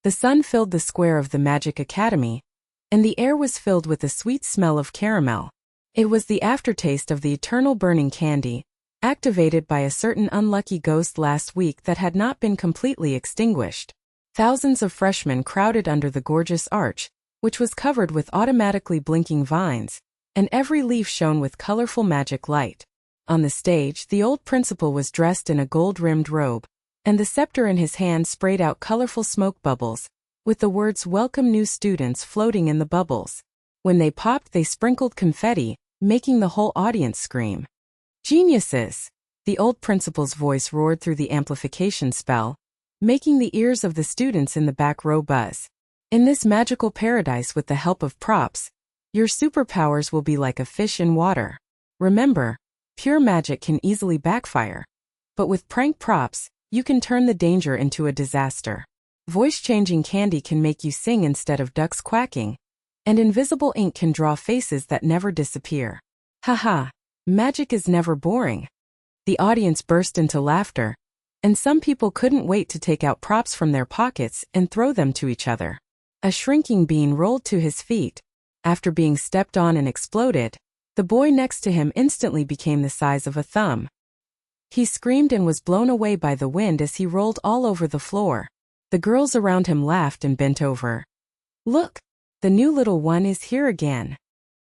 The sun filled the square of the Magic Academy, and the air was filled with the sweet smell of caramel. It was the aftertaste of the eternal burning candy, activated by a certain unlucky ghost last week that had not been completely extinguished. Thousands of freshmen crowded under the gorgeous arch, which was covered with automatically blinking vines, and every leaf shone with colorful magic light. On the stage, the old principal was dressed in a gold-rimmed robe, and the scepter in his hand sprayed out colorful smoke bubbles, with the words "Welcome new students" floating in the bubbles. When they popped, they sprinkled confetti, making the whole audience scream. "Geniuses!" The old principal's voice roared through the amplification spell, making the ears of the students in the back row buzz. "In this magical paradise, with the help of props, your superpowers will be like a fish in water. Remember, pure magic can easily backfire. But with prank props, you can turn the danger into a disaster. Voice-changing candy can make you sing instead of ducks quacking, and invisible ink can draw faces that never disappear. Haha, magic is never boring." The audience burst into laughter, and some people couldn't wait to take out props from their pockets and throw them to each other. A shrinking bean rolled to his feet. After being stepped on and exploded, the boy next to him instantly became the size of a thumb. He screamed and was blown away by the wind as he rolled all over the floor. The girls around him laughed and bent over. "Look, the new little one is here again."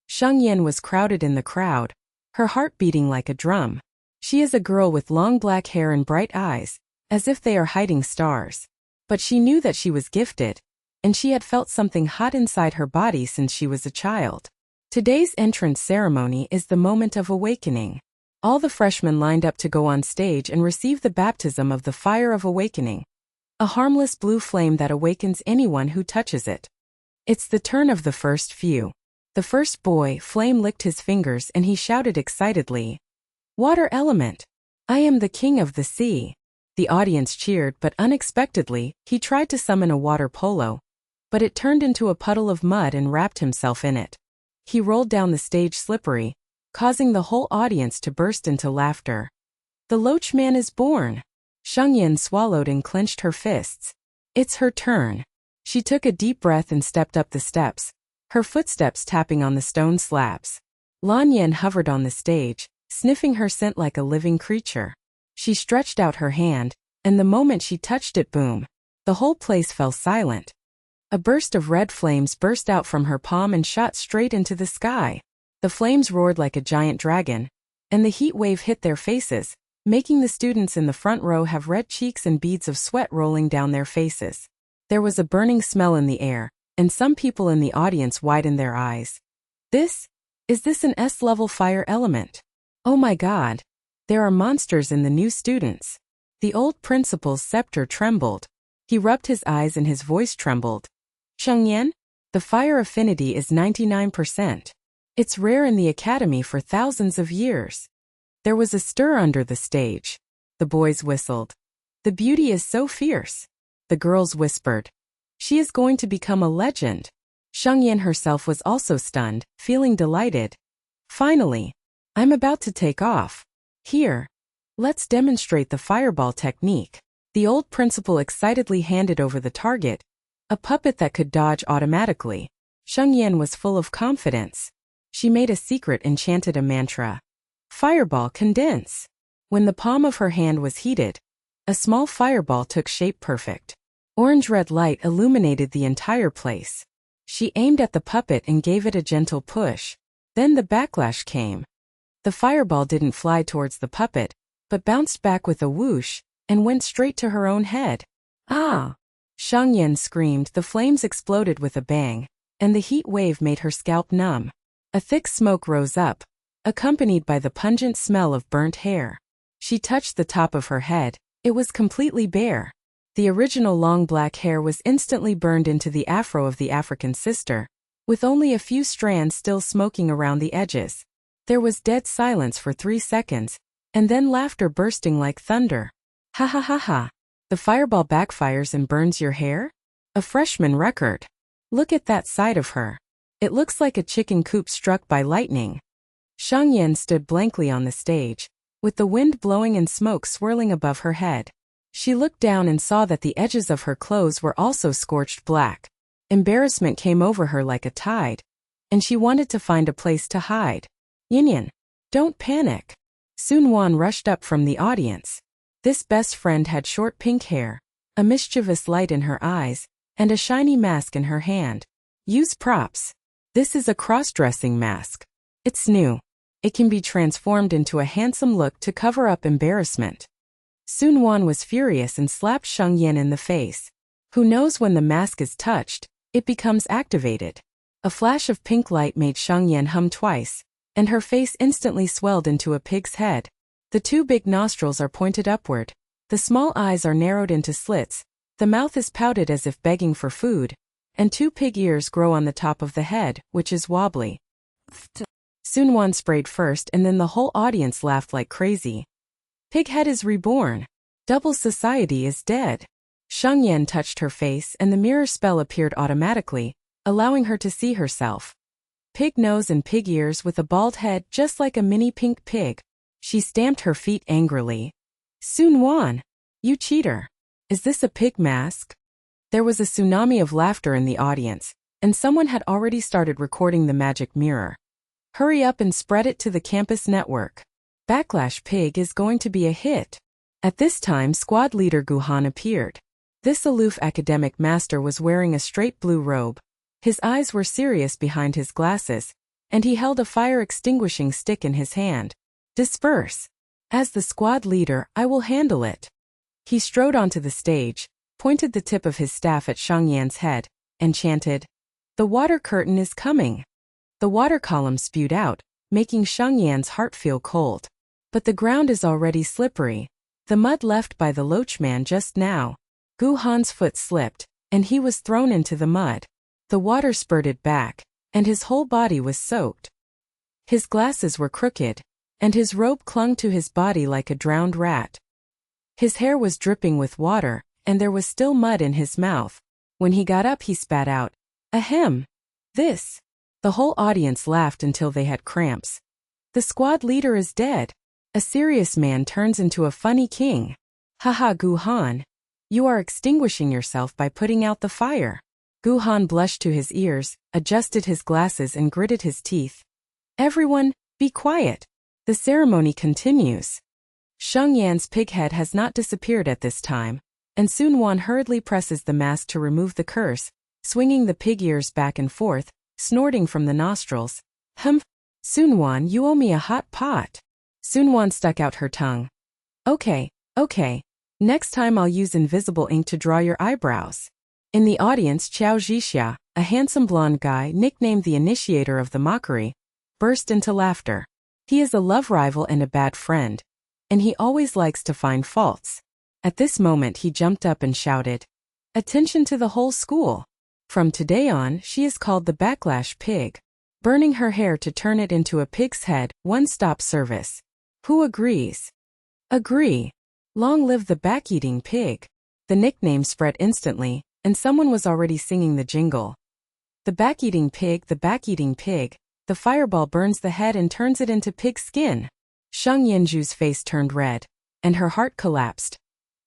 Sheng Yan was crowded in the crowd, her heart beating like a drum. She is a girl with long black hair and bright eyes, as if they are hiding stars. But she knew that she was gifted, and she had felt something hot inside her body since she was a child. Today's entrance ceremony is the moment of awakening. All the freshmen lined up to go on stage and receive the baptism of the fire of awakening, a harmless blue flame that awakens anyone who touches it. It's the turn of the first few. The first boy, Flame, licked his fingers and he shouted excitedly, "Water element! I am the king of the sea." The audience cheered, but unexpectedly, he tried to summon a water polo, but it turned into a puddle of mud and wrapped himself in it. He rolled down the stage slippery, causing the whole audience to burst into laughter. "The Loach Man is born!" Sheng Yan swallowed and clenched her fists. It's her turn. She took a deep breath and stepped up the steps, her footsteps tapping on the stone slabs. Lan Yan hovered on the stage, sniffing her scent like a living creature. She stretched out her hand, and the moment she touched it, boom, the whole place fell silent. A burst of red flames burst out from her palm and shot straight into the sky. The flames roared like a giant dragon, and the heat wave hit their faces, making the students in the front row have red cheeks and beads of sweat rolling down their faces. There was a burning smell in the air, and some people in the audience widened their eyes. Is this an S-level fire element? Oh my god, there are monsters in the new students. The old principal's scepter trembled. He rubbed his eyes and his voice trembled. "Sheng Yan, the fire affinity is 99%. It's rare in the academy for thousands of years." There was a stir under the stage. The boys whistled. "The beauty is so fierce." The girls whispered. "She is going to become a legend." Sheng Yan herself was also stunned, feeling delighted. "Finally, I'm about to take off. Here, let's demonstrate the fireball technique." The old principal excitedly handed over the target, a puppet that could dodge automatically. Sheng Yan was full of confidence. She made a secret enchanted a mantra. "Fireball condense." When the palm of her hand was heated, a small fireball took shape perfect. Orange-red light illuminated the entire place. She aimed at the puppet and gave it a gentle push. Then the backlash came. The fireball didn't fly towards the puppet, but bounced back with a whoosh, and went straight to her own head. "Ah!" Sheng Yan screamed. The flames exploded with a bang, and the heat wave made her scalp numb. A thick smoke rose up, accompanied by the pungent smell of burnt hair. She touched the top of her head. It was completely bare. The original long black hair was instantly burned into the afro of the African sister, with only a few strands still smoking around the edges. There was dead silence for 3 seconds, and then laughter bursting like thunder. "Ha ha ha ha! The fireball backfires and burns your hair? A freshman record. Look at that side of her. It looks like a chicken coop struck by lightning." Sheng Yan stood blankly on the stage, with the wind blowing and smoke swirling above her head. She looked down and saw that the edges of her clothes were also scorched black. Embarrassment came over her like a tide, and she wanted to find a place to hide. Yan, don't panic. Su Nuan rushed up from the audience. This best friend had short pink hair, a mischievous light in her eyes, and a shiny mask in her hand. Use props. This is a cross-dressing mask. It's new. It can be transformed into a handsome look to cover up embarrassment. Su Nuan was furious and slapped Sheng Yan in the face. Who knows, when the mask is touched, it becomes activated. A flash of pink light made Sheng Yan hum twice, and her face instantly swelled into a pig's head. The two big nostrils are pointed upward. The small eyes are narrowed into slits. The mouth is pouted as if begging for food, and two pig ears grow on the top of the head, which is wobbly. Su Nuan sprayed first, and then the whole audience laughed like crazy. Pighead is reborn. Double society is dead. Sheng Yan touched her face and the mirror spell appeared automatically, allowing her to see herself. Pig nose and pig ears with a bald head just like a mini pink pig. She stamped her feet angrily. Su Nuan, you cheater. Is this a pig mask? There was a tsunami of laughter in the audience, and someone had already started recording the magic mirror. Hurry up and spread it to the campus network. Backlash Pig is going to be a hit. At this time, squad leader Gu Han appeared. This aloof academic master was wearing a straight blue robe. His eyes were serious behind his glasses, and he held a fire-extinguishing stick in his hand. Disperse. As the squad leader, I will handle it. He strode onto the stage, pointed the tip of his staff at Sheng Yan's head, and chanted, "The water curtain is coming." The water column spewed out, making Sheng Yan's heart feel cold. But the ground is already slippery. The mud left by the loachman just now. Gu Han's foot slipped, and he was thrown into the mud. The water spurted back, and his whole body was soaked. His glasses were crooked, and his robe clung to his body like a drowned rat. His hair was dripping with water, and there was still mud in his mouth. When he got up, he spat out, "Ahem! This!" The whole audience laughed until they had cramps. The squad leader is dead. A serious man turns into a funny king. Haha, Gu Han. You are extinguishing yourself by putting out the fire. Gu Han blushed to his ears, adjusted his glasses and gritted his teeth. Everyone, be quiet. The ceremony continues. Sheng Yan's pig head has not disappeared at this time, and Su Nuan hurriedly presses the mask to remove the curse, swinging the pig ears back and forth, snorting from the nostrils. Humph! Su Nuan, you owe me a hot pot. Su Nuan stuck out her tongue. Okay. Next time I'll use invisible ink to draw your eyebrows. In the audience, Qiao Zhixia, a handsome blonde guy nicknamed the initiator of the mockery, burst into laughter. He is a love rival and a bad friend, and he always likes to find faults. At this moment he jumped up and shouted, "Attention to the whole school. From today on, she is called the Backlash Pig." Burning her hair to turn it into a pig's head, one-stop service. Who agrees? Agree. Long live the back-eating pig. The nickname spread instantly, and someone was already singing the jingle. The back-eating pig, the fireball burns the head and turns it into pig skin. Sheng Yanju's face turned red, and her heart collapsed.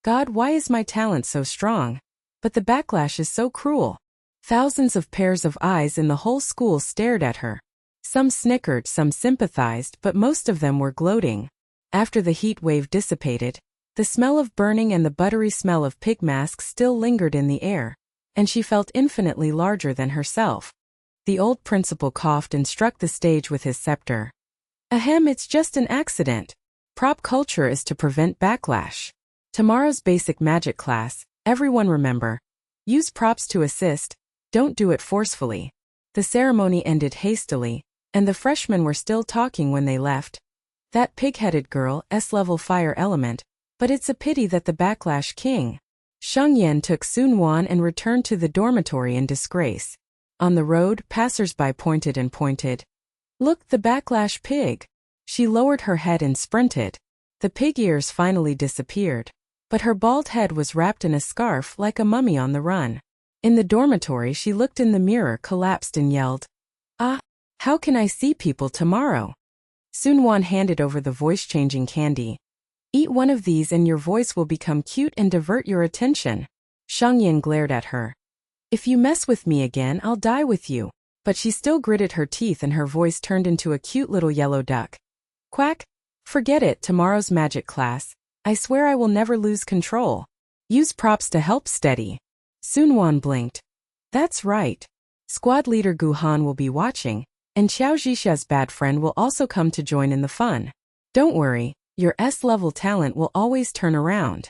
God, why is my talent so strong? But the backlash is so cruel. Thousands of pairs of eyes in the whole school stared at her. Some snickered, some sympathized, but most of them were gloating. After the heat wave dissipated, the smell of burning and the buttery smell of pig masks still lingered in the air, and she felt infinitely larger than herself. The old principal coughed and struck the stage with his scepter. Ahem, it's just an accident. Prop culture is to prevent backlash. Tomorrow's basic magic class, everyone remember. Use props to assist, don't do it forcefully. The ceremony ended hastily, and the freshmen were still talking when they left. That pig-headed girl, S-level fire element, but it's a pity that the backlash king. Sheng Yan took Su Nuan and returned to the dormitory in disgrace. On the road, passers-by pointed and pointed. Look, the backlash pig. She lowered her head and sprinted. The pig ears finally disappeared, but her bald head was wrapped in a scarf like a mummy on the run. In the dormitory, she looked in the mirror, collapsed and yelled, "Ah, how can I see people tomorrow?" Su Nuan handed over the voice-changing candy. Eat one of these and your voice will become cute and divert your attention. Sheng Yan glared at her. If you mess with me again, I'll die with you. But she still gritted her teeth and her voice turned into a cute little yellow duck. Quack! Forget it, tomorrow's magic class. I swear I will never lose control. Use props to help steady. Su Nuan blinked. That's right. Squad leader Gu Han will be watching, and Qiao Zhixia's bad friend will also come to join in the fun. Don't worry, your S-level talent will always turn around.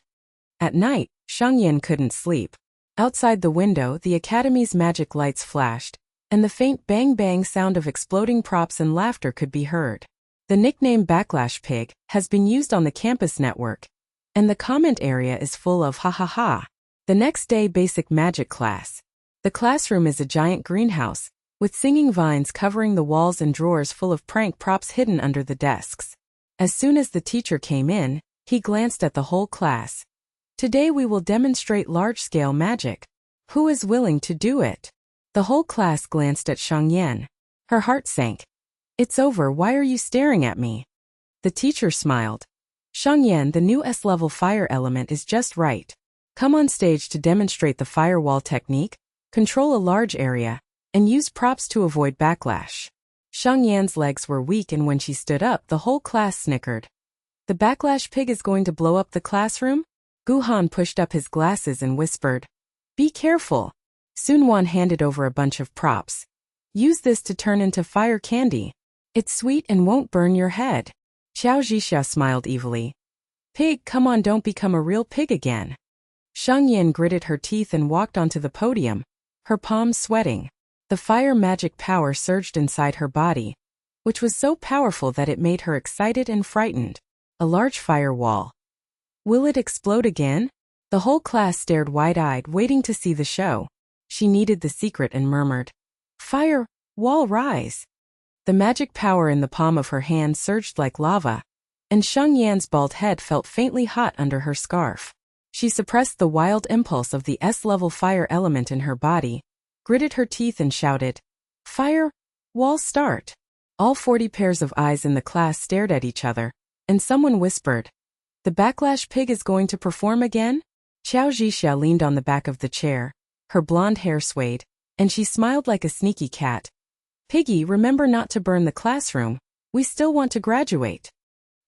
At night, Sheng Yan couldn't sleep. Outside the window, the academy's magic lights flashed, and the faint bang-bang sound of exploding props and laughter could be heard. The nickname Backlash Pig has been used on the campus network, and the comment area is full of ha ha ha. The next day, basic magic class. The classroom is a giant greenhouse, with singing vines covering the walls and drawers full of prank props hidden under the desks. As soon as the teacher came in, he glanced at the whole class. Today we will demonstrate large-scale magic. Who is willing to do it? The whole class glanced at Sheng Yan. Her heart sank. It's over, why are you staring at me? The teacher smiled. Sheng Yan, the new S-level fire element is just right. Come on stage to demonstrate the firewall technique, control a large area, and use props to avoid backlash. Sheng Yan's legs were weak and when she stood up, the whole class snickered. The backlash pig is going to blow up the classroom? Gu Han pushed up his glasses and whispered. Be careful. Su Nuan handed over a bunch of props. Use this to turn into fire candy. It's sweet and won't burn your head. Qiao Zhixia smiled evilly. Pig, come on, don't become a real pig again. Sheng Yan gritted her teeth and walked onto the podium, her palms sweating. The fire magic power surged inside her body, which was so powerful that it made her excited and frightened. A large firewall. Will it explode again? The whole class stared wide-eyed, waiting to see the show. She needed the secret and murmured, Fire, wall rise. The magic power in the palm of her hand surged like lava, and Sheng Yan's bald head felt faintly hot under her scarf. She suppressed the wild impulse of the S-level fire element in her body, gritted her teeth and shouted, Fire, wall start. All 40 pairs of eyes in the class stared at each other, and someone whispered, The backlash pig is going to perform again? Qiao Zhixia leaned on the back of the chair, her blonde hair swayed, and she smiled like a sneaky cat. Piggy, remember not to burn the classroom, we still want to graduate.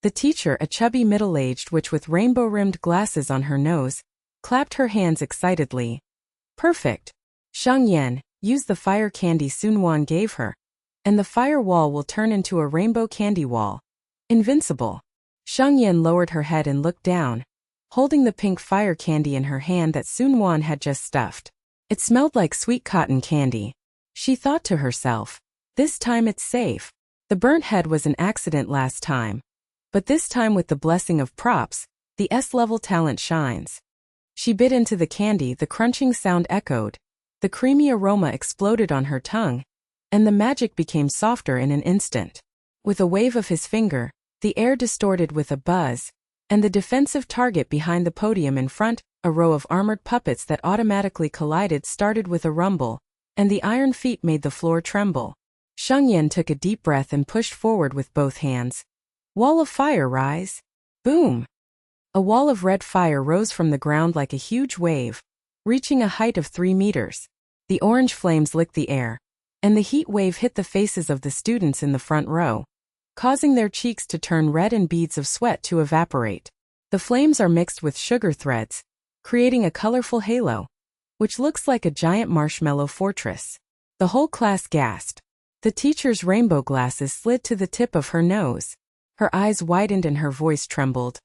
The teacher, a chubby middle-aged witch with rainbow-rimmed glasses on her nose, clapped her hands excitedly. Perfect. Sheng Yan, use the fire candy Su Nuan gave her, and the fire wall will turn into a rainbow candy wall. Invincible. Sheng Yan lowered her head and looked down, holding the pink fire candy in her hand that Su Nuan had just stuffed. It smelled like sweet cotton candy. She thought to herself, this time it's safe. The burnt head was an accident last time. But this time with the blessing of props, the S-level talent shines. She bit into the candy, the crunching sound echoed, the creamy aroma exploded on her tongue, and the magic became softer in an instant. With a wave of his finger, the air distorted with a buzz, and the defensive target behind the podium in front, a row of armored puppets that automatically collided, started with a rumble, and the iron feet made the floor tremble. Sheng Yan took a deep breath and pushed forward with both hands. Wall of fire rise. Boom! A wall of red fire rose from the ground like a huge wave, reaching a height of 3 meters. The orange flames licked the air, and the heat wave hit the faces of the students in the front row, causing their cheeks to turn red and beads of sweat to evaporate. The flames are mixed with sugar threads, creating a colorful halo, which looks like a giant marshmallow fortress. The whole class gasped. The teacher's rainbow glasses slid to the tip of her nose. Her eyes widened and her voice trembled.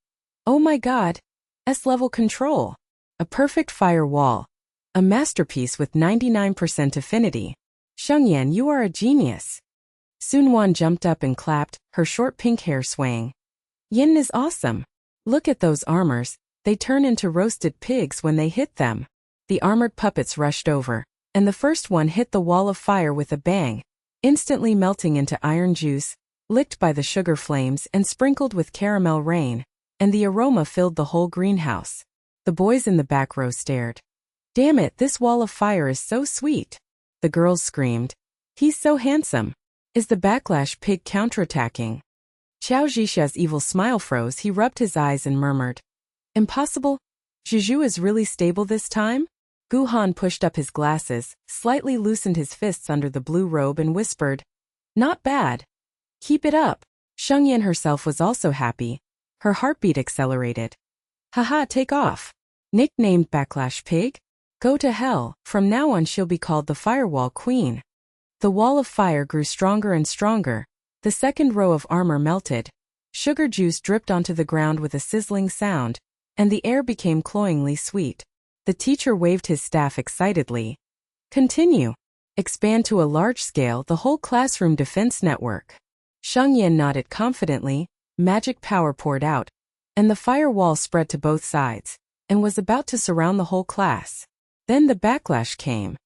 Oh my God! S-level control! A perfect fire wall. A masterpiece with 99% affinity. Sheng Yan, you are a genius. Su Nuan jumped up and clapped, her short pink hair swaying. Yin is awesome. Look at those armors, they turn into roasted pigs when they hit them. The armored puppets rushed over, and the first one hit the wall of fire with a bang, instantly melting into iron juice, licked by the sugar flames and sprinkled with caramel rain, and the aroma filled the whole greenhouse. The boys in the back row stared. Damn it, this wall of fire is so sweet. The girls screamed. He's so handsome. Is the backlash pig counterattacking? Qiao Zhixia's evil smile froze. He rubbed his eyes and murmured, "Impossible? Zhizhu is really stable this time?" Gu Han pushed up his glasses, slightly loosened his fists under the blue robe and whispered, "Not bad. Keep it up." Sheng Yan herself was also happy. Her heartbeat accelerated. "Haha, take off. Nicknamed Backlash Pig? Go to hell. From now on she'll be called the Firewall Queen." The wall of fire grew stronger and stronger. The second row of armor melted. Sugar juice dripped onto the ground with a sizzling sound, and the air became cloyingly sweet. The teacher waved his staff excitedly. "Continue. Expand to a large scale the whole classroom defense network." Sheng Yan nodded confidently. Magic power poured out, and the firewall spread to both sides, and was about to surround the whole class. Then the backlash came.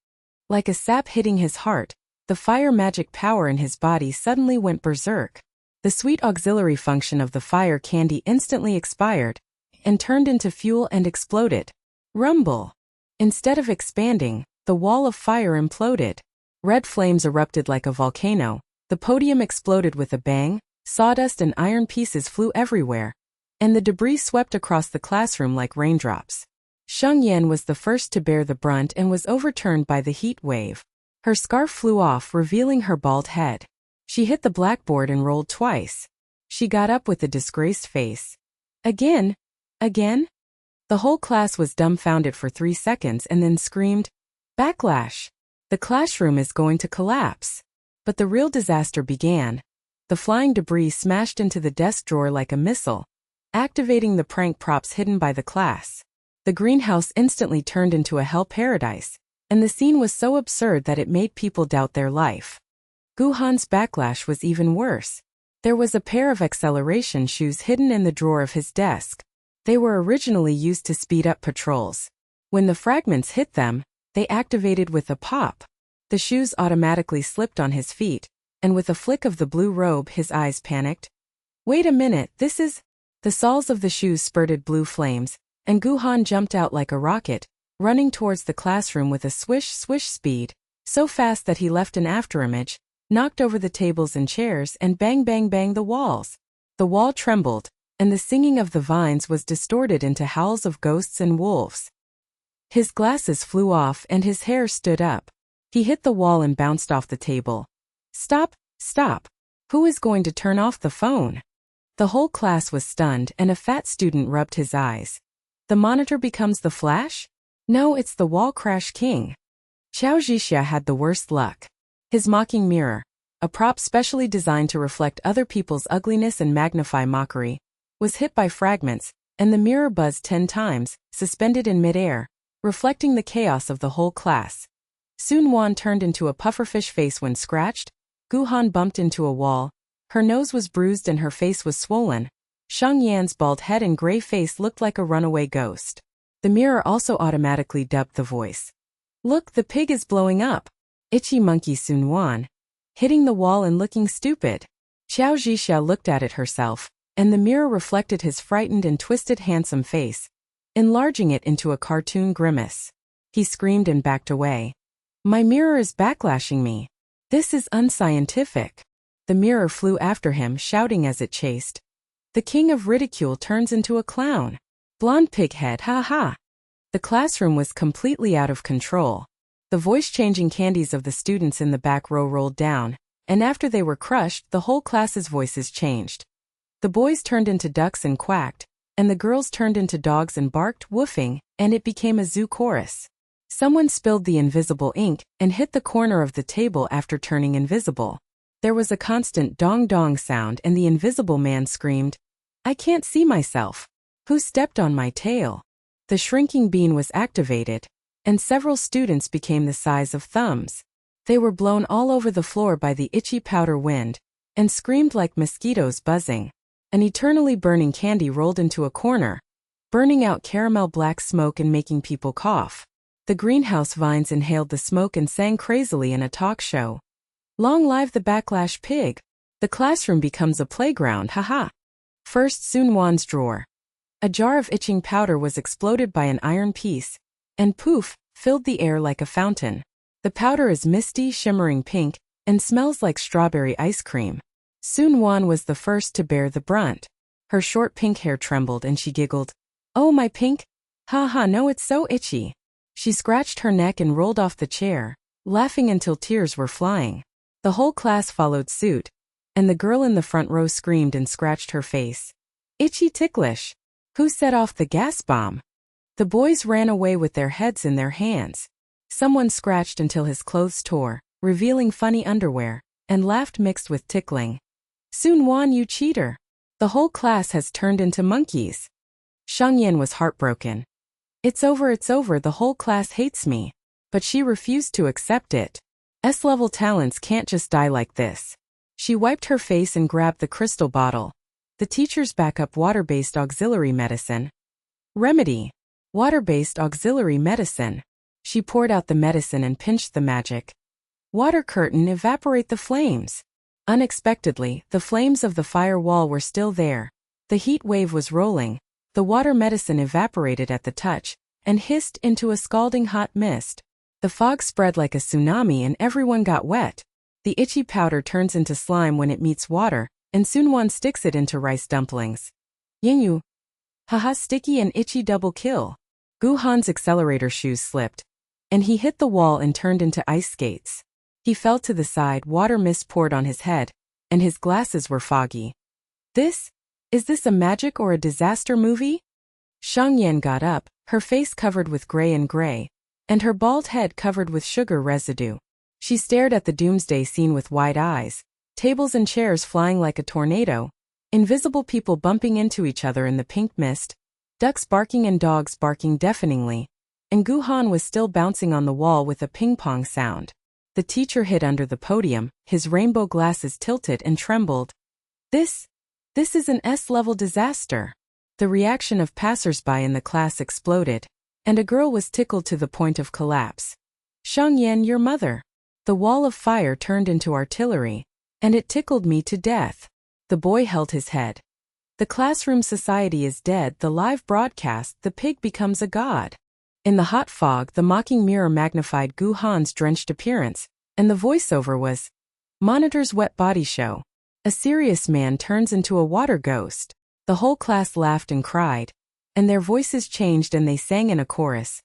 Like a sap hitting his heart, the fire magic power in his body suddenly went berserk. The sweet auxiliary function of the fire candy instantly expired, and turned into fuel and exploded. Rumble. Instead of expanding, the wall of fire imploded. Red flames erupted like a volcano. The podium exploded with a bang. Sawdust and iron pieces flew everywhere, and the debris swept across the classroom like raindrops. Sheng Yan was the first to bear the brunt and was overturned by the heat wave. Her scarf flew off, revealing her bald head. She hit the blackboard and rolled twice. She got up with a disgraced face. "Again? Again?" The whole class was dumbfounded for 3 seconds and then screamed, "Backlash! The classroom is going to collapse." But the real disaster began. The flying debris smashed into the desk drawer like a missile, activating the prank props hidden by the class. The greenhouse instantly turned into a hell paradise, and the scene was so absurd that it made people doubt their life. Gu Han's backlash was even worse. There was a pair of acceleration shoes hidden in the drawer of his desk. They were originally used to speed up patrols. When the fragments hit them, they activated with a pop. The shoes automatically slipped on his feet, and with a flick of the blue robe his eyes panicked. "Wait a minute, this is—" The soles of the shoes spurted blue flames, and Gu Han jumped out like a rocket, running towards the classroom with a swish-swish speed, so fast that he left an afterimage, knocked over the tables and chairs, and bang-bang-bang the walls. The wall trembled, and the singing of the vines was distorted into howls of ghosts and wolves. His glasses flew off and his hair stood up. He hit the wall and bounced off the table. "Stop, stop. Who is going to turn off the phone?" The whole class was stunned and a fat student rubbed his eyes. "The monitor becomes the flash? No, it's the wall crash king." Qiao Zhixia had the worst luck. His mocking mirror, a prop specially designed to reflect other people's ugliness and magnify mockery, was hit by fragments, and the mirror buzzed 10 times, suspended in midair, reflecting the chaos of the whole class. Su Nuan turned into a pufferfish face when scratched. Gu Han bumped into a wall. Her nose was bruised and her face was swollen. Sheng Yan's bald head and gray face looked like a runaway ghost. The mirror also automatically dubbed the voice. "Look, the pig is blowing up. Itchy monkey Su Nuan. Hitting the wall and looking stupid." Qiao Zhixia looked at it herself, and the mirror reflected his frightened and twisted handsome face, enlarging it into a cartoon grimace. He screamed and backed away. "My mirror is backlashing me. This is unscientific." The mirror flew after him, shouting as it chased. "The king of ridicule turns into a clown. Blonde pig head, ha ha." The classroom was completely out of control. The voice-changing candies of the students in the back row rolled down, and after they were crushed, the whole class's voices changed. The boys turned into ducks and quacked, and the girls turned into dogs and barked, woofing, and it became a zoo chorus. Someone spilled the invisible ink and hit the corner of the table after turning invisible. There was a constant dong-dong sound and the invisible man screamed, "I can't see myself. Who stepped on my tail?" The shrinking bean was activated, and several students became the size of thumbs. They were blown all over the floor by the itchy powder wind, and screamed like mosquitoes buzzing. An eternally burning candy rolled into a corner, burning out caramel black smoke and making people cough. The greenhouse vines inhaled the smoke and sang crazily in a talk show. "Long live the backlash pig. The classroom becomes a playground, haha." First, Su Nuan's drawer. A jar of itching powder was exploded by an iron piece, and poof, filled the air like a fountain. The powder is misty, shimmering pink, and smells like strawberry ice cream. Su Nuan was the first to bear the brunt. Her short pink hair trembled and she giggled. "Oh, my pink? Ha, no, it's so itchy." She scratched her neck and rolled off the chair, laughing until tears were flying. The whole class followed suit, and the girl in the front row screamed and scratched her face. "Itchy ticklish! Who set off the gas bomb?" The boys ran away with their heads in their hands. Someone scratched until his clothes tore, revealing funny underwear, and laughed mixed with tickling. "Su Nuan, you cheater! The whole class has turned into monkeys." Sheng Yan was heartbroken. It's over, the whole class hates me." But she refused to accept it. S-level talents can't just die like this. She wiped her face and grabbed the crystal bottle. The teacher's backup water-based auxiliary medicine. Remedy. Water-based auxiliary medicine. She poured out the medicine and pinched the magic. Water curtain, evaporate the flames. Unexpectedly, the flames of the fire wall were still there. The heat wave was rolling. The water medicine evaporated at the touch, and hissed into a scalding hot mist. The fog spread like a tsunami and everyone got wet. The itchy powder turns into slime when it meets water, and Su Nuan sticks it into rice dumplings. Yingyu. Haha, sticky and itchy double kill. Gu Han's accelerator shoes slipped, and he hit the wall and turned into ice skates. He fell to the side, water mist poured on his head, and his glasses were foggy. Is this a magic or a disaster movie? Sheng Yan got up, her face covered with gray, and her bald head covered with sugar residue. She stared at the doomsday scene with wide eyes, tables and chairs flying like a tornado, invisible people bumping into each other in the pink mist, ducks barking and dogs barking deafeningly, and Gu Han was still bouncing on the wall with a ping-pong sound. The teacher hid under the podium, his rainbow glasses tilted and trembled. This is an S-level disaster. The reaction of passers-by in the class exploded, and a girl was tickled to the point of collapse. Sheng Yan, your mother. The wall of fire turned into artillery, and it tickled me to death. The boy held his head. The classroom society is dead. The live broadcast, the pig becomes a god. In the hot fog, the mocking mirror magnified Gu Han's drenched appearance, and the voiceover was, "Monitor's wet body show. A serious man turns into a water ghost." The whole class laughed and cried, and their voices changed and they sang in a chorus.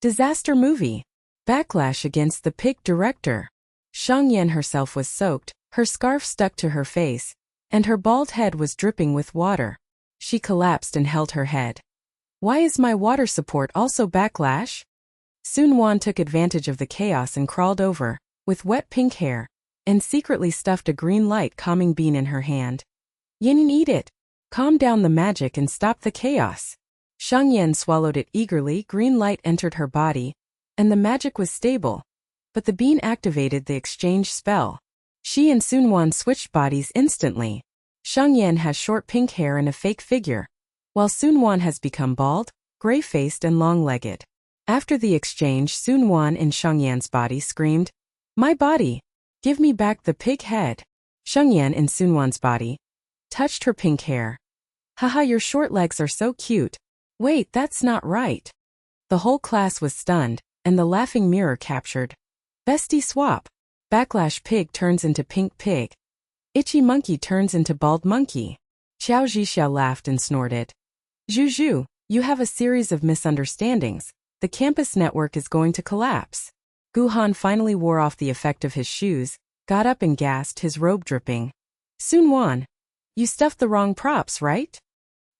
Disaster movie. Backlash against the pig director. Sheng Yan herself was soaked, her scarf stuck to her face, and her bald head was dripping with water. She collapsed and held her head. Why is my water support also backlash? Su Nuan took advantage of the chaos and crawled over, with wet pink hair, and secretly stuffed a green light calming bean in her hand. Yin, eat it. Calm down the magic and stop the chaos. Sheng Yan swallowed it eagerly. Green light entered her body, and the magic was stable. But the bean activated the exchange spell. She and Su Nuan switched bodies instantly. Sheng Yan has short pink hair and a fake figure, while Su Nuan has become bald, gray-faced and long-legged. After the exchange, Su Nuan in Sheng Yan's body screamed, "My body! Give me back the pig head." Sheng Yan in Su Nuan's body touched her pink hair. Haha, your short legs are so cute. Wait, that's not right. The whole class was stunned, and the laughing mirror captured. Bestie swap. Backlash pig turns into pink pig. Itchy monkey turns into bald monkey. Qiao Zhixia laughed and snorted. Zhu, you have a series of misunderstandings. The campus network is going to collapse. Gu Han finally wore off the effect of his shoes, got up and gasped, his robe dripping. Su Nuan, you stuffed the wrong props, right?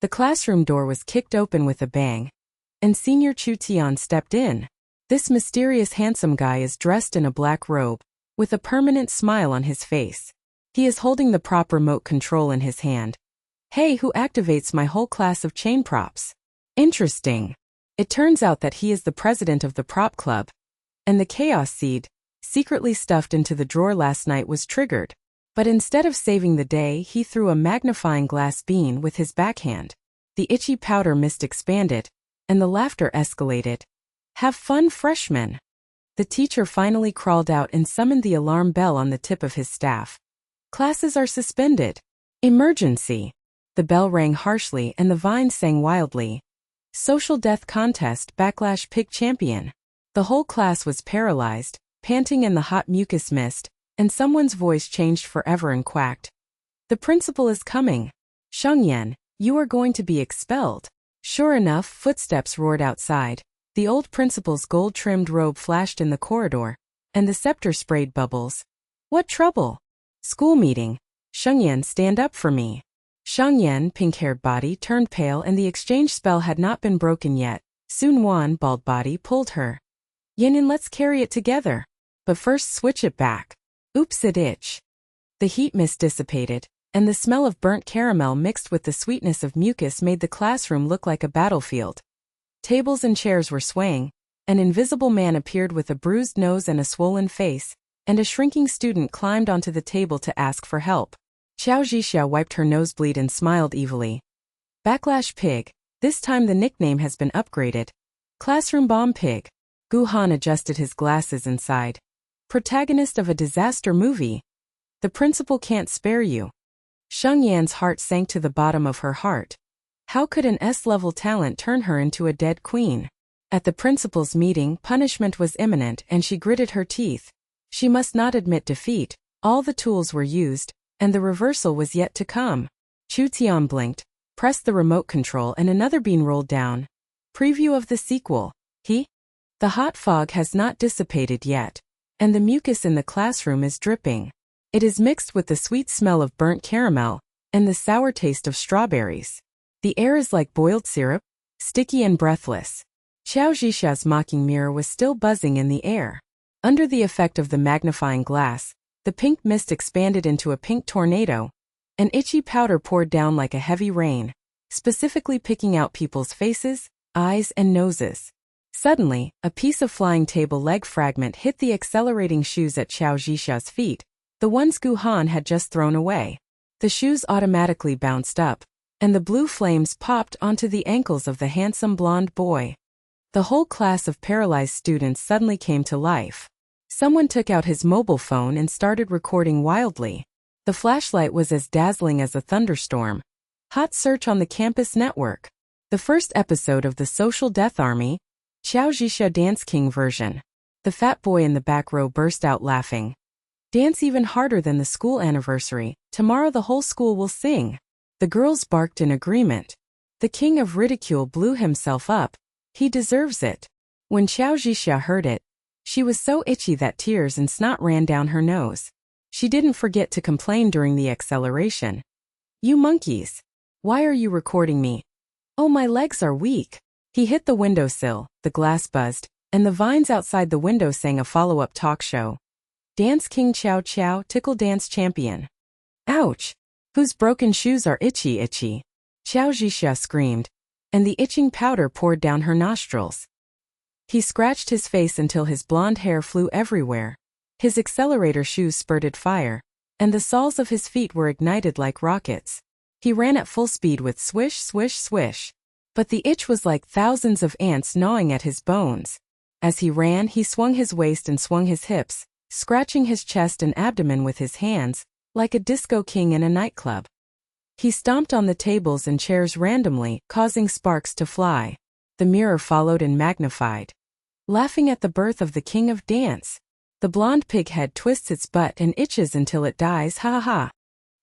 The classroom door was kicked open with a bang, and Senior Chu Tian stepped in. This mysterious handsome guy is dressed in a black robe, with a permanent smile on his face. He is holding the prop remote control in his hand. Hey, who activates my whole class of chain props? Interesting. It turns out that he is the president of the prop club, and the chaos seed, secretly stuffed into the drawer last night, was triggered. But instead of saving the day, he threw a magnifying glass bean with his backhand. The itchy powder mist expanded, and the laughter escalated. Have fun, freshmen. The teacher finally crawled out and summoned the alarm bell on the tip of his staff. Classes are suspended. Emergency. The bell rang harshly and the vines sang wildly. Social death contest, backlash pig champion. The whole class was paralyzed, panting in the hot mucus mist, and someone's voice changed forever and quacked. The principal is coming. Sheng Yan, you are going to be expelled. Sure enough, footsteps roared outside. The old principal's gold-trimmed robe flashed in the corridor, and the scepter sprayed bubbles. What trouble? School meeting. Sheng Yan, stand up for me. Sheng Yan, pink-haired body, turned pale and the exchange spell had not been broken yet. Su Nuan, bald body, pulled her. Yan, let's carry it together. But first switch it back. Oops, it itch. The heat mist dissipated, and the smell of burnt caramel mixed with the sweetness of mucus made the classroom look like a battlefield. Tables and chairs were swaying. An invisible man appeared with a bruised nose and a swollen face, and a shrinking student climbed onto the table to ask for help. Qiao Zhixia wiped her nosebleed and smiled evilly. Backlash Pig. This time the nickname has been upgraded. Classroom Bomb Pig. Gu Han adjusted his glasses and sighed. Protagonist of a disaster movie. The principal can't spare you. Sheng Yan's heart sank to the bottom of her heart. How could an S-level talent turn her into a dead queen? At the principal's meeting, punishment was imminent and she gritted her teeth. She must not admit defeat. All the tools were used, and the reversal was yet to come. Chu Tian blinked, pressed the remote control and another bean rolled down. Preview of the sequel. The hot fog has not dissipated yet, and the mucus in the classroom is dripping. It is mixed with the sweet smell of burnt caramel and the sour taste of strawberries. The air is like boiled syrup, sticky and breathless. Qiao Zhixia's mocking mirror was still buzzing in the air. Under the effect of the magnifying glass, the pink mist expanded into a pink tornado. An itchy powder poured down like a heavy rain, specifically picking out people's faces, eyes, and noses. Suddenly, a piece of flying table leg fragment hit the accelerating shoes at Qiao Zhixia's feet, the ones Gu Han had just thrown away. The shoes automatically bounced up, and the blue flames popped onto the ankles of the handsome blonde boy. The whole class of paralyzed students suddenly came to life. Someone took out his mobile phone and started recording wildly. The flashlight was as dazzling as a thunderstorm. Hot search on the campus network. The first episode of the Social Death Army, Qiao Zhixia Dance King version. The fat boy in the back row burst out laughing. Dance even harder than the school anniversary. Tomorrow the whole school will sing. The girls barked in agreement. The king of ridicule blew himself up. He deserves it. When Qiao Zhixia heard it, she was so itchy that tears and snot ran down her nose. She didn't forget to complain during the acceleration. You monkeys! Why are you recording me? Oh, my legs are weak. He hit the windowsill, the glass buzzed, and the vines outside the window sang a follow-up talk show. Dance King Qiao Qiao, Tickle Dance Champion. Ouch! Whose broken shoes are itchy? Qiao Zhixia screamed, and the itching powder poured down her nostrils. He scratched his face until his blonde hair flew everywhere. His accelerator shoes spurted fire, and the soles of his feet were ignited like rockets. He ran at full speed with swish, swish, swish. But the itch was like thousands of ants gnawing at his bones. As he ran, he swung his waist and swung his hips, scratching his chest and abdomen with his hands, like a disco king in a nightclub. He stomped on the tables and chairs randomly, causing sparks to fly. The mirror followed and magnified. Laughing at the birth of the king of dance. The blonde pig head twists its butt and itches until it dies, ha ha ha.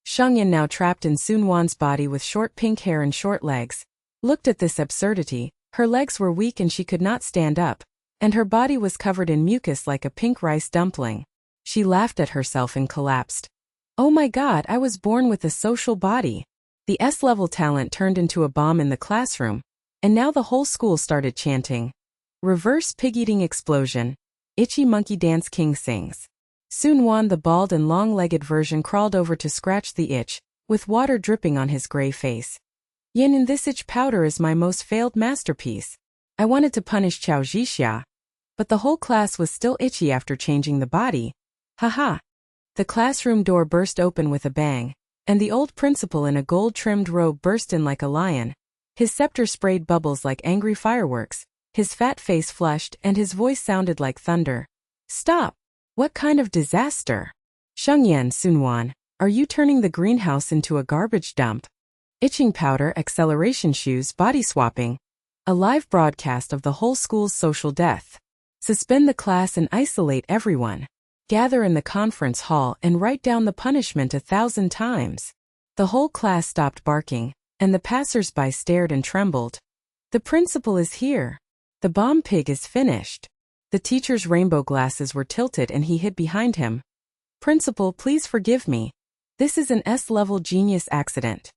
Sheng Yan, now trapped in Su Nuan's body with short pink hair and short legs, looked at this absurdity. Her legs were weak and she could not stand up, and her body was covered in mucus like a pink rice dumpling. She laughed at herself and collapsed. Oh my god, I was born with a social body. The S-level talent turned into a bomb in the classroom, and now the whole school started chanting. Reverse pig-eating explosion. Itchy monkey dance king sings. Su Nuan, the bald and long-legged version, crawled over to scratch the itch, with water dripping on his gray face. Yin, this itch powder is my most failed masterpiece. I wanted to punish Qiao Zhixia, but the whole class was still itchy after changing the body. Haha. The classroom door burst open with a bang, and the old principal in a gold-trimmed robe burst in like a lion. His scepter sprayed bubbles like angry fireworks, his fat face flushed, and his voice sounded like thunder. Stop! What kind of disaster? Sheng Yan, Su Nuan, are you turning the greenhouse into a garbage dump? Itching powder, acceleration shoes, body swapping. A live broadcast of the whole school's social death. Suspend the class and isolate everyone. Gather in the conference hall and write down the punishment 1,000 times. The whole class stopped barking, and the passers-by stared and trembled. The principal is here. The bomb pig is finished. The teacher's rainbow glasses were tilted and he hid behind him. Principal, please forgive me. This is an S-level genius accident.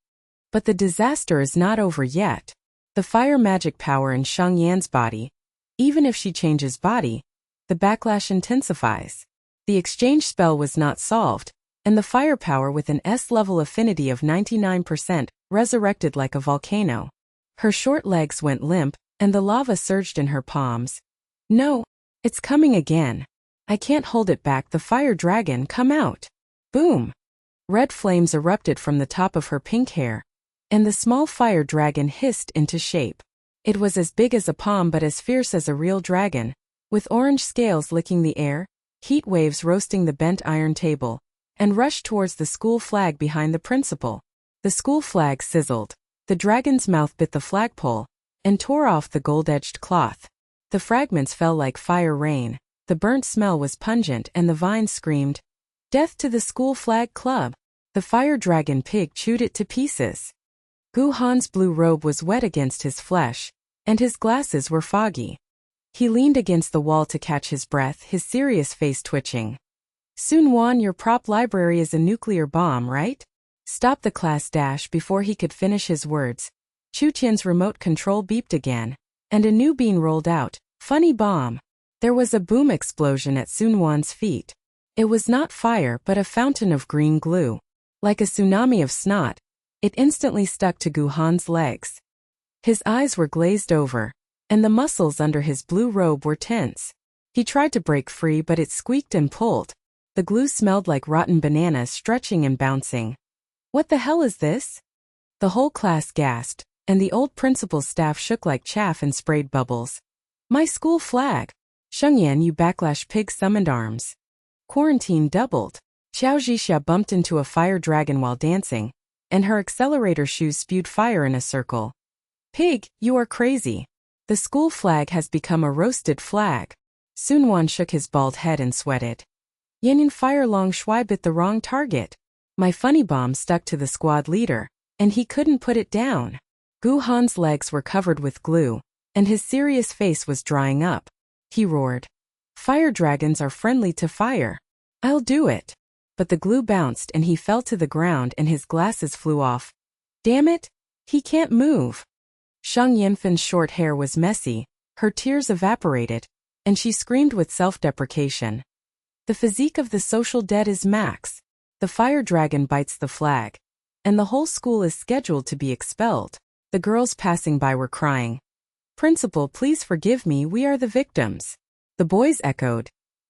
But the disaster is not over yet. The fire magic power in Sheng Yan's body. Even if she changes body, the backlash intensifies. The exchange spell was not solved, and the firepower with an S-level affinity of 99% resurrected like a volcano. Her short legs went limp, and the lava surged in her palms. No, it's coming again. I can't hold it back. The fire dragon, come out. Boom! Red flames erupted from the top of her pink hair, and the small fire dragon hissed into shape. It was as big as a palm but as fierce as a real dragon, with orange scales licking the air, heat waves roasting the bent iron table, and rushed towards the school flag behind the principal. The school flag sizzled. The dragon's mouth bit the flagpole, and tore off the gold-edged cloth. The fragments fell like fire rain, the burnt smell was pungent and the vines screamed, "Death to the school flag club!" The fire dragon pig chewed it to pieces. Gu Han's blue robe was wet against his flesh, and his glasses were foggy. He leaned against the wall to catch his breath, his serious face twitching. Su Nuan, your prop library is a nuclear bomb, right? Stop the class dash. Before he could finish his words, Chu Qian's remote control beeped again, and a new bean rolled out. Funny bomb. There was a boom explosion at Su Nuan's feet. It was not fire but a fountain of green glue. Like a tsunami of snot, it instantly stuck to Gu Han's legs. His eyes were glazed over, and the muscles under his blue robe were tense. He tried to break free but it squeaked and pulled. The glue smelled like rotten bananas, stretching and bouncing. What the hell is this? The whole class gasped, and the old principal's staff shook like chaff and sprayed bubbles. My school flag! Sheng Yan, you backlash pig, summoned arms. Quarantine doubled. Qiao Zhixia bumped into a fire dragon while dancing, and her accelerator shoes spewed fire in a circle. Pig, you are crazy. The school flag has become a roasted flag. Su Nuan shook his bald head and sweated. Yanyan fire long shui bit the wrong target. My funny bomb stuck to the squad leader, and he couldn't put it down. Gu Han's legs were covered with glue, and his serious face was drying up. He roared. Fire dragons are friendly to fire. I'll do it. But the glue bounced and he fell to the ground and his glasses flew off. Damn it! He can't move. Sheng Yanfan's short hair was messy, her tears evaporated, and she screamed with self-deprecation. The physique of the social dead is max. The fire dragon bites the flag, and the whole school is scheduled to be expelled. The girls passing by were crying. Principal, please forgive me, we are the victims. The boys echoed.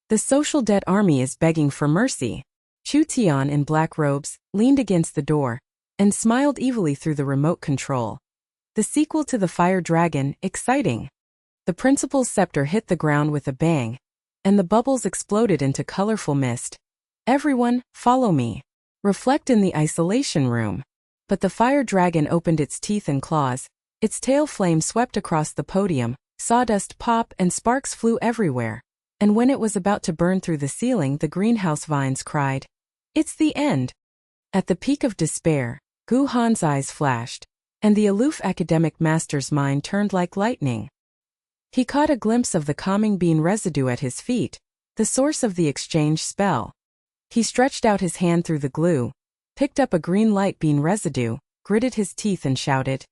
The social dead army is begging for mercy. Chu Tian in black robes leaned against the door and smiled evilly through the remote control. The sequel to the fire dragon, exciting. The principal's scepter hit the ground with a bang, and the bubbles exploded into colorful mist. Everyone, follow me. Reflect in the isolation room. But the fire dragon opened its teeth and claws. Its tail flame swept across the podium, sawdust pop and sparks flew everywhere. And when it was about to burn through the ceiling, the greenhouse vines cried, "It's the end!" At the peak of despair, Gu Han's eyes flashed, and the aloof academic master's mind turned like lightning. He caught a glimpse of the calming bean residue at his feet, the source of the exchange spell. He stretched out his hand through the glue, picked up a green light bean residue, gritted his teeth and shouted,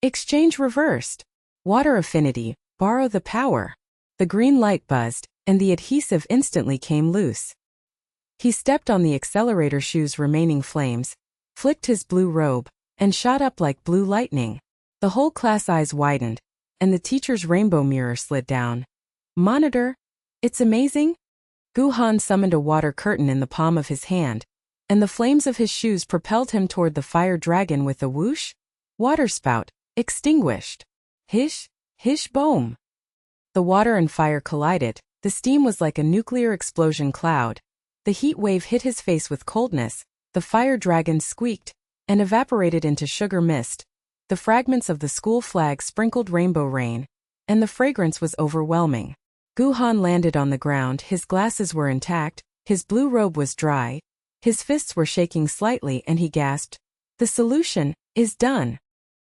"Exchange reversed! Water affinity, borrow the power!" The green light buzzed, and the adhesive instantly came loose. He stepped on the accelerator shoe's remaining flames, flicked his blue robe, and shot up like blue lightning. The whole class eyes widened, and the teacher's rainbow mirror slid down. Monitor, it's amazing? Gu Han summoned a water curtain in the palm of his hand, and the flames of his shoes propelled him toward the fire dragon with a whoosh. Water spout, extinguished. Hish, hish boom. The water and fire collided. The steam was like a nuclear explosion cloud. The heat wave hit his face with coldness. The fire dragon squeaked and evaporated into sugar mist. The fragments of the school flag sprinkled rainbow rain, and the fragrance was overwhelming. Gu Han landed on the ground. His glasses were intact, his blue robe was dry, his fists were shaking slightly, and he gasped, The solution is done.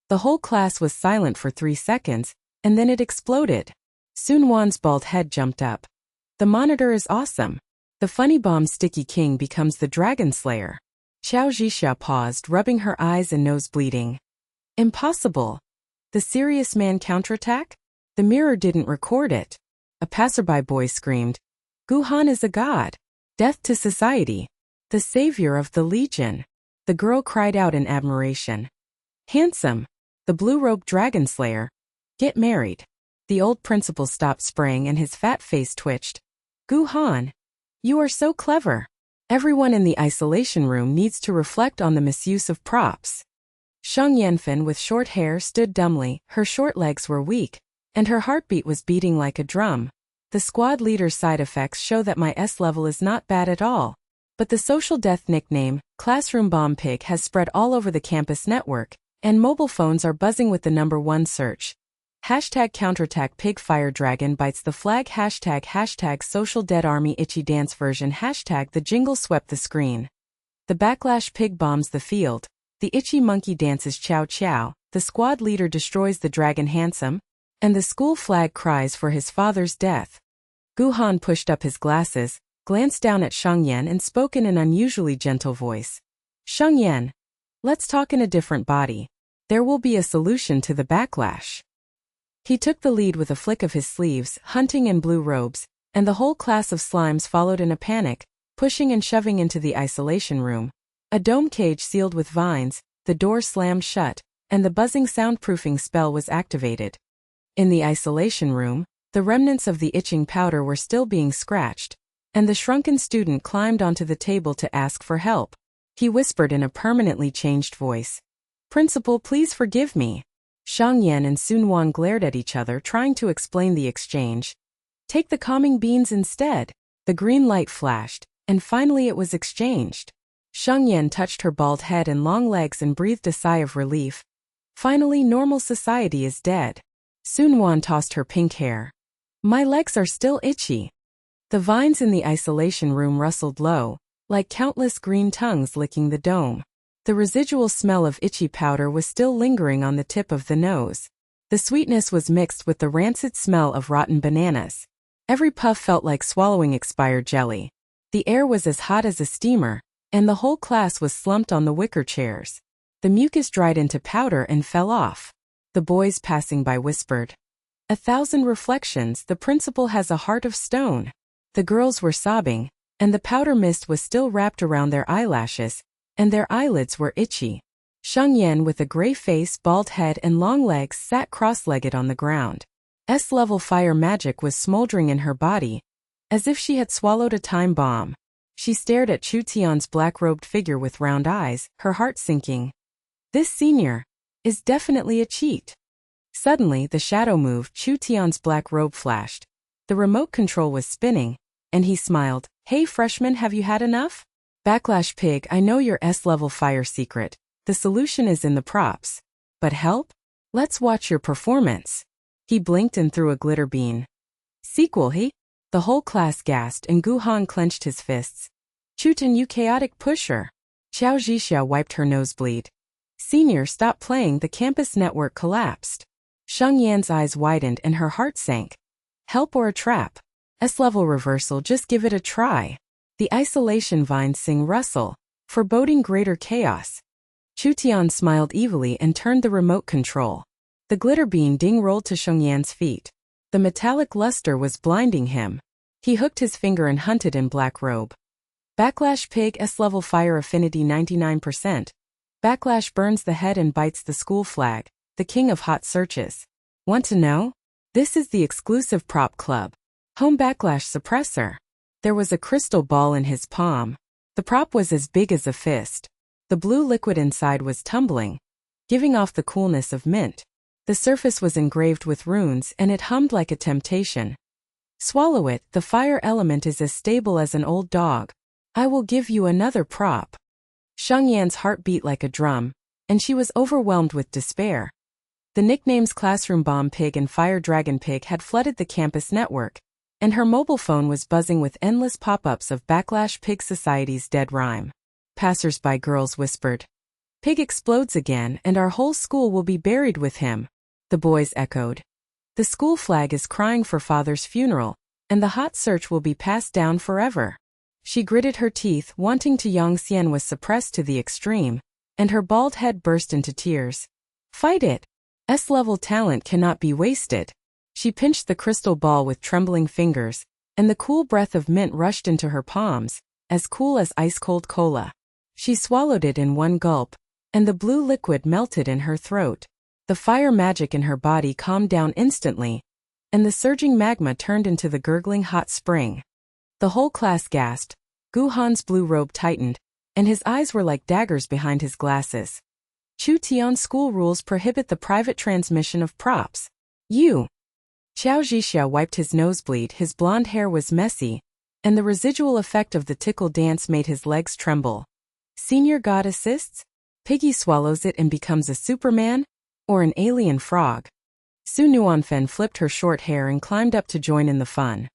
The whole class was silent for 3 seconds, and then it exploded. Su Nuan's bald head jumped up. The monitor is awesome. The funny bomb Sticky King becomes the Dragon Slayer. Qiao Zhixia paused, rubbing her eyes and nose bleeding. Impossible. The serious man counterattack? The mirror didn't record it. A passerby boy screamed. Guhan is a god. Death to society. The savior of the legion. The girl cried out in admiration. Handsome. The blue-robed Dragon Slayer. Get married. The old principal stopped spraying and his fat face twitched. Guhan. You are so clever. Everyone in the isolation room needs to reflect on the misuse of props. Sheng Yan with short hair stood dumbly, her short legs were weak, and her heartbeat was beating like a drum. The squad leader's side effects show that my S level is not bad at all. But the social death nickname, Classroom Bomb Pig, has spread all over the campus network, and mobile phones are buzzing with the #1 search. Hashtag counterattack pig fire dragon bites the flag hashtag social dead army itchy dance version hashtag the jingle swept the screen. The backlash pig bombs the field. The itchy monkey dances chow chow. The squad leader destroys the dragon handsome. And the school flag cries for his father's death. Guhan pushed up his glasses, glanced down at Sheng Yan and spoke in an unusually gentle voice. Sheng Yan, let's talk in a different body. There will be a solution to the backlash. He took the lead with a flick of his sleeves, hunting in blue robes, and the whole class of slimes followed in a panic, pushing and shoving into the isolation room. A dome cage sealed with vines, the door slammed shut, and the buzzing soundproofing spell was activated. In the isolation room, the remnants of the itching powder were still being scratched, and the shrunken student climbed onto the table to ask for help. He whispered in a permanently changed voice. Principal, please forgive me. Sheng Yan and Su Nuan glared at each other, trying to explain the exchange. Take the calming beans instead. The green light flashed, and finally it was exchanged. Sheng Yan touched her bald head and long legs and breathed a sigh of relief. Finally, normal society is dead. Su Nuan tossed her pink hair. My legs are still itchy. The vines in the isolation room rustled low, like countless green tongues licking the dome. The residual smell of itchy powder was still lingering on the tip of the nose. The sweetness was mixed with the rancid smell of rotten bananas. Every puff felt like swallowing expired jelly. The air was as hot as a steamer, and the whole class was slumped on the wicker chairs. The mucus dried into powder and fell off. The boys passing by whispered. 1,000 reflections, the principal has a heart of stone. The girls were sobbing, and the powder mist was still wrapped around their eyelashes, and their eyelids were itchy. Sheng Yan with a gray face, bald head and long legs sat cross-legged on the ground. S-level fire magic was smoldering in her body, as if she had swallowed a time bomb. She stared at Chu Tian's black-robed figure with round eyes, her heart sinking. This senior is definitely a cheat. Suddenly, the shadow moved, Chu Tian's black robe flashed. The remote control was spinning, and he smiled. Hey freshman, have you had enough? Backlash pig, I know your S-level fire secret. The solution is in the props. But help? Let's watch your performance. He blinked and threw a glitter bean. Sequel, he? The whole class gasped and Guhan clenched his fists. Chutin, you chaotic pusher. Qiao Zhixia wiped her nosebleed. Senior, stop playing, the campus network collapsed. Sheng Yan's eyes widened and her heart sank. Help or a trap? S-level reversal, just give it a try. The isolation vines sing rustle, foreboding greater chaos. Chu Tian smiled evilly and turned the remote control. The glitter bean ding rolled to Sheng Yan's feet. The metallic luster was blinding him. He hooked his finger and hunted in black robe. Backlash pig, S-level fire affinity 99%. Backlash burns the head and bites the school flag, the king of hot searches. Want to know? This is the exclusive prop club. Home backlash suppressor. There was a crystal ball in his palm. The prop was as big as a fist. The blue liquid inside was tumbling, giving off the coolness of mint. The surface was engraved with runes and it hummed like a temptation. Swallow it, the fire element is as stable as an old dog. I will give you another prop. Sheng Yan's heart beat like a drum, and she was overwhelmed with despair. The nicknames Classroom Bomb Pig and Fire Dragon Pig had flooded the campus network, and her mobile phone was buzzing with endless pop-ups of Backlash Pig Society's dead rhyme. Passers-by girls whispered. Pig explodes again and our whole school will be buried with him, the boys echoed. The school flag is crying for father's funeral, and the hot search will be passed down forever. She gritted her teeth, wanting to. Yang Xian was suppressed to the extreme, and her bald head burst into tears. Fight it! S-level talent cannot be wasted. She pinched the crystal ball with trembling fingers, and the cool breath of mint rushed into her palms, as cool as ice-cold cola. She swallowed it in one gulp, and the blue liquid melted in her throat. The fire magic in her body calmed down instantly, and the surging magma turned into the gurgling hot spring. The whole class gasped. Gu Han's blue robe tightened, and his eyes were like daggers behind his glasses. Chu Tian's school rules prohibit the private transmission of props. You. Qiao Zhixia wiped his nosebleed. His blonde hair was messy, and the residual effect of the tickle dance made his legs tremble. Senior God assists? Piggy swallows it and becomes a Superman? Or an alien frog? Su Nuan flipped her short hair and climbed up to join in the fun.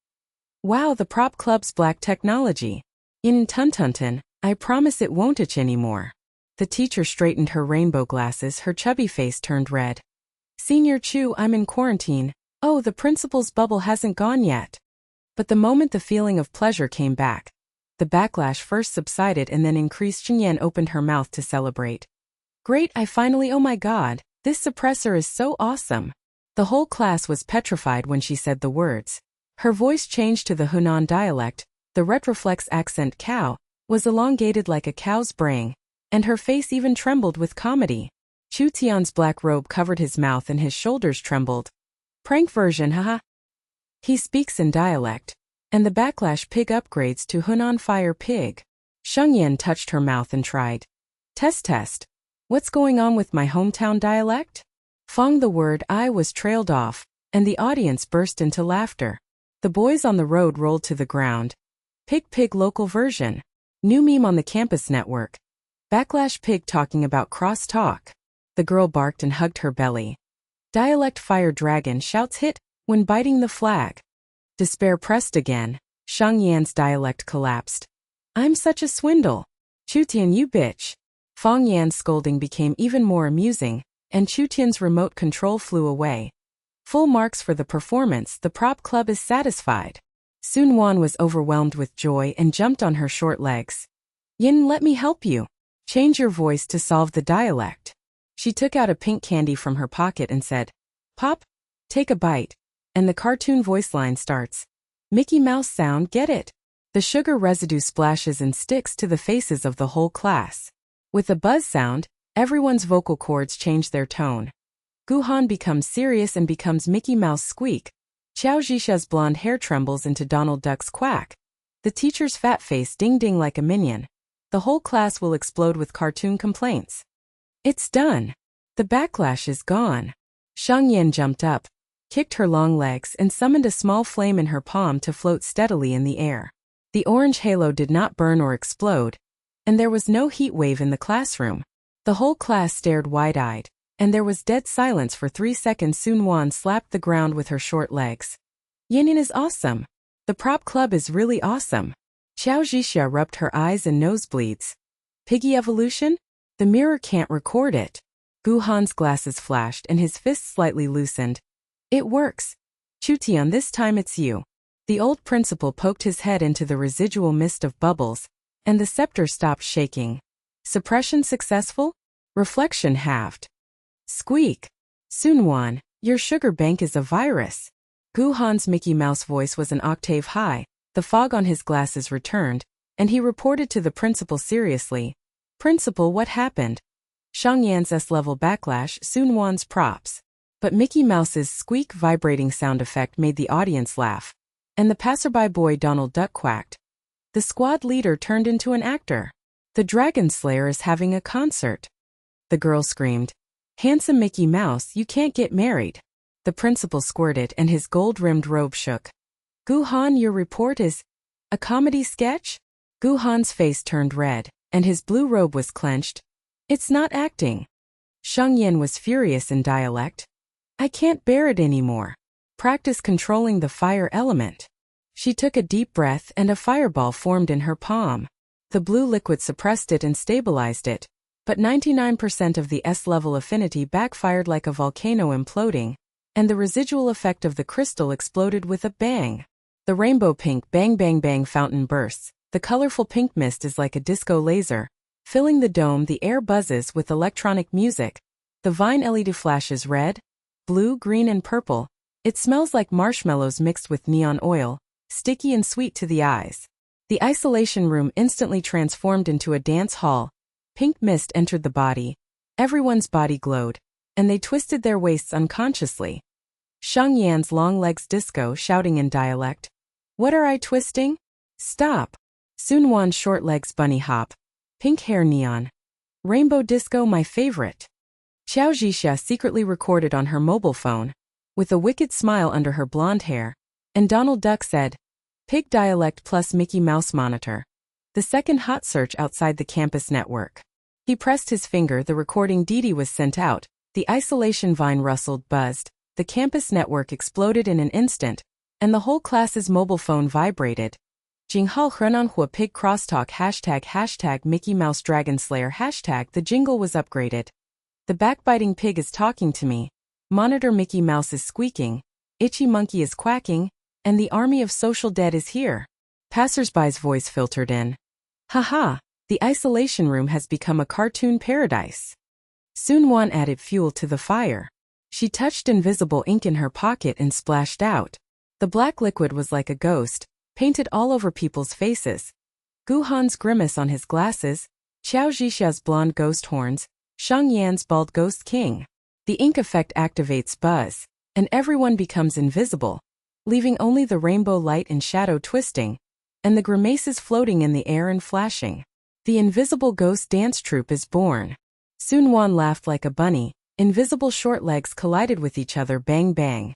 Wow, the prop club's black technology. In Tuntunton, I promise it won't itch anymore. The teacher straightened her rainbow glasses. Her chubby face turned red. Senior Chu, I'm in quarantine. Oh, the principal's bubble hasn't gone yet. But the moment the feeling of pleasure came back, the backlash first subsided and then increased. Sheng Yan opened her mouth to celebrate. Great, I finally, oh my god, this suppressor is so awesome. The whole class was petrified when she said the words. Her voice changed to the Hunan dialect. The retroflex accent cow was elongated like a cow's braying, and her face even trembled with comedy. Chu Tian's black robe covered his mouth and his shoulders trembled. Prank version, haha. He speaks in dialect, and the backlash pig upgrades to Hunan fire pig. Sheng Yan touched her mouth and tried. Test. What's going on with my hometown dialect? Fong the word I was trailed off, and the audience burst into laughter. The boys on the road rolled to the ground. Pig local version. New meme on the campus network. Backlash pig talking about cross-talk. The girl barked and hugged her belly. Dialect fire dragon shouts hit when biting the flag. Despair pressed again. Sheng Yan's dialect collapsed. I'm such a swindle. Chu Tian, you bitch. Fong Yan's scolding became even more amusing, and Chu Tian's remote control flew away. Full marks for the performance. The prop club is satisfied. Su Nuan was overwhelmed with joy and jumped on her short legs. Yin, let me help you. Change your voice to solve the dialect. She took out a pink candy from her pocket and said, Pop, take a bite. And the cartoon voice line starts. Mickey Mouse sound, get it? The sugar residue splashes and sticks to the faces of the whole class. With a buzz sound, everyone's vocal cords change their tone. Gu Han becomes serious and becomes Mickey Mouse squeak. Qiao Zhixia's blonde hair trembles into Donald Duck's quack. The teacher's fat face ding-ding like a minion. The whole class will explode with cartoon complaints. It's done. The backlash is gone. Sheng Yan jumped up, kicked her long legs and summoned a small flame in her palm to float steadily in the air. The orange halo did not burn or explode, and there was no heat wave in the classroom. The whole class stared wide-eyed, and there was dead silence for 3 seconds. Su Nuan slapped the ground with her short legs. Yin is awesome. The prop club is really awesome. Qiao Zhixia rubbed her eyes and nosebleeds. Piggy evolution? The mirror can't record it. Gu Han's glasses flashed and his fists slightly loosened. It works. Chu Tian, this time it's you. The old principal poked his head into the residual mist of bubbles, and the scepter stopped shaking. Suppression successful? Reflection halved. Squeak. Su Nuan, your sugar bank is a virus. Gu Han's Mickey Mouse voice was an octave high. The fog on his glasses returned, and he reported to the principal seriously. Principal, what happened? Sheng Yan's S-level backlash, Su Nuan's props. But Mickey Mouse's squeak vibrating sound effect made the audience laugh, and the passerby boy Donald Duck quacked. The squad leader turned into an actor. The Dragon Slayer is having a concert. The girl screamed. Handsome Mickey Mouse, you can't get married. The principal squirted and his gold-rimmed robe shook. Gu Han, your report is a comedy sketch? Gu Han's face turned red, and his blue robe was clenched. It's not acting. Sheng Yan was furious in dialect. I can't bear it anymore. Practice controlling the fire element. She took a deep breath and a fireball formed in her palm. The blue liquid suppressed it and stabilized it, But 99% of the S-level affinity backfired like a volcano imploding, and the residual effect of the crystal exploded with a bang. The rainbow pink bang bang bang fountain bursts. The colorful pink mist is like a disco laser, filling the dome. The air buzzes with electronic music. The vine LED flashes red, blue, green, and purple. It smells like marshmallows mixed with neon oil, sticky and sweet to the eyes. The isolation room instantly transformed into a dance hall. Pink mist entered the body. Everyone's body glowed, and they twisted their waists unconsciously. Sheng Yan's long legs disco, shouting in dialect. What are I twisting? Stop. Su Nuan's short legs bunny hop. Pink hair neon. Rainbow disco my favorite. Qiao Zhixia secretly recorded on her mobile phone, with a wicked smile under her blonde hair, and Donald Duck said, Pig dialect plus Mickey Mouse monitor. The second hot search outside the campus network. He pressed his finger, the recording Didi was sent out, the isolation vine rustled, buzzed, the campus network exploded in an instant, and the whole class's mobile phone vibrated. Jinghao Hrenanhua pig crosstalk hashtag Mickey Mouse Dragon Slayer hashtag the jingle was upgraded. The backbiting pig is talking to me. Monitor Mickey Mouse is squeaking. Itchy monkey is quacking. And the army of social dead is here. Passersby's voice filtered in. Haha, the isolation room has become a cartoon paradise. Su Nuan added fuel to the fire. She touched invisible ink in her pocket and splashed out. The black liquid was like a ghost, painted all over people's faces. Guhan's grimace on his glasses, Qiao Zhixia's blonde ghost horns, Sheng Yan's bald ghost king. The ink effect activates buzz, and everyone becomes invisible, leaving only the rainbow light and shadow twisting, and the grimaces floating in the air and flashing. The invisible ghost dance troupe is born. Su Nuan laughed like a bunny. Invisible short legs collided with each other, bang bang.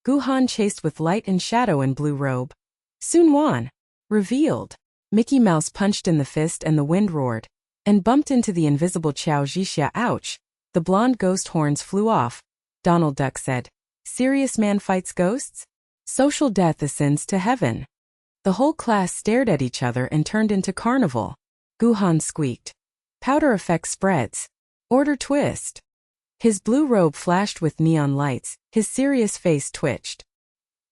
Guhan chased with light and shadow in blue robe. Su Nuan revealed. Mickey Mouse punched in the fist and the wind roared, and bumped into the invisible Qiao Zhixia. Ouch! The blonde ghost horns flew off. Donald Duck said, Serious man fights ghosts? Social death ascends to heaven. The whole class stared at each other and turned into carnival. Guhan squeaked. Powder effect spreads. Order twist. His blue robe flashed with neon lights, his serious face twitched.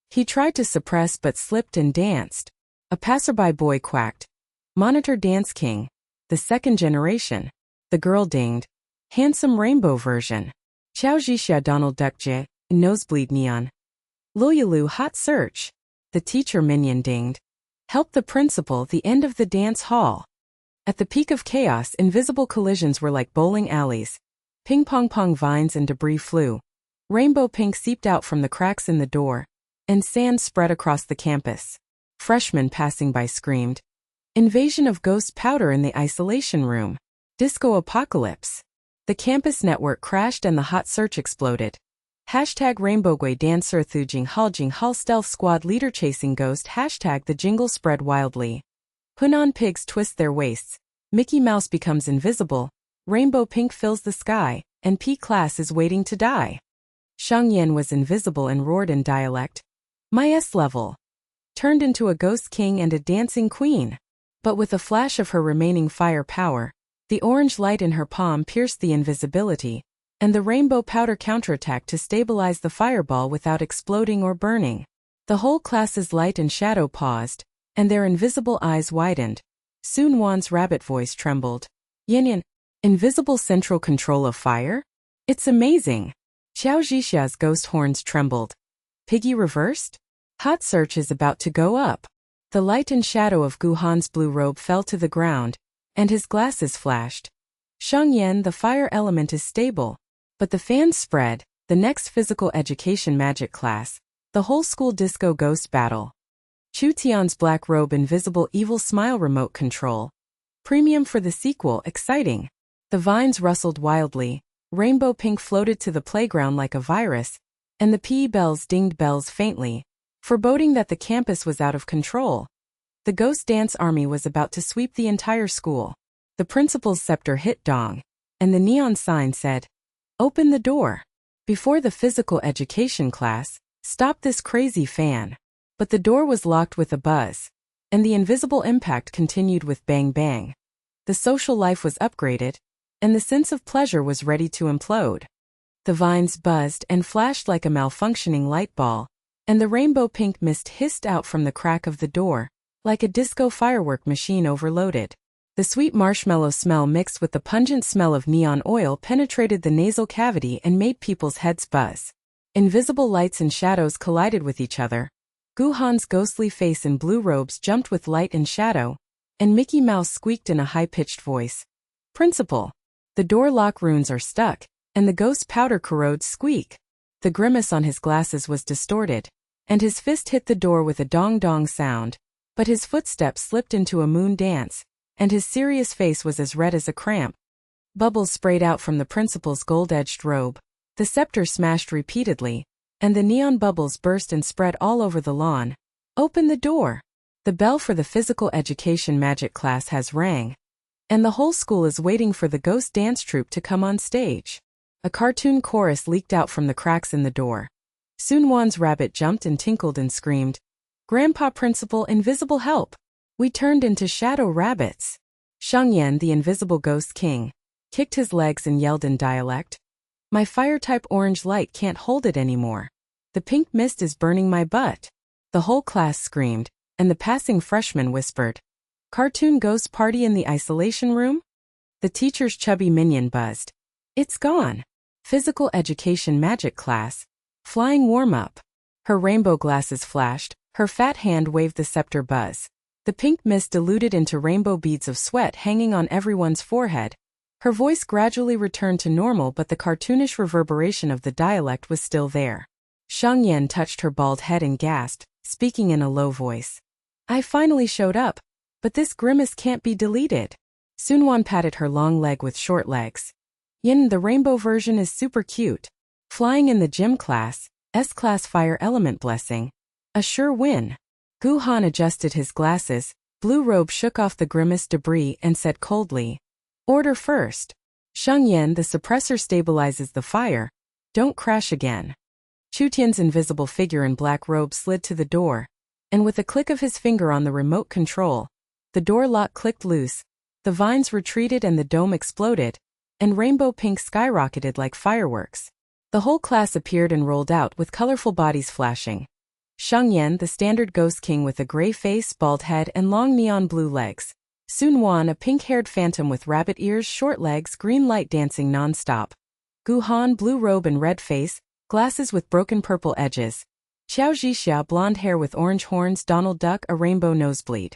He tried to suppress but slipped and danced. A passerby boy quacked. Monitor Dance King. The second generation. The girl dinged. Handsome rainbow version. Qiao Zhixia Donald Duck J. Nosebleed neon. Lulyalu hot search. The teacher minion dinged. Help the principal, the end of the dance hall. At the peak of chaos, invisible collisions were like bowling alleys. Ping-pong vines and debris flew. Rainbow pink seeped out from the cracks in the door, and sand spread across the campus. Freshmen passing by screamed. Invasion of ghost powder in the isolation room. Disco apocalypse. The campus network crashed and the hot search exploded. Hashtag Rainbowgui Dancer Thu Jinghal Stealth Squad Leader Chasing Ghost. Hashtag the jingle spread wildly. Hunan pigs twist their waists. Mickey Mouse becomes invisible. Rainbow pink fills the sky, and P class is waiting to die. Sheng Yan was invisible and roared in dialect. My S-level. Turned into a ghost king and a dancing queen. But with a flash of her remaining fire power, the orange light in her palm pierced the invisibility, and the rainbow powder counterattacked to stabilize the fireball without exploding or burning. The whole class's light and shadow paused, and their invisible eyes widened. Su Nuan's rabbit voice trembled. Yin, invisible central control of fire? It's amazing. Qiao Zhixia's ghost horns trembled. Piggy reversed? Hot search is about to go up. The light and shadow of Guhan's blue robe fell to the ground, and his glasses flashed. Sheng Yan, the fire element is stable. But the fans spread. The next physical education magic class. The whole school disco ghost battle. Chu Tian's black robe invisible evil smile remote control. Premium for the sequel, exciting. The vines rustled wildly. Rainbow pink floated to the playground like a virus, and the PE bells dinged bells faintly, foreboding that the campus was out of control. The ghost dance army was about to sweep the entire school. The principal's scepter hit dong, and the neon sign said, Open the door. Before the physical education class, stop this crazy fan. But the door was locked with a buzz, and the invisible impact continued with bang bang. The social life was upgraded. and the sense of pleasure was ready to implode. The vines buzzed and flashed like a malfunctioning light ball, and the rainbow pink mist hissed out from the crack of the door, like a disco firework machine overloaded. The sweet marshmallow smell mixed with the pungent smell of neon oil penetrated the nasal cavity and made people's heads buzz. Invisible lights and shadows collided with each other. Guhan's ghostly face in blue robes jumped with light and shadow, and Mickey Mouse squeaked in a high-pitched voice. "Principal, the door lock runes are stuck, and the ghost powder corrodes squeak." The grimace on his glasses was distorted, and his fist hit the door with a dong-dong sound, but his footsteps slipped into a moon dance, and his serious face was as red as a cramp. Bubbles sprayed out from the principal's gold-edged robe. The scepter smashed repeatedly, and the neon bubbles burst and spread all over the lawn. "Open the door! The bell for the physical education magic class has rang, and the whole school is waiting for the ghost dance troupe to come on stage." A cartoon chorus leaked out from the cracks in the door. Su Nuan's rabbit jumped and tinkled and screamed, "Grandpa Principal, invisible help! We turned into shadow rabbits." Sheng Yan, the invisible ghost king, kicked his legs and yelled in dialect, "My fire-type orange light can't hold it anymore. The pink mist is burning my butt." The whole class screamed, and the passing freshman whispered, "Cartoon ghost party in the isolation room?" The teacher's chubby minion buzzed, "It's gone. Physical education magic class. Flying warm-up." Her rainbow glasses flashed, her fat hand waved the scepter buzz. The pink mist diluted into rainbow beads of sweat hanging on everyone's forehead. Her voice gradually returned to normal, but the cartoonish reverberation of the dialect was still there. Sheng Yan touched her bald head and gasped, speaking in a low voice, "I finally showed up, but this grimace can't be deleted." Su Nuan patted her long leg with short legs. "Yin, the rainbow version is super cute. Flying in the gym class, S-class fire element blessing. A sure win." Guhan adjusted his glasses, blue robe shook off the grimace debris and said coldly, "Order first. Sheng Yan, the suppressor stabilizes the fire. Don't crash again." Chu Tian's invisible figure in black robe slid to the door, and with a click of his finger on the remote control, the door lock clicked loose, the vines retreated and the dome exploded, and rainbow pink skyrocketed like fireworks. The whole class appeared and rolled out with colorful bodies flashing. Sheng Yan, the standard ghost king with a gray face, bald head, and long neon blue legs. Su Nuan, a pink-haired phantom with rabbit ears, short legs, green light dancing non-stop. Guhan, blue robe and red face, glasses with broken purple edges. Qiao Zhixia, blonde hair with orange horns, Donald Duck, a rainbow nosebleed.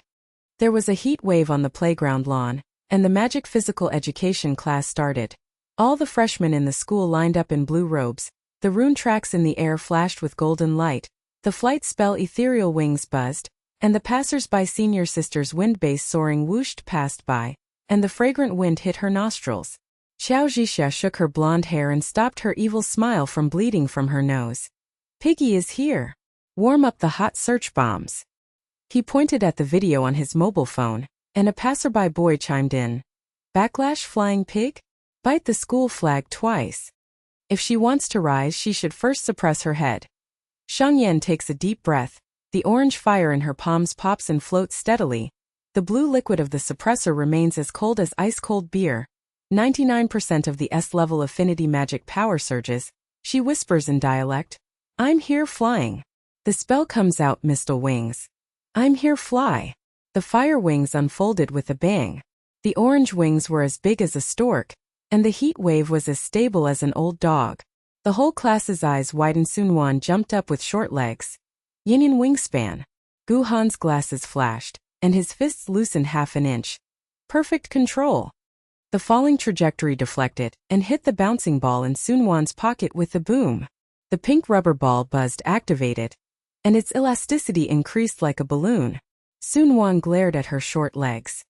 There was a heat wave on the playground lawn, and the magic physical education class started. All the freshmen in the school lined up in blue robes, the rune tracks in the air flashed with golden light, the flight spell ethereal wings buzzed, and the passers-by senior sister's wind base soaring whooshed past by, and the fragrant wind hit her nostrils. Qiao Zhixia shook her blonde hair and stopped her evil smile from bleeding from her nose. "Piggy is here. Warm up the hot search bombs." He pointed at the video on his mobile phone, and a passerby boy chimed in, "Backlash, flying pig? Bite the school flag twice. If she wants to rise, she should first suppress her head." Sheng Yan takes a deep breath, the orange fire in her palms pops and floats steadily. The blue liquid of the suppressor remains as cold as ice-cold beer. 99% of the S-level affinity magic power surges. She whispers in dialect, "I'm here flying." The spell comes out, mistle wings. "I'm here fly." The fire wings unfolded with a bang. The orange wings were as big as a stork, and the heat wave was as stable as an old dog. The whole class's eyes widened. Su Nuan jumped up with short legs. "Yin wingspan." Guhan's glasses flashed, and his fists loosened half an inch. Perfect control. The falling trajectory deflected and hit the bouncing ball in Su Nuan's pocket with a boom. The pink rubber ball buzzed, activated, and its elasticity increased like a balloon. Su Nuan glared at her short legs.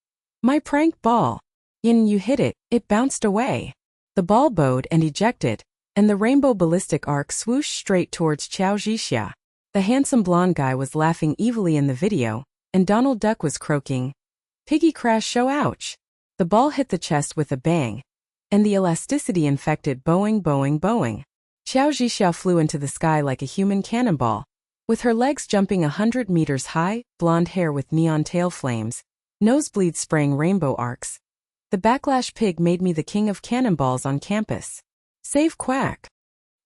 "My prank ball. Yin, you hit it, it bounced away." The ball bowed and ejected, and the rainbow ballistic arc swooshed straight towards Qiao Zhixia. The handsome blonde guy was laughing evilly in the video, and Donald Duck was croaking, "Piggy crash show, ouch." The ball hit the chest with a bang, and the elasticity infected Boeing. Qiao Zhixia flew into the sky like a human cannonball, with her legs jumping 100 meters high, blonde hair with neon tail flames, nosebleeds spraying rainbow arcs. The backlash pig made me the king of cannonballs on campus. Save Quack.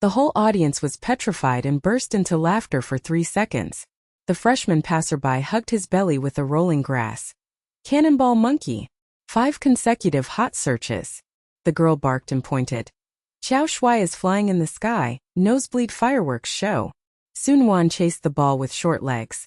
The whole audience was petrified and burst into laughter for 3 seconds. The freshman passerby hugged his belly with a rolling grass. Cannonball monkey. 5 consecutive hot searches. The girl barked and pointed. Qiao Zhixia is flying in the sky, nosebleed fireworks show. Su Nuan chased the ball with short legs.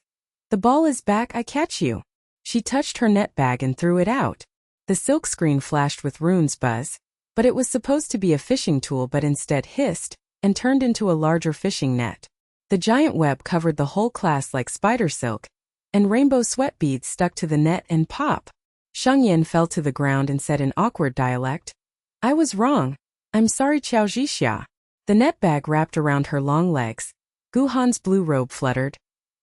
The ball is back, I catch you. She touched her net bag and threw it out. The silk screen flashed with runes buzz, but it was supposed to be a fishing tool but instead hissed and turned into a larger fishing net. The giant web covered the whole class like spider silk, and rainbow sweat beads stuck to the net and pop. Sheng Yan fell to the ground and said in awkward dialect, I was wrong. I'm sorry, Qiao Zhixia. The net bag wrapped around her long legs. Guhan's blue robe fluttered.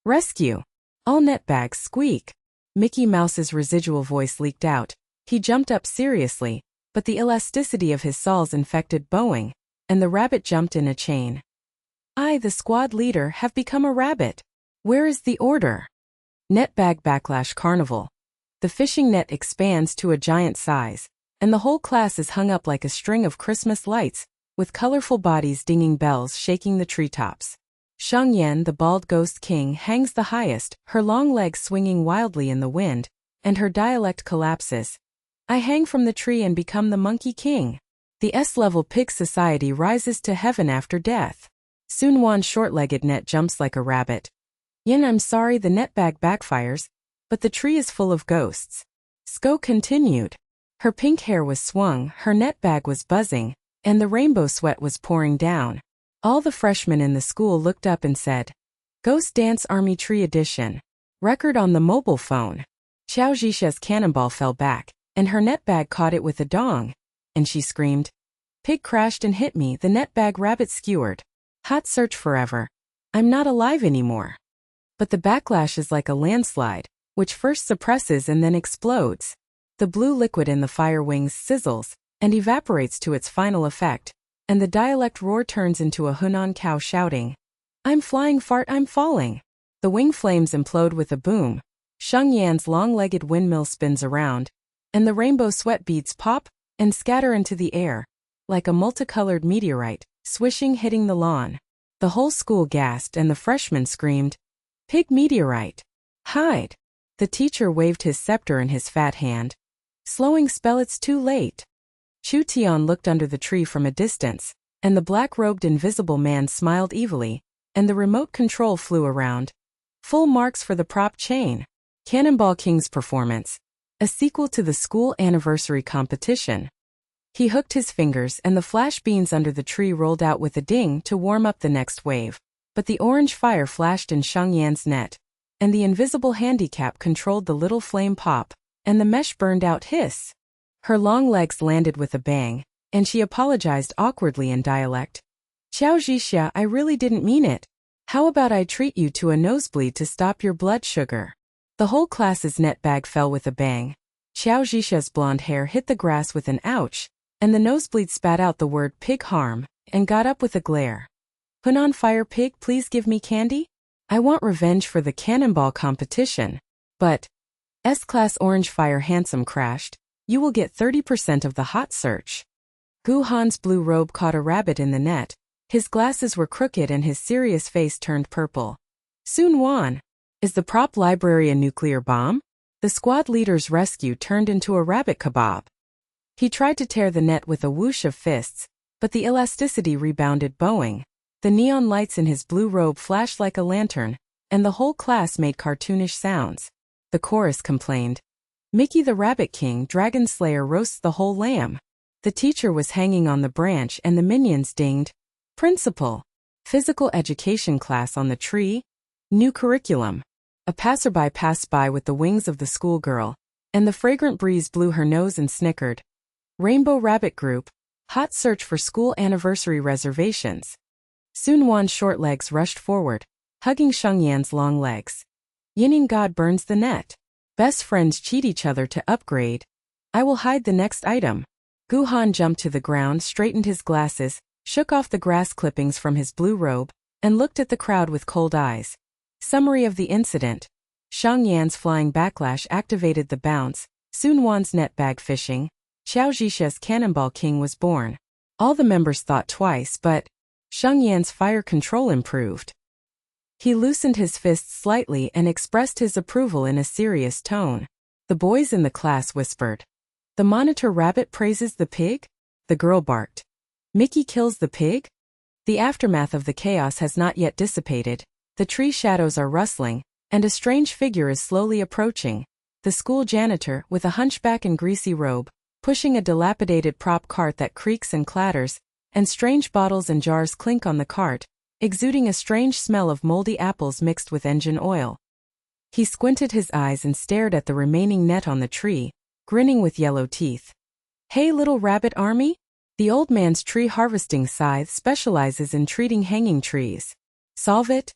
Rescue. All net bags squeak. Mickey Mouse's residual voice leaked out. He jumped up seriously, but the elasticity of his soles infected Boeing, and the rabbit jumped in a chain. I, the squad leader, have become a rabbit. Where is the order? Net bag backlash carnival. The fishing net expands to a giant size, and the whole class is hung up like a string of Christmas lights, with colorful bodies dinging bells shaking the treetops. Sheng Yan, the bald ghost king, hangs the highest, her long legs swinging wildly in the wind, and her dialect collapses. I hang from the tree and become the monkey king. The S-level pig society rises to heaven after death. Su Nuan's short-legged net jumps like a rabbit. Yin, I'm sorry, the net bag backfires, but the tree is full of ghosts. Sko continued. Her pink hair was swung, her net bag was buzzing, and the rainbow sweat was pouring down. All the freshmen in the school looked up and said, Ghost Dance Army Tree Edition. Record on the mobile phone. Qiao Zhixia's cannonball fell back, and her net bag caught it with a dong. And she screamed, Pig crashed and hit me, the net bag rabbit skewered. Hot search forever. I'm not alive anymore. But the backlash is like a landslide, which first suppresses and then explodes. The blue liquid in the fire wings sizzles and evaporates to its final effect, and the dialect roar turns into a Hunan cow shouting, I'm flying fart, I'm falling. The wing flames implode with a boom. Sheng Yan's long-legged windmill spins around, and the rainbow sweat beads pop and scatter into the air, like a multicolored meteorite, swishing hitting the lawn. The whole school gasped and the freshmen screamed, Pig meteorite. Hide. The teacher waved his scepter in his fat hand. Slowing spell, it's too late. Chu Tian looked under the tree from a distance, and the black-robed invisible man smiled evilly, and the remote control flew around. Full marks for the prop chain. Cannonball King's performance. A sequel to the school anniversary competition. He hooked his fingers and the flash beans under the tree rolled out with a ding to warm up the next wave. But the orange fire flashed in Sheng Yan's net, and the invisible handicap controlled the little flame pop, and the mesh burned out hiss. Her long legs landed with a bang, and she apologized awkwardly in dialect. Qiao Zhixia, I really didn't mean it. How about I treat you to a nosebleed to stop your blood sugar? The whole class's net bag fell with a bang. Qiao Zhixia's blonde hair hit the grass with an ouch, and the nosebleed spat out the word pig harm, and got up with a glare. Hunan fire pig, please give me candy? I want revenge for the cannonball competition. But, S-class orange fire handsome crashed, you will get 30% of the hot search. Gu Han's blue robe caught a rabbit in the net, his glasses were crooked and his serious face turned purple. Su Nuan, is the prop library a nuclear bomb? The squad leader's rescue turned into a rabbit kebab. He tried to tear the net with a whoosh of fists, but the elasticity rebounded Boeing. The neon lights in his blue robe flashed like a lantern, and the whole class made cartoonish sounds. The chorus complained. Mickey the Rabbit King, Dragon Slayer roasts the whole lamb. The teacher was hanging on the branch and the minions dinged. Principal. Physical education class on the tree. New curriculum. A passerby passed by with the wings of the schoolgirl, and the fragrant breeze blew her nose and snickered. Rainbow Rabbit Group. Hot search for school anniversary reservations. Su Nuan's short legs rushed forward, hugging Sheng Yan's long legs. Yinning God burns the net. Best friends cheat each other to upgrade. I will hide the next item. Gu Han jumped to the ground, straightened his glasses, shook off the grass clippings from his blue robe, and looked at the crowd with cold eyes. Summary of the incident. Sheng Yan's flying backlash activated the bounce, Su Nuan's net bag fishing, Qiao Zhixia's Cannonball King was born. All the members thought twice, but Sheng Yan's fire control improved. He loosened his fists slightly and expressed his approval in a serious tone. The boys in the class whispered. The monitor rabbit praises the pig? The girl barked. Mickey kills the pig? The aftermath of the chaos has not yet dissipated. The tree shadows are rustling, and a strange figure is slowly approaching. The school janitor, with a hunchback and greasy robe, pushing a dilapidated prop cart that creaks and clatters, and strange bottles and jars clink on the cart, exuding a strange smell of moldy apples mixed with engine oil. He squinted his eyes and stared at the remaining net on the tree, grinning with yellow teeth. Hey, little rabbit army? The old man's tree harvesting scythe specializes in treating hanging trees. Solve it?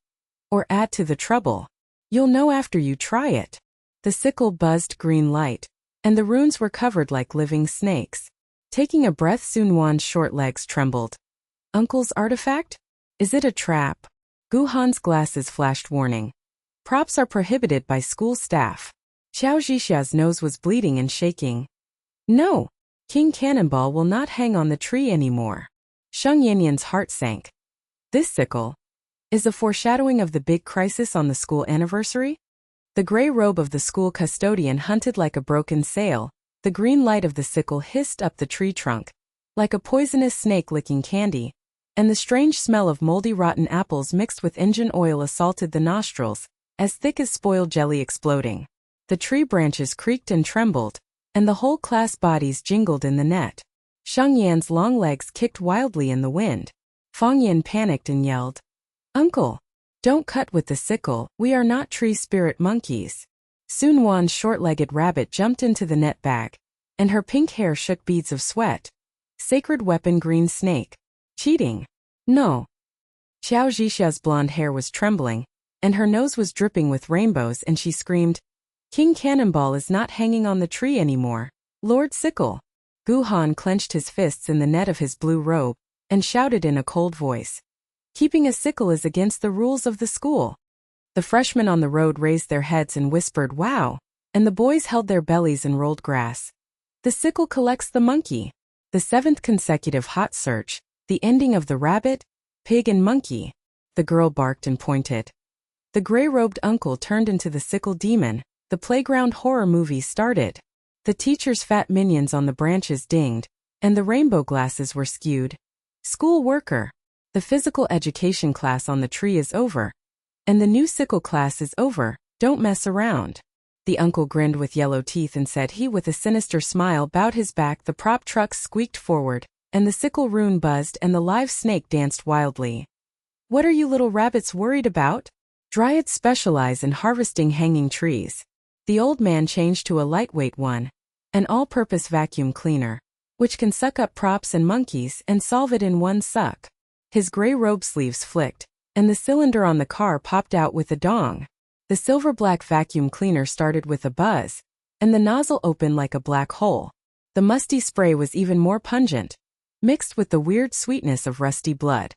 Or add to the trouble? You'll know after you try it. The sickle buzzed green light, and the runes were covered like living snakes. Taking a breath, Su Nuan's short legs trembled. Uncle's artifact? Is it a trap? Gu Han's glasses flashed warning. Props are prohibited by school staff. Qiao Zhixia's nose was bleeding and shaking. No, King Cannonball will not hang on the tree anymore. Sheng Yan's heart sank. This sickle is a foreshadowing of the big crisis on the school anniversary? The gray robe of the school custodian hunted like a broken sail. The green light of the sickle hissed up the tree trunk, like a poisonous snake licking candy, and the strange smell of moldy rotten apples mixed with engine oil assaulted the nostrils, as thick as spoiled jelly exploding. The tree branches creaked and trembled, and the whole class bodies jingled in the net. Sheng Yan's long legs kicked wildly in the wind. Fang Yan panicked and yelled, Uncle, don't cut with the sickle, we are not tree spirit monkeys. Su Nuan's short-legged rabbit jumped into the net bag, and her pink hair shook beads of sweat. Sacred weapon green snake. Cheating. No. Qiao Zhixia's blonde hair was trembling, and her nose was dripping with rainbows, and she screamed, King Cannonball is not hanging on the tree anymore. Lord Sickle. Gu Han clenched his fists in the net of his blue robe, and shouted in a cold voice. Keeping a sickle is against the rules of the school. The freshmen on the road raised their heads and whispered, wow, and the boys held their bellies and rolled grass. The sickle collects the monkey. The 7th consecutive hot search, the ending of the rabbit, pig and monkey. The girl barked and pointed. The gray-robed uncle turned into the sickle demon. The playground horror movie started. The teacher's fat minions on the branches dinged, and the rainbow glasses were skewed. School worker. The physical education class on the tree is over. And the new sickle class is over, don't mess around. The uncle grinned with yellow teeth and said he with a sinister smile bowed his back. The prop trucks squeaked forward, and the sickle rune buzzed and the live snake danced wildly. What are you little rabbits worried about? Dryads specialize in harvesting hanging trees. The old man changed to a lightweight one, an all-purpose vacuum cleaner, which can suck up props and monkeys and solve it in one suck. His gray robe sleeves flicked, and the cylinder on the car popped out with a dong. The silver-black vacuum cleaner started with a buzz, and the nozzle opened like a black hole. The musty spray was even more pungent, mixed with the weird sweetness of rusty blood.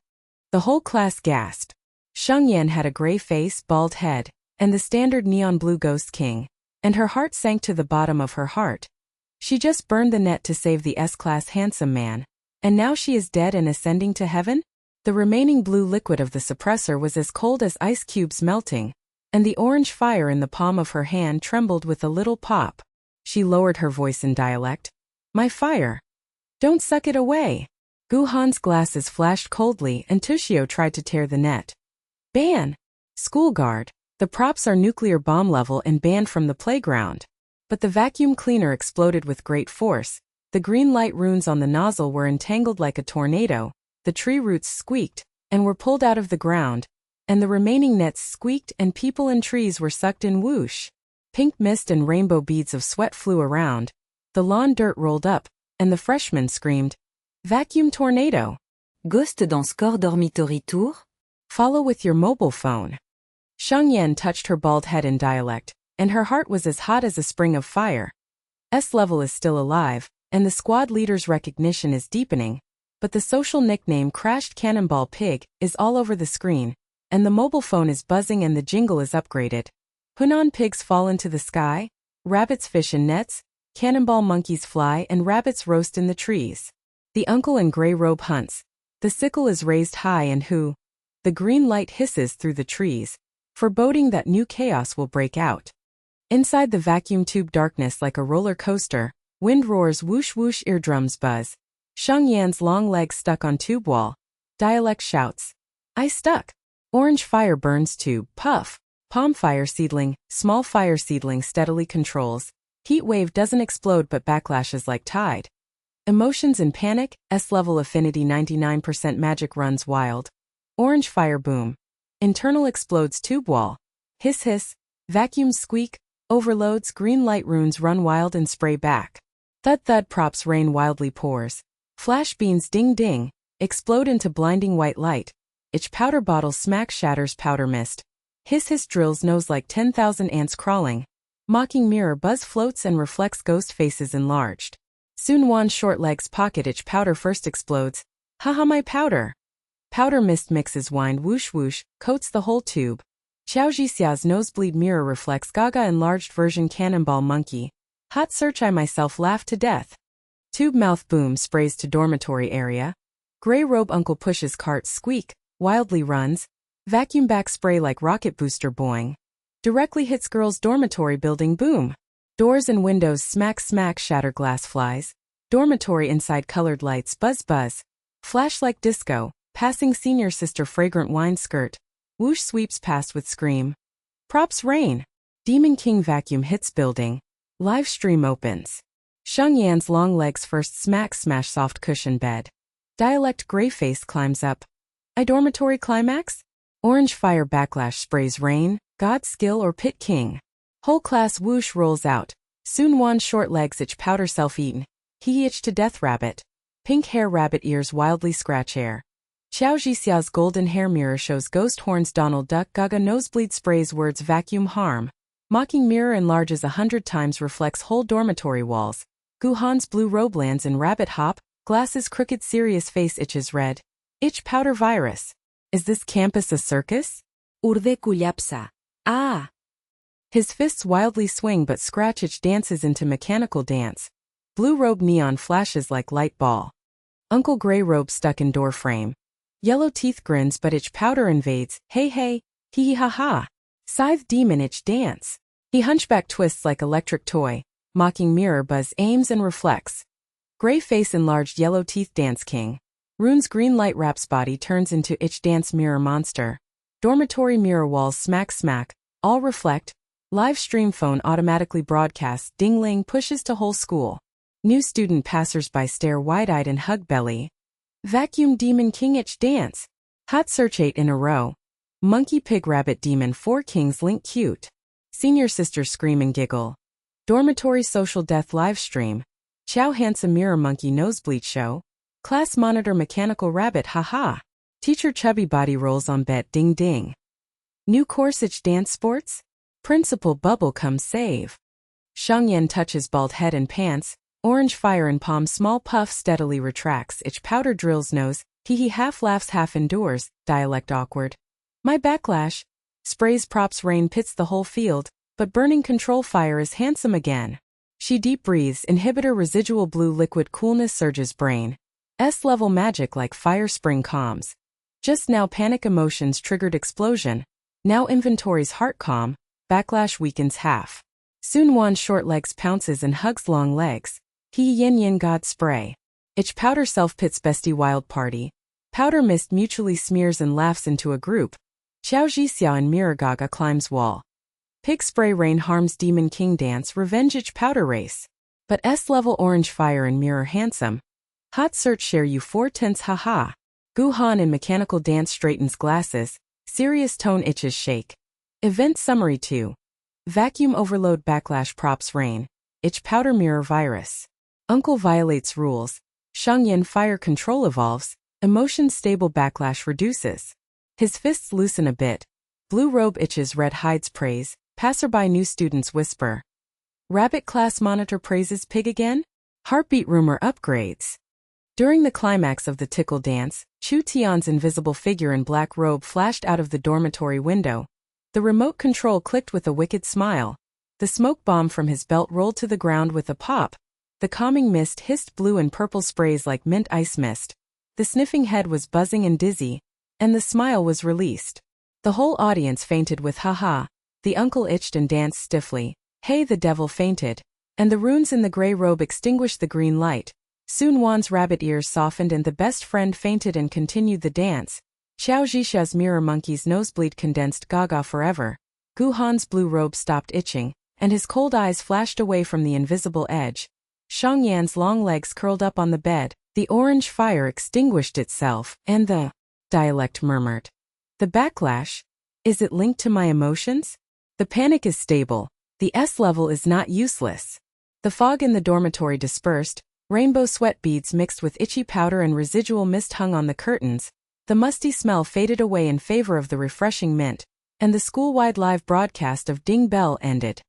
The whole class gasped. Sheng Yan had a gray face, bald head, and the standard neon blue ghost king, and her heart sank to the bottom of her heart. She just burned the net to save the S-class handsome man, and now she is dead and ascending to heaven? The remaining blue liquid of the suppressor was as cold as ice cubes melting, and the orange fire in the palm of her hand trembled with a little pop. She lowered her voice in dialect. My fire. Don't suck it away. Gu Han's glasses flashed coldly and Tushio tried to tear the net. Ban! School guard. The props are nuclear bomb level and banned from the playground. But the vacuum cleaner exploded with great force. The green light runes on the nozzle were entangled like a tornado. The tree roots squeaked, and were pulled out of the ground, and the remaining nets squeaked and people and trees were sucked in whoosh. Pink mist and rainbow beads of sweat flew around, the lawn dirt rolled up, and the freshmen screamed, Vacuum tornado! Ghost dans Score Dormitory Tour? Follow with your mobile phone. Sheng Yan touched her bald head in dialect, and her heart was as hot as a spring of fire. S-level is still alive, and the squad leader's recognition is deepening. But the social nickname Crashed Cannonball Pig is all over the screen, and the mobile phone is buzzing and the jingle is upgraded. Hunan pigs fall into the sky, rabbits fish in nets, cannonball monkeys fly and rabbits roast in the trees. The uncle in gray robe hunts. The sickle is raised high and who? The green light hisses through the trees, foreboding that new chaos will break out. Inside the vacuum tube darkness like a roller coaster, wind roars whoosh whoosh eardrums buzz. Sheng Yan's long legs stuck on tube wall. Dialect shouts. I stuck. Orange fire burns tube, puff. Palm fire seedling, small fire seedling steadily controls. Heat wave doesn't explode but backlashes like tide. Emotions in panic, S-level affinity 99% magic runs wild. Orange fire boom. Internal explodes tube wall. Hiss hiss, vacuums squeak, overloads green light runes run wild and spray back. Thud thud props rain wildly pours. Flash beans ding ding, explode into blinding white light. Itch powder bottle smack shatters powder mist. Hiss hiss drills nose like 10,000 ants crawling. Mocking mirror buzz floats and reflects ghost faces enlarged. Su Nuan short legs pocket itch powder first explodes. Haha my powder. Powder mist mixes wind whoosh whoosh, coats the whole tube. Qiao Zhixia's nosebleed mirror reflects Gaga enlarged version cannonball monkey. Hot search I myself laugh to death. Tube mouth boom sprays to dormitory area. Gray robe uncle pushes cart squeak, wildly runs. Vacuum back spray like rocket booster boing. Directly hits girl's dormitory building boom. Doors and windows smack smack shatter glass flies. Dormitory inside colored lights buzz buzz. Flash like disco, passing senior sister fragrant wine skirt. Whoosh sweeps past with scream. Props rain. Demon King vacuum hits building. Live stream opens. Sheng Yan's long legs first smack smash soft cushion bed. Dialect gray face climbs up. I dormitory climax? Orange fire backlash sprays rain, God skill or pit king. Whole class whoosh rolls out. Su Nuan short legs itch powder self-eaten. He itch to death rabbit. Pink hair rabbit ears wildly scratch air. Qiao Zhixia's golden hair mirror shows ghost horns Donald Duck Gaga nosebleed sprays words vacuum harm. Mocking mirror enlarges 100 times reflects whole dormitory walls. Guhan's blue robe lands in rabbit hop, glasses crooked serious face itches red. Itch powder virus. Is this campus a circus? Urde kulapsa. Ah! His fists wildly swing but scratch itch dances into mechanical dance. Blue robe neon flashes like light ball. Uncle gray robe stuck in door frame. Yellow teeth grins but itch powder invades. Hey hey, hee hee ha ha. Scythe demon itch dance. He hunchback twists like electric toy. Mocking mirror buzz aims and reflects. Gray face enlarged yellow teeth dance king. Rune's green light wraps body turns into itch dance mirror monster. Dormitory mirror walls smack smack, all reflect. Live stream phone automatically broadcasts ding-ling pushes to whole school. New student passers-by stare wide-eyed and hug belly. Vacuum demon king itch dance. Hot search 8 in a row. Monkey pig rabbit demon 4 kings link cute. Senior sister scream and giggle. Dormitory social death live stream. Chow handsome mirror monkey nosebleed show. Class monitor mechanical rabbit haha. Teacher chubby body rolls on bed ding ding. New course itch dance sports? Principal bubble come save. Sheng Yan touches bald head and pants. Orange fire in palm small puff steadily retracts itch powder drills nose. He half laughs half endures. Dialect awkward. My backlash. Sprays props rain pits the whole field. But burning control fire is handsome again. She deep breathes inhibitor residual blue liquid coolness surges brain. S-level magic like fire spring calms. Just now panic emotions triggered explosion. Now inventory's heart calm. Backlash weakens half. Su Nuan short legs pounces and hugs long legs. He yin yin god spray. Itch powder self pits bestie wild party. Powder mist mutually smears and laughs into a group. Qiao Zhixia and mirror Gaga climbs wall. Pig spray rain harms demon king dance revenge itch powder race. But S-level orange fire and mirror handsome. Hot search share you 4 tenths haha. Guhan in mechanical dance straightens glasses. Serious tone itches shake. Event summary 2. Vacuum overload backlash props rain. Itch powder mirror virus. Uncle violates rules. Sheng Yan fire control evolves. Emotion stable backlash reduces. His fists loosen a bit. Blue robe itches red hides praise. Passerby new students whisper. Rabbit class monitor praises pig again? Heartbeat rumor upgrades. During the climax of the tickle dance, Chu Tian's invisible figure in black robe flashed out of the dormitory window. The remote control clicked with a wicked smile. The smoke bomb from his belt rolled to the ground with a pop. The calming mist hissed blue and purple sprays like mint ice mist. The sniffing head was buzzing and dizzy, and the smile was released. The whole audience fainted with ha-ha. The uncle itched and danced stiffly. Hey, the devil fainted. And the runes in the gray robe extinguished the green light. Su Nuan's rabbit ears softened and the best friend fainted and continued the dance. Qiao Zhixia's mirror monkey's nosebleed condensed gaga forever. Gu Han's blue robe stopped itching, and his cold eyes flashed away from the invisible edge. Sheng Yan's long legs curled up on the bed. The orange fire extinguished itself, and the dialect murmured. The backlash? Is it linked to my emotions? The panic is stable. The S level is not useless. The fog in the dormitory dispersed. Rainbow sweat beads mixed with itchy powder and residual mist hung on the curtains. The musty smell faded away in favor of the refreshing mint, and the school-wide live broadcast of Ding Bell ended.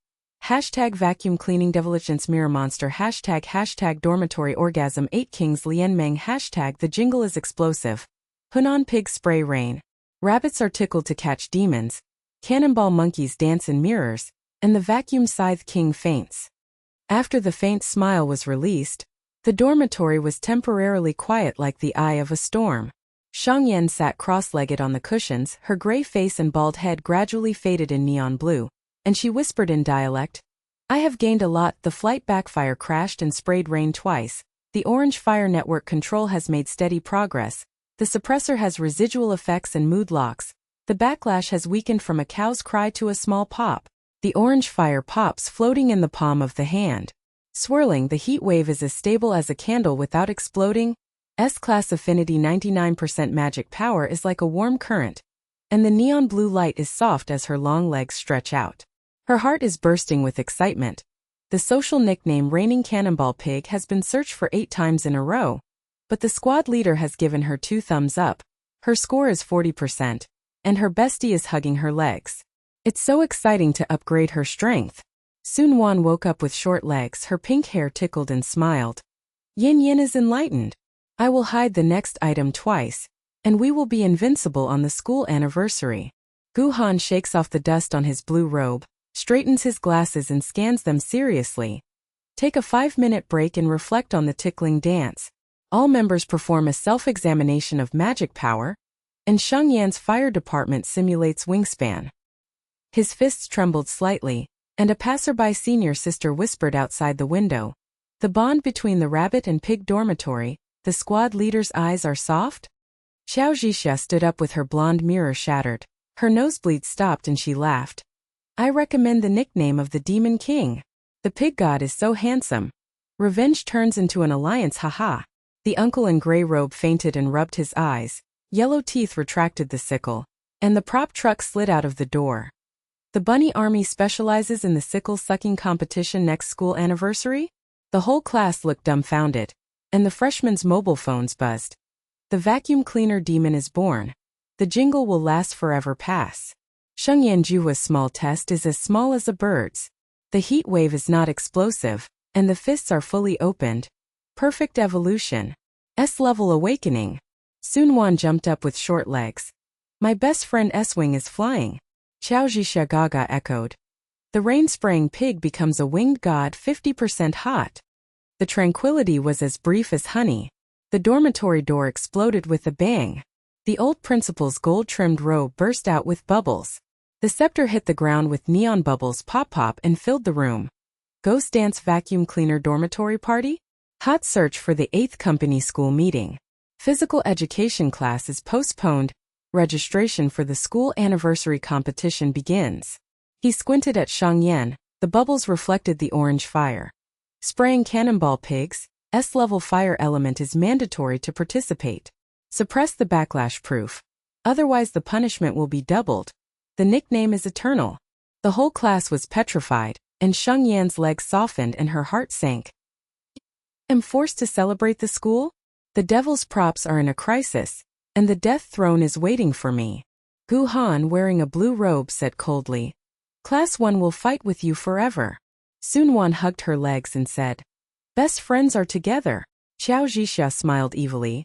Hashtag vacuum cleaning diligence mirror monster hashtag dormitory orgasm 8 kings Lian Meng hashtag the jingle is explosive. Hunan pigs spray rain. Rabbits are tickled to catch demons. Cannonball monkeys dance in mirrors, and the vacuum scythe king faints. After the faint smile was released, the dormitory was temporarily quiet like the eye of a storm. Sheng Yan sat cross-legged on the cushions, her gray face and bald head gradually faded in neon blue, and she whispered in dialect, I have gained a lot. The flight backfire crashed and sprayed rain twice. The orange fire network control has made steady progress. The suppressor has residual effects and mood locks. The backlash has weakened from a cow's cry to a small pop. The orange fire pops floating in the palm of the hand. Swirling, the heat wave is as stable as a candle without exploding. S-class affinity 99% magic power is like a warm current, and the neon blue light is soft as her long legs stretch out. Her heart is bursting with excitement. The social nickname Reigning Cannonball Pig has been searched for 8 times in a row, but the squad leader has given her 2 thumbs up. Her score is 40%, and her bestie is hugging her legs. It's so exciting to upgrade her strength. Su Nuan woke up with short legs, her pink hair tickled and smiled. Yin Yin is enlightened. I will hide the next item twice, and we will be invincible on the school anniversary. Gu Han shakes off the dust on his blue robe, straightens his glasses and scans them seriously. Take a 5-minute break and reflect on the tickling dance. All members perform a self-examination of magic power, and Sheng Yan's fire department simulates wingspan. His fists trembled slightly, and a passerby senior sister whispered outside the window. The bond between the rabbit and pig dormitory, the squad leader's eyes are soft? Qiao Zhixia stood up with her blonde mirror shattered. Her nosebleed stopped and she laughed. I recommend the nickname of the Demon King. The pig god is so handsome. Revenge turns into an alliance, haha. The uncle in gray robe fainted and rubbed his eyes. Yellow teeth retracted the sickle, and the prop truck slid out of the door. The bunny army specializes in the sickle sucking competition next school anniversary? The whole class looked dumbfounded, and the freshmen's mobile phones buzzed. The vacuum cleaner demon is born. The jingle will last forever pass. Sheng Yan Juhua's small test is as small as a bird's. The heat wave is not explosive, and the fists are fully opened. Perfect evolution. S-level awakening. Su Nuan jumped up with short legs. My best friend S-wing is flying. Qiao Zhixia gaga echoed. The rain-spraying pig becomes a winged god 50% hot. The tranquility was as brief as honey. The dormitory door exploded with a bang. The old principal's gold-trimmed robe burst out with bubbles. The scepter hit the ground with neon bubbles pop-pop and filled the room. Ghost dance vacuum cleaner dormitory party? Hot search for the 8th company school meeting. Physical education class is postponed. Registration for the school anniversary competition begins. He squinted at Sheng Yan. The bubbles reflected the orange fire. Spraying cannonball pigs, S-level fire element is mandatory to participate. Suppress the backlash proof. Otherwise the punishment will be doubled. The nickname is eternal. The whole class was petrified, and Sheng Yan's legs softened and her heart sank. Am forced to celebrate the school? The devil's props are in a crisis, and the death throne is waiting for me. Gu Han, wearing a blue robe, said coldly, Class 1 will fight with you forever. Su Nuan hugged her legs and said, Best friends are together. Qiao Zhixia smiled evilly.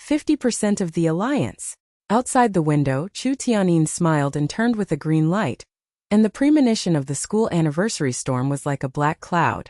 50% of the alliance. Outside the window, Chu Tianyin smiled and turned with a green light. and the premonition of the school anniversary storm was like a black cloud.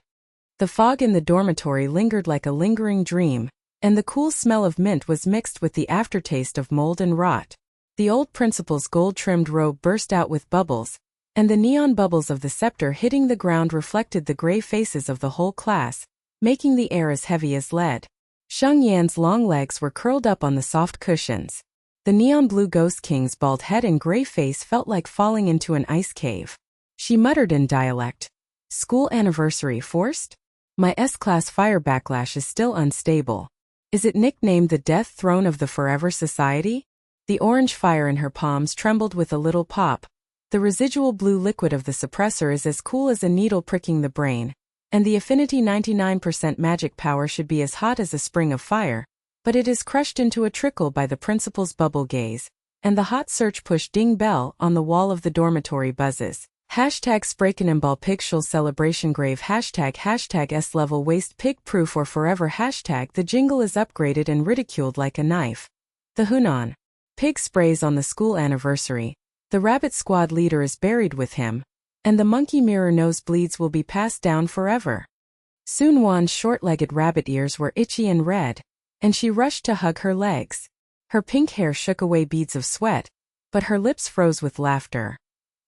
The fog in the dormitory lingered like a lingering dream, and the cool smell of mint was mixed with the aftertaste of mold and rot. The old principal's gold-trimmed robe burst out with bubbles, and the neon bubbles of the scepter hitting the ground reflected the gray faces of the whole class, making the air as heavy as lead. Sheng Yan's long legs were curled up on the soft cushions. The neon blue ghost king's bald head and gray face felt like falling into an ice cave. She muttered in dialect, "School anniversary forced? My S-class fire backlash is still unstable. Is it nicknamed the death throne of the Forever Society?" The orange fire in her palms trembled with a little pop. The residual blue liquid of the suppressor is as cool as a needle pricking the brain, and the affinity 99% magic power should be as hot as a spring of fire, but it is crushed into a trickle by the principal's bubble gaze, and the hot search push ding bell on the wall of the dormitory buzzes. #Sprakenembal Pigschul Celebration Grave ## S-level waste pig proof or forever #the jingle is upgraded and ridiculed like a knife. The Hunan pig sprays on the school anniversary. The rabbit squad leader is buried with him, and the monkey mirror nosebleeds will be passed down forever. Su Nuan's short-legged rabbit ears were itchy and red, and she rushed to hug her legs. Her pink hair shook away beads of sweat, but her lips froze with laughter.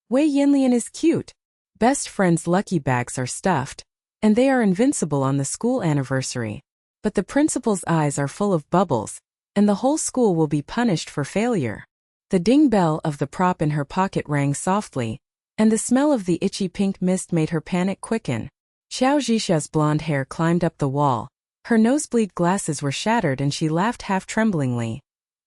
Wei Yinlian is cute. Best friend's lucky bags are stuffed, and they are invincible on the school anniversary. But the principal's eyes are full of bubbles, and the whole school will be punished for failure. The ding bell of the prop in her pocket rang softly, and the smell of the itchy pink mist made her panic quicken. Qiao Zhixia's blonde hair climbed up the wall. Her nosebleed glasses were shattered and she laughed half-tremblingly.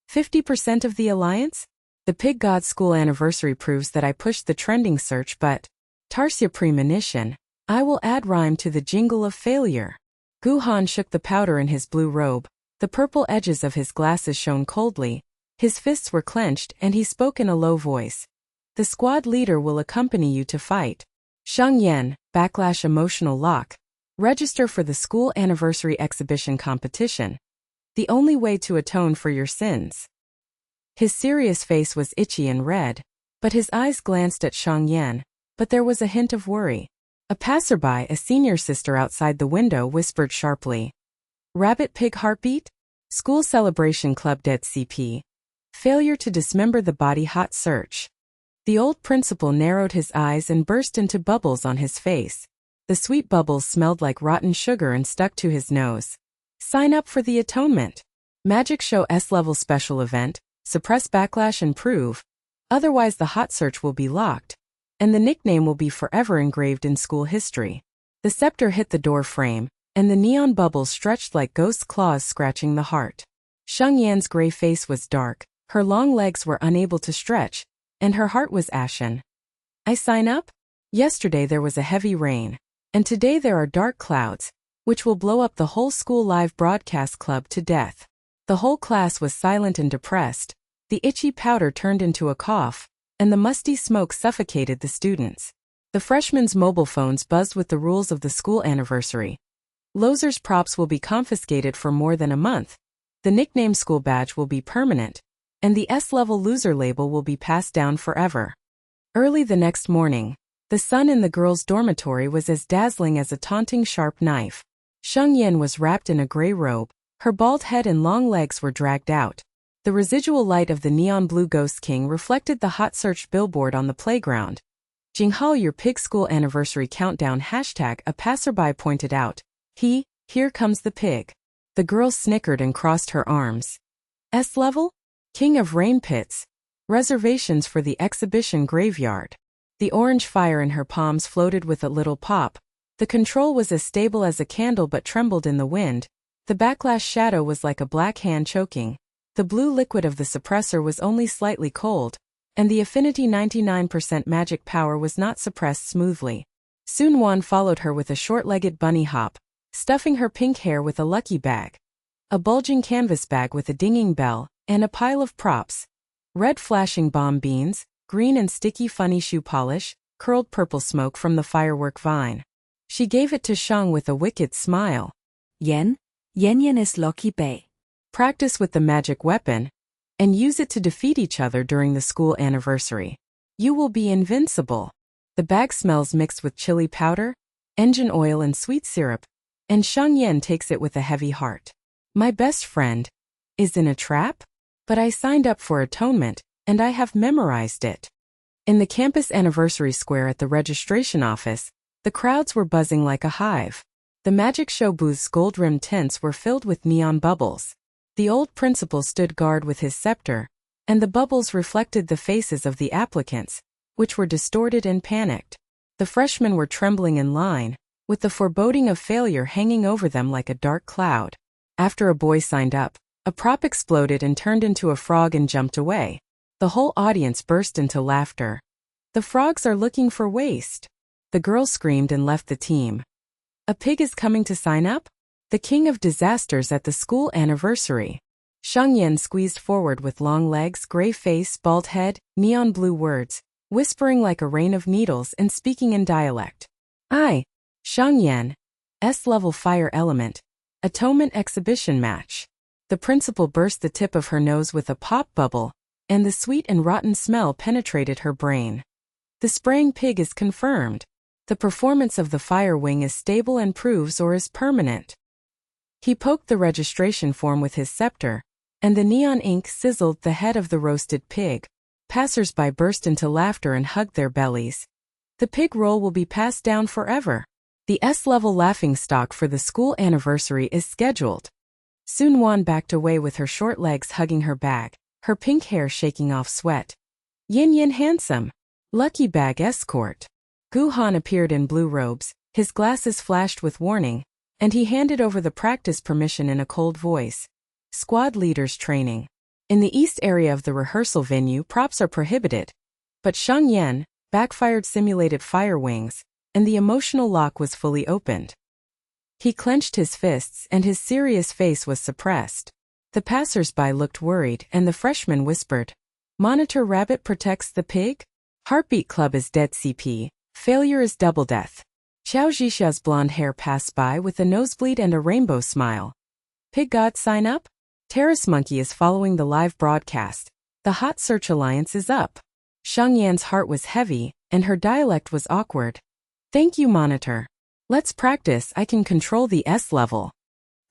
50% of the alliance? The pig god school anniversary proves that I pushed the trending search, but Tarsia premonition. I will add rhyme to the jingle of failure. Gu Han shook the powder in his blue robe. The purple edges of his glasses shone coldly. His fists were clenched and he spoke in a low voice. The squad leader will accompany you to fight. Sheng Yan, backlash emotional lock. Register for the school anniversary exhibition competition. The only way to atone for your sins. His serious face was itchy and red, but his eyes glanced at Sheng Yan, but there was a hint of worry. A passerby, a senior sister outside the window, whispered sharply. Rabbit pig heartbeat? School celebration club dead CP. Failure to dismember the body hot search. The old principal narrowed his eyes and burst into bubbles on his face. The sweet bubbles smelled like rotten sugar and stuck to his nose. Sign up for the atonement. Magic Show S-level special event, suppress backlash and prove. Otherwise the hot search will be locked, and the nickname will be forever engraved in school history. The scepter hit the door frame, and the neon bubbles stretched like ghost claws scratching the heart. Sheng Yan's gray face was dark, her long legs were unable to stretch, and her heart was ashen. I sign up? Yesterday there was a heavy rain, and today there are dark clouds, which will blow up the whole school live broadcast club to death. The whole class was silent and depressed. The itchy powder turned into a cough, and the musty smoke suffocated the students. The freshmen's mobile phones buzzed with the rules of the school anniversary. Losers' props will be confiscated for more than a month. The nickname school badge will be permanent, and the S-level loser label will be passed down forever. Early the next morning, the sun in the girls' dormitory was as dazzling as a taunting sharp knife. Sheng Yan was wrapped in a gray robe, her bald head and long legs were dragged out. The residual light of the neon blue ghost king reflected the hot search billboard on the playground. Jinghao your pig school anniversary countdown #, a passerby pointed out. Here comes the pig. The girl snickered and crossed her arms. S-level? King of rain pits. Reservations for the exhibition graveyard. The orange fire in her palms floated with a little pop. The control was as stable as a candle but trembled in the wind. The backlash shadow was like a black hand choking. The blue liquid of the suppressor was only slightly cold, and the affinity 99% magic power was not suppressed smoothly. Su Nuan followed her with a short-legged bunny hop, stuffing her pink hair with a lucky bag. A bulging canvas bag with a dinging bell, and a pile of props. Red flashing bomb beans, green and sticky funny shoe polish, curled purple smoke from the firework vine. She gave it to Sheng with a wicked smile. Yan is lucky bay. Practice with the magic weapon, and use it to defeat each other during the school anniversary. You will be invincible. The bag smells mixed with chili powder, engine oil and sweet syrup, and Sheng Yan takes it with a heavy heart. My best friend is in a trap? But I signed up for atonement, and I have memorized it. In the campus anniversary square at the registration office, the crowds were buzzing like a hive. The magic show booth's gold-rimmed tents were filled with neon bubbles. The old principal stood guard with his scepter, and the bubbles reflected the faces of the applicants, which were distorted and panicked. The freshmen were trembling in line, with the foreboding of failure hanging over them like a dark cloud. After a boy signed up, a prop exploded and turned into a frog and jumped away. The whole audience burst into laughter. The frogs are looking for waste. The girl screamed and left the team. A pig is coming to sign up? The king of disasters at the school anniversary. Sheng Yan squeezed forward with long legs, gray face, bald head, neon blue words, whispering like a rain of needles and speaking in dialect. I, Sheng Yan, S-level fire element, atonement exhibition match. The principal burst the tip of her nose with a pop bubble, and the sweet and rotten smell penetrated her brain. The spraying pig is confirmed. The performance of the fire wing is stable and proves or is permanent. He poked the registration form with his scepter, and the neon ink sizzled the head of the roasted pig. Passers-by burst into laughter and hugged their bellies. The pig roll will be passed down forever. The S-level laughingstock for the school anniversary is scheduled. Su Nuan backed away with her short legs hugging her bag, her pink hair shaking off sweat. Yin handsome. Lucky bag escort. Gu Han appeared in blue robes, his glasses flashed with warning, and he handed over the practice permission in a cold voice. Squad leaders training. In the east area of the rehearsal venue, props are prohibited. But Sheng Yan backfired simulated fire wings, and the emotional lock was fully opened. He clenched his fists and his serious face was suppressed. The passers-by looked worried and the freshman whispered, Monitor Rabbit protects the pig? Heartbeat Club is dead CP. Failure is double death. Qiao Zhixia's blonde hair passed by with a nosebleed and a rainbow smile. Pig God sign up? Terrace Monkey is following the live broadcast. The Hot Search Alliance is up. Sheng Yan's heart was heavy, and her dialect was awkward. Thank you, Monitor. Let's practice. I can control the S level.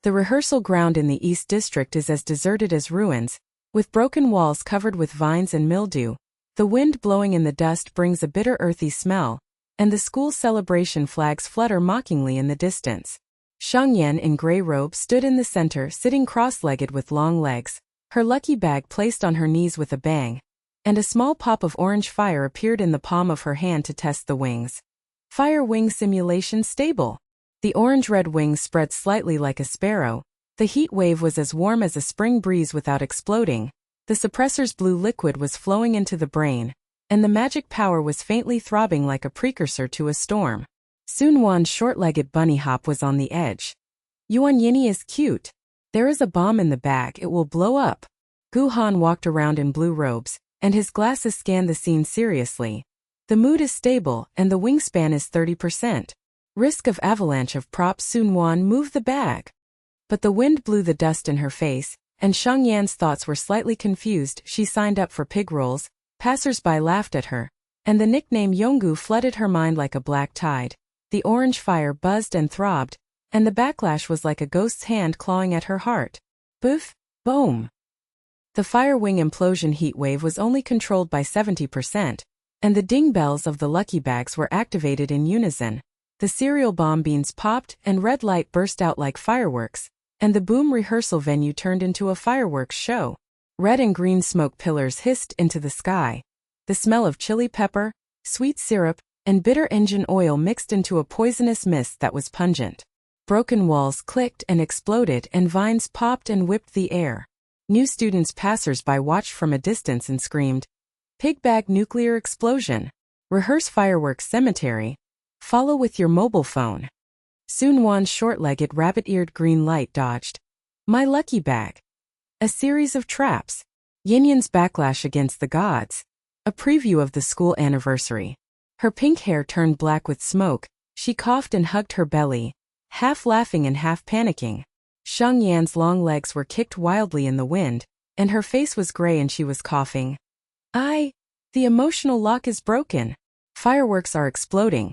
The rehearsal ground in the East District is as deserted as ruins, with broken walls covered with vines and mildew. The wind blowing in the dust brings a bitter earthy smell, and the school celebration flags flutter mockingly in the distance. Sheng Yan in gray robe stood in the center, sitting cross-legged with long legs, her lucky bag placed on her knees with a bang, and a small pop of orange fire appeared in the palm of her hand to test the wings. Fire wing simulation stable. The orange-red wings spread slightly like a sparrow. The heat wave was as warm as a spring breeze without exploding. The suppressor's blue liquid was flowing into the brain, and the magic power was faintly throbbing like a precursor to a storm. Su Nuan's short-legged bunny hop was on the edge. Yuan Yini is cute. There is a bomb in the bag, it will blow up. Gu Han walked around in blue robes, and his glasses scanned the scene seriously. The mood is stable, and the wingspan is 30%. Risk of avalanche of props. Su Nuan moved the bag. But the wind blew the dust in her face, and Sheng Yan's thoughts were slightly confused. She signed up for pig rolls, passers-by laughed at her, and the nickname Yonggu flooded her mind like a black tide. The orange fire buzzed and throbbed, and the backlash was like a ghost's hand clawing at her heart. Boof, boom. The fire wing implosion heat wave was only controlled by 70%, and the ding bells of the lucky bags were activated in unison. The cereal bomb beans popped and red light burst out like fireworks, and the boom rehearsal venue turned into a fireworks show. Red and green smoke pillars hissed into the sky. The smell of chili pepper, sweet syrup, and bitter engine oil mixed into a poisonous mist that was pungent. Broken walls clicked and exploded and vines popped and whipped the air. New students passers-by watched from a distance and screamed, Pig bag nuclear explosion. Rehearse fireworks cemetery. Follow with your mobile phone. Su Nuan's short-legged rabbit-eared green light dodged. My lucky bag. A series of traps. Yin Yan's backlash against the gods. A preview of the school anniversary. Her pink hair turned black with smoke. She coughed and hugged her belly, half laughing and half panicking. Sheng Yan's long legs were kicked wildly in the wind, and her face was gray and she was coughing. The emotional lock is broken. Fireworks are exploding,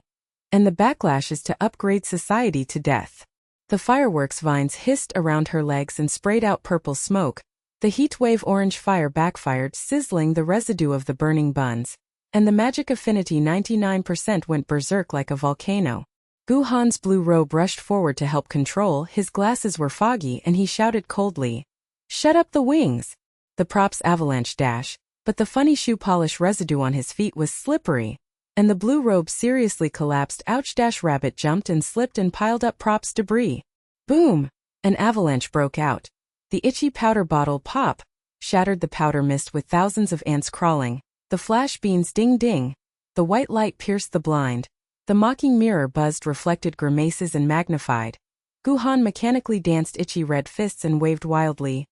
and the backlash is to upgrade society to death. The fireworks vines hissed around her legs and sprayed out purple smoke. The heatwave orange fire backfired, sizzling the residue of the burning buns, and the magic affinity 99% went berserk like a volcano. Gu Han's blue robe rushed forward to help control. His glasses were foggy and he shouted coldly, "Shut up the wings!" The props avalanche dash, but the funny shoe polish residue on his feet was slippery, and the blue robe seriously collapsed. Ouch! Rabbit jumped and slipped and piled up props debris. Boom! An avalanche broke out. The itchy powder bottle pop shattered the powder mist with thousands of ants crawling. The flash beans ding ding. The white light pierced the blind. The mocking mirror buzzed, reflected grimaces and magnified. Gu Han mechanically danced itchy red fists and waved wildly.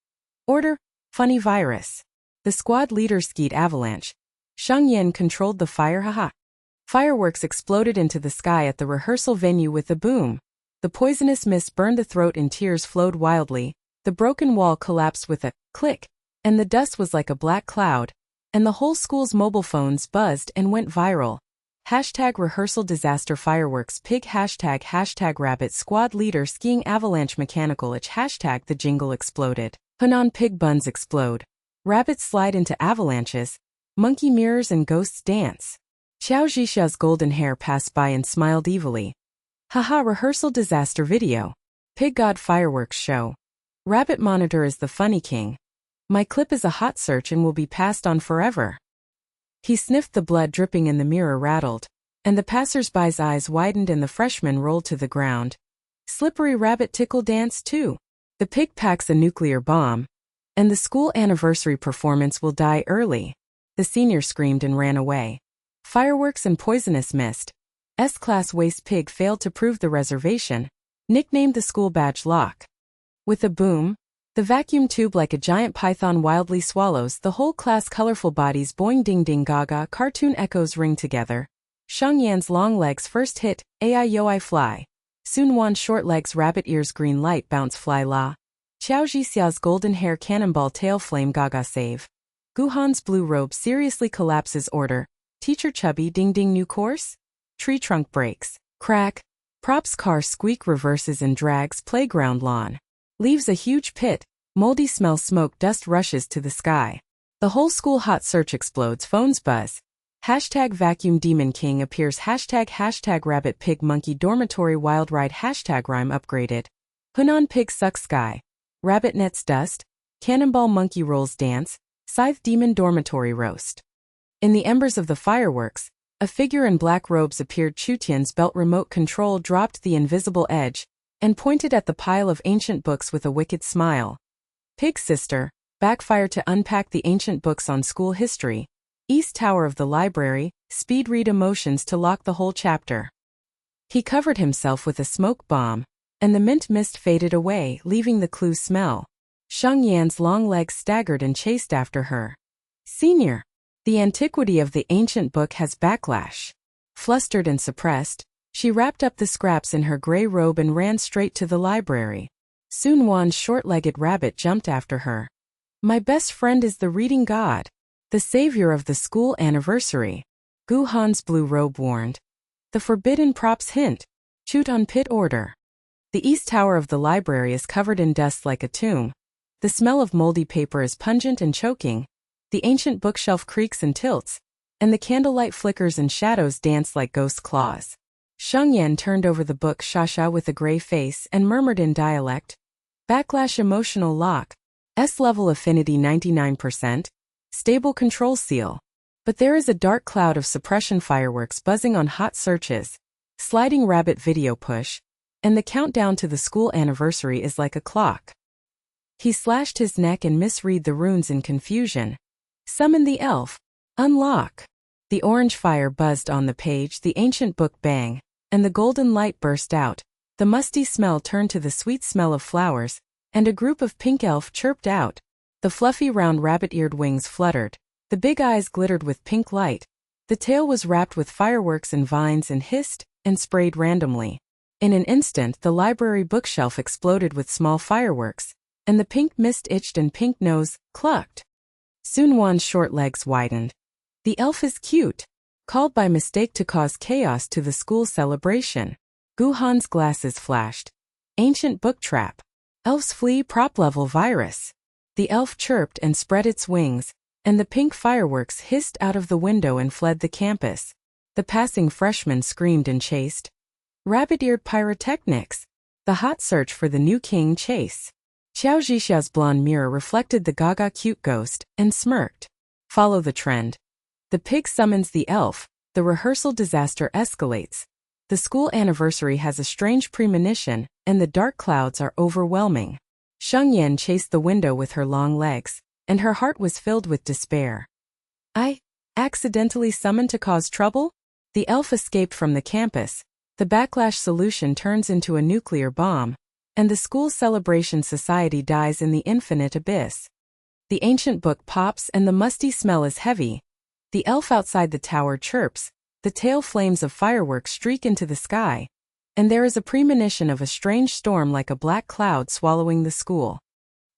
Order, funny virus. The squad leader skied avalanche. Sheng Yan controlled the fire. Haha. Fireworks exploded into the sky at the rehearsal venue with a boom. The poisonous mist burned the throat and tears flowed wildly. The broken wall collapsed with a click, and the dust was like a black cloud, and the whole school's mobile phones buzzed and went viral. Hashtag rehearsal disaster fireworks pig hashtag rabbit squad leader skiing avalanche mechanical itch hashtag the jingle exploded. Hunan pig buns explode. Rabbits slide into avalanches. Monkey mirrors and ghosts dance. Qiao Zhixia's golden hair passed by and smiled evilly. Haha, rehearsal disaster video. Pig god fireworks show. Rabbit monitor is the funny king. My clip is a hot search and will be passed on forever. He sniffed the blood dripping in the mirror rattled, and the passers-by's eyes widened and the freshman rolled to the ground. Slippery rabbit tickle dance too. The pig packs a nuclear bomb, and the school anniversary performance will die early. The senior screamed and ran away. Fireworks and poisonous mist. S-class waste pig failed to prove the reservation, nicknamed the school badge lock. With a boom, the vacuum tube like a giant python wildly swallows the whole class. Colorful bodies boing ding ding gaga, cartoon echoes ring together. Sheng Yan's long legs first hit, ai yo I fly. Su Nuan short legs rabbit ears green light bounce fly la. Qiao Zhixia's golden hair cannonball tail flame gaga save. Gu Han's blue robe seriously collapses order. Teacher chubby ding ding new course? Tree trunk breaks. Crack. Props car squeak reverses and drags playground lawn. Leaves a huge pit. Moldy smell smoke dust rushes to the sky. The whole school hot search explodes. Phones buzz. Hashtag vacuum demon king appears. Hashtag rabbit pig monkey dormitory wild ride. Hashtag rhyme upgraded. Hunan pig sucks sky. Rabbit nets dust. Cannonball monkey rolls dance. Scythe demon dormitory roast. In the embers of the fireworks, a figure in black robes appeared. Chutian's belt remote control dropped the invisible edge and pointed at the pile of ancient books with a wicked smile. Pig sister, backfire to unpack the ancient books on school history. East tower of the library, speed read emotions to lock the whole chapter. He covered himself with a smoke bomb, and the mint mist faded away, leaving the clue smell. Sheng Yan's long legs staggered and chased after her. Senior, the antiquity of the ancient book has backlash. Flustered and suppressed, she wrapped up the scraps in her gray robe and ran straight to the library. Su Nuan's short-legged rabbit jumped after her. My best friend is the reading god, the savior of the school anniversary. Gu Han's blue robe warned. The forbidden props hint. Shoot on pit order. The east tower of the library is covered in dust like a tomb. The smell of moldy paper is pungent and choking. The ancient bookshelf creaks and tilts, and the candlelight flickers and shadows dance like ghost claws. Sheng Yan turned over the book Shasha with a gray face and murmured in dialect. Backlash emotional lock. S-level affinity 99%. Stable control seal. But there is a dark cloud of suppression fireworks buzzing on hot searches. Sliding rabbit video push. And the countdown to the school anniversary is like a clock. He slashed his neck and misread the runes in confusion. Summon the elf. Unlock. The orange fire buzzed on the page, the ancient book bang, and the golden light burst out. The musty smell turned to the sweet smell of flowers, and a group of pink elf chirped out. The fluffy round rabbit-eared wings fluttered. The big eyes glittered with pink light. The tail was wrapped with fireworks and vines and hissed and sprayed randomly. In an instant, the library bookshelf exploded with small fireworks, and the pink mist itched and pink nose clucked. Su Nuan's short legs widened. The elf is cute. called by mistake to cause chaos to the school celebration. Gu Han's glasses flashed. Ancient book trap. Elves flee prop-level virus. The elf chirped and spread its wings, and the pink fireworks hissed out of the window and fled the campus. The passing freshmen screamed and chased. Rabbit-eared pyrotechnics. The hot search for the new king chase. Qiao Zhixia's blonde mirror reflected the gaga cute ghost, and smirked. Follow the trend. The pig summons the elf, the rehearsal disaster escalates. The school anniversary has a strange premonition, and the dark clouds are overwhelming. Sheng Yan chased the window with her long legs, and her heart was filled with despair. I accidentally summoned to cause trouble? The elf escaped from the campus. The backlash solution turns into a nuclear bomb, and the school celebration society dies in the infinite abyss. The ancient book pops and the musty smell is heavy. The elf outside the tower chirps, the tail flames of fireworks streak into the sky, and there is a premonition of a strange storm like a black cloud swallowing the school.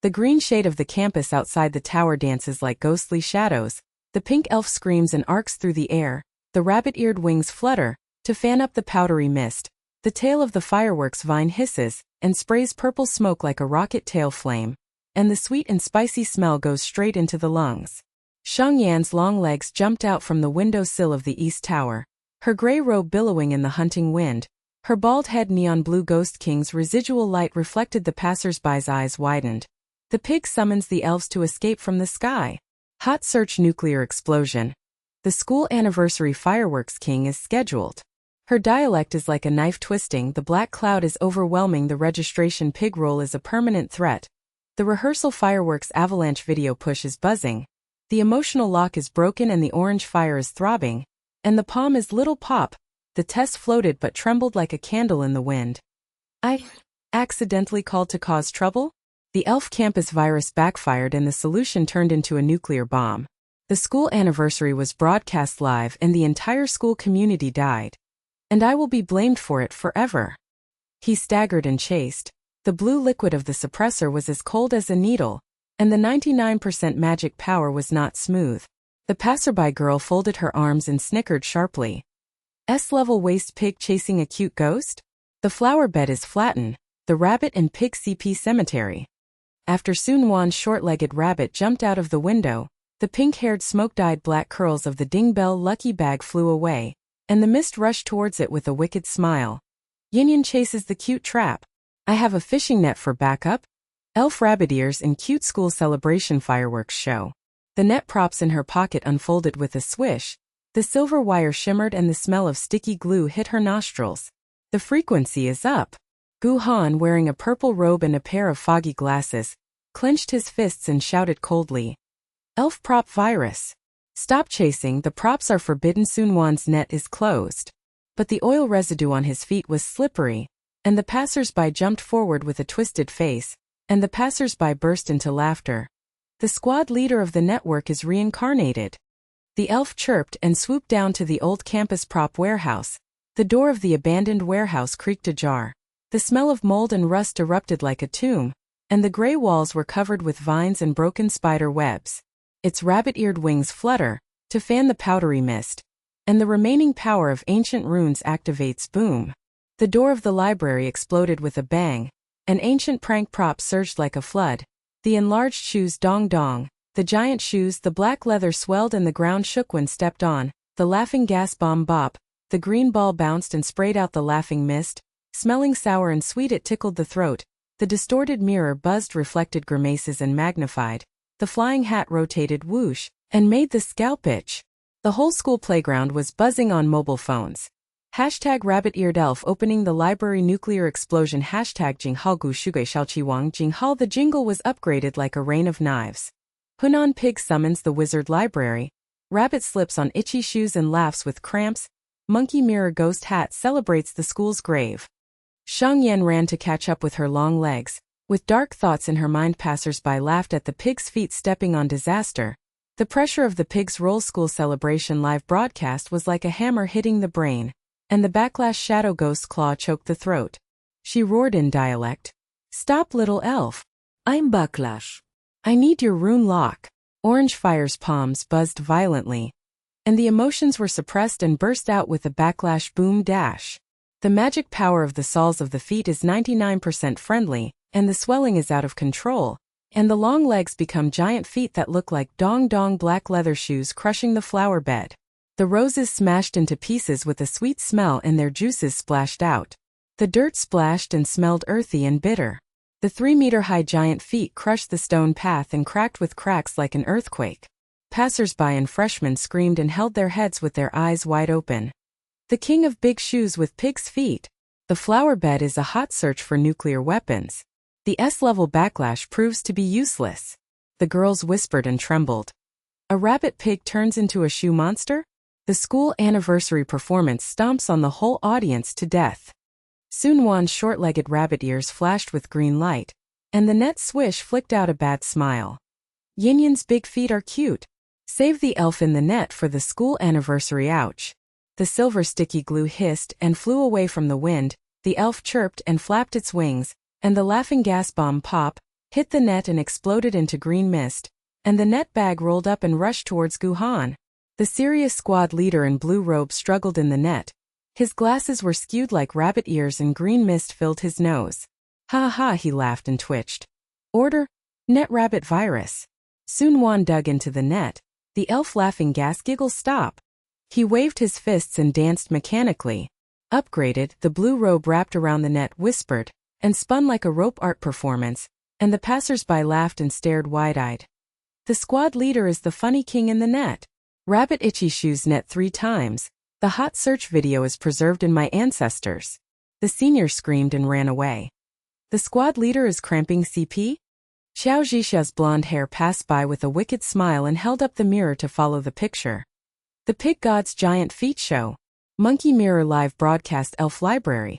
The green shade of the campus outside the tower dances like ghostly shadows, the pink elf screams and arcs through the air, the rabbit-eared wings flutter, to fan up the powdery mist, the tail of the fireworks vine hisses, and sprays purple smoke like a rocket tail flame, and the sweet and spicy smell goes straight into the lungs. Sheng Yan's long legs jumped out from the windowsill of the east tower, her gray robe billowing in the hunting wind, her bald head neon blue ghost king's residual light reflected the passers-by's eyes widened. The pig summons the elves to escape from the sky. Hot search nuclear explosion. The school anniversary fireworks king is scheduled. Her dialect is like a knife twisting, the black cloud is overwhelming, the registration pig roll is a permanent threat. The rehearsal fireworks avalanche video push is buzzing. The emotional lock is broken and the orange fire is throbbing. And the palm is little pop. The test floated but trembled like a candle in the wind. I accidentally called to cause trouble? The elf campus virus backfired and the solution turned into a nuclear bomb. The school anniversary was broadcast live and the entire school community died. And I will be blamed for it forever. He staggered and chased. The blue liquid of the suppressor was as cold as a needle, and the 99% magic power was not smooth. The passerby girl folded her arms and snickered sharply. S-level waste pig chasing a cute ghost? The flower bed is flattened, the rabbit and pig CP cemetery. After Su Nuan's short-legged rabbit jumped out of the window, the pink-haired smoke-dyed black curls of the ding-bell lucky bag flew away, and the mist rushed towards it with a wicked smile. Yin Yan chases the cute trap. I have a fishing net for backup. Elf rabbit ears in cute school celebration fireworks show. The net props in her pocket unfolded with a swish. The silver wire shimmered and the smell of sticky glue hit her nostrils. The frequency is up. Gu Han, wearing a purple robe and a pair of foggy glasses, clenched his fists and shouted coldly. Elf prop virus. Stop chasing, the props are forbidden. Su Nuan's net is closed. But the oil residue on his feet was slippery, and the passers-by jumped forward with a twisted face, and the passers-by burst into laughter. The squad leader of the network is reincarnated. The elf chirped and swooped down to the old campus prop warehouse. The door of the abandoned warehouse creaked ajar. The smell of mold and rust erupted like a tomb, and the gray walls were covered with vines and broken spider webs. Its rabbit-eared wings flutter, to fan the powdery mist, and the remaining power of ancient runes activates. Boom. The door of the library exploded with a bang. An ancient prank prop surged like a flood. The enlarged shoes dong-dong, the giant shoes, the black leather swelled and the ground shook when stepped on, the laughing gas bomb bop, the green ball bounced and sprayed out the laughing mist. Smelling sour and sweet, it tickled the throat. The distorted mirror buzzed, reflected grimaces and magnified. The flying hat rotated whoosh, and made the scalp itch. The whole school playground was buzzing on mobile phones. Hashtag rabbit-eared elf opening the library nuclear explosion. Hashtag Jinghao gu shugai xiaoqi wang Jinghao. The jingle was upgraded like a rain of knives. Hunan pig summons the wizard library. Rabbit slips on itchy shoes and laughs with cramps. Monkey mirror ghost hat celebrates the school's grave. Sheng Yan ran to catch up with her long legs. With dark thoughts in her mind, passers-by laughed at the pig's feet stepping on disaster. The pressure of the pig's roll school celebration live broadcast was like a hammer hitting the brain, and the backlash shadow ghost's claw choked the throat. She roared in dialect. Stop, little elf. I'm backlash. I need your rune lock. Orange fire's palms buzzed violently. and the emotions were suppressed and burst out with a backlash boom dash. The magic power of the soles of the feet is 99% friendly, and the swelling is out of control, and the long legs become giant feet that look like dong-dong black leather shoes crushing the flower bed. The roses smashed into pieces with a sweet smell and their juices splashed out. The dirt splashed and smelled earthy and bitter. The 3-meter-high giant feet crushed the stone path and cracked with cracks like an earthquake. Passers-by and freshmen screamed and held their heads with their eyes wide open. The king of big shoes with pig's feet. The flower bed is a hot search for nuclear weapons. The S-level backlash proves to be useless. The girls whispered and trembled. A rabbit pig turns into a shoe monster? The school anniversary performance stomps on the whole audience to death. Su Nuan's short-legged rabbit ears flashed with green light, and the net swish flicked out a bad smile. Yin Yan's big feet are cute. Save the elf in the net for the school anniversary, ouch. The silver sticky glue hissed and flew away from the wind, the elf chirped and flapped its wings, and the laughing gas bomb pop hit the net and exploded into green mist, and the net bag rolled up and rushed towards Guhan. The serious squad leader in blue robe struggled in the net. His glasses were skewed like rabbit ears and green mist filled his nose. Ha ha, he laughed and twitched. Order, net rabbit virus. Su Nuan dug into the net. The elf laughing gas giggle stop. He waved his fists and danced mechanically. Upgraded, the blue robe wrapped around the net whispered, and spun like a rope art performance, and the passers-by laughed and stared wide-eyed. The squad leader is the funny king in the net. Rabbit itchy shoes net 3 times. The hot search video is preserved in my ancestors. The senior screamed and ran away. The squad leader is cramping CP? Qiao Zhixia's blonde hair passed by with a wicked smile and held up the mirror to follow the picture. The Pig God's Giant Feet Show. Monkey Mirror Live Broadcast Elf Library.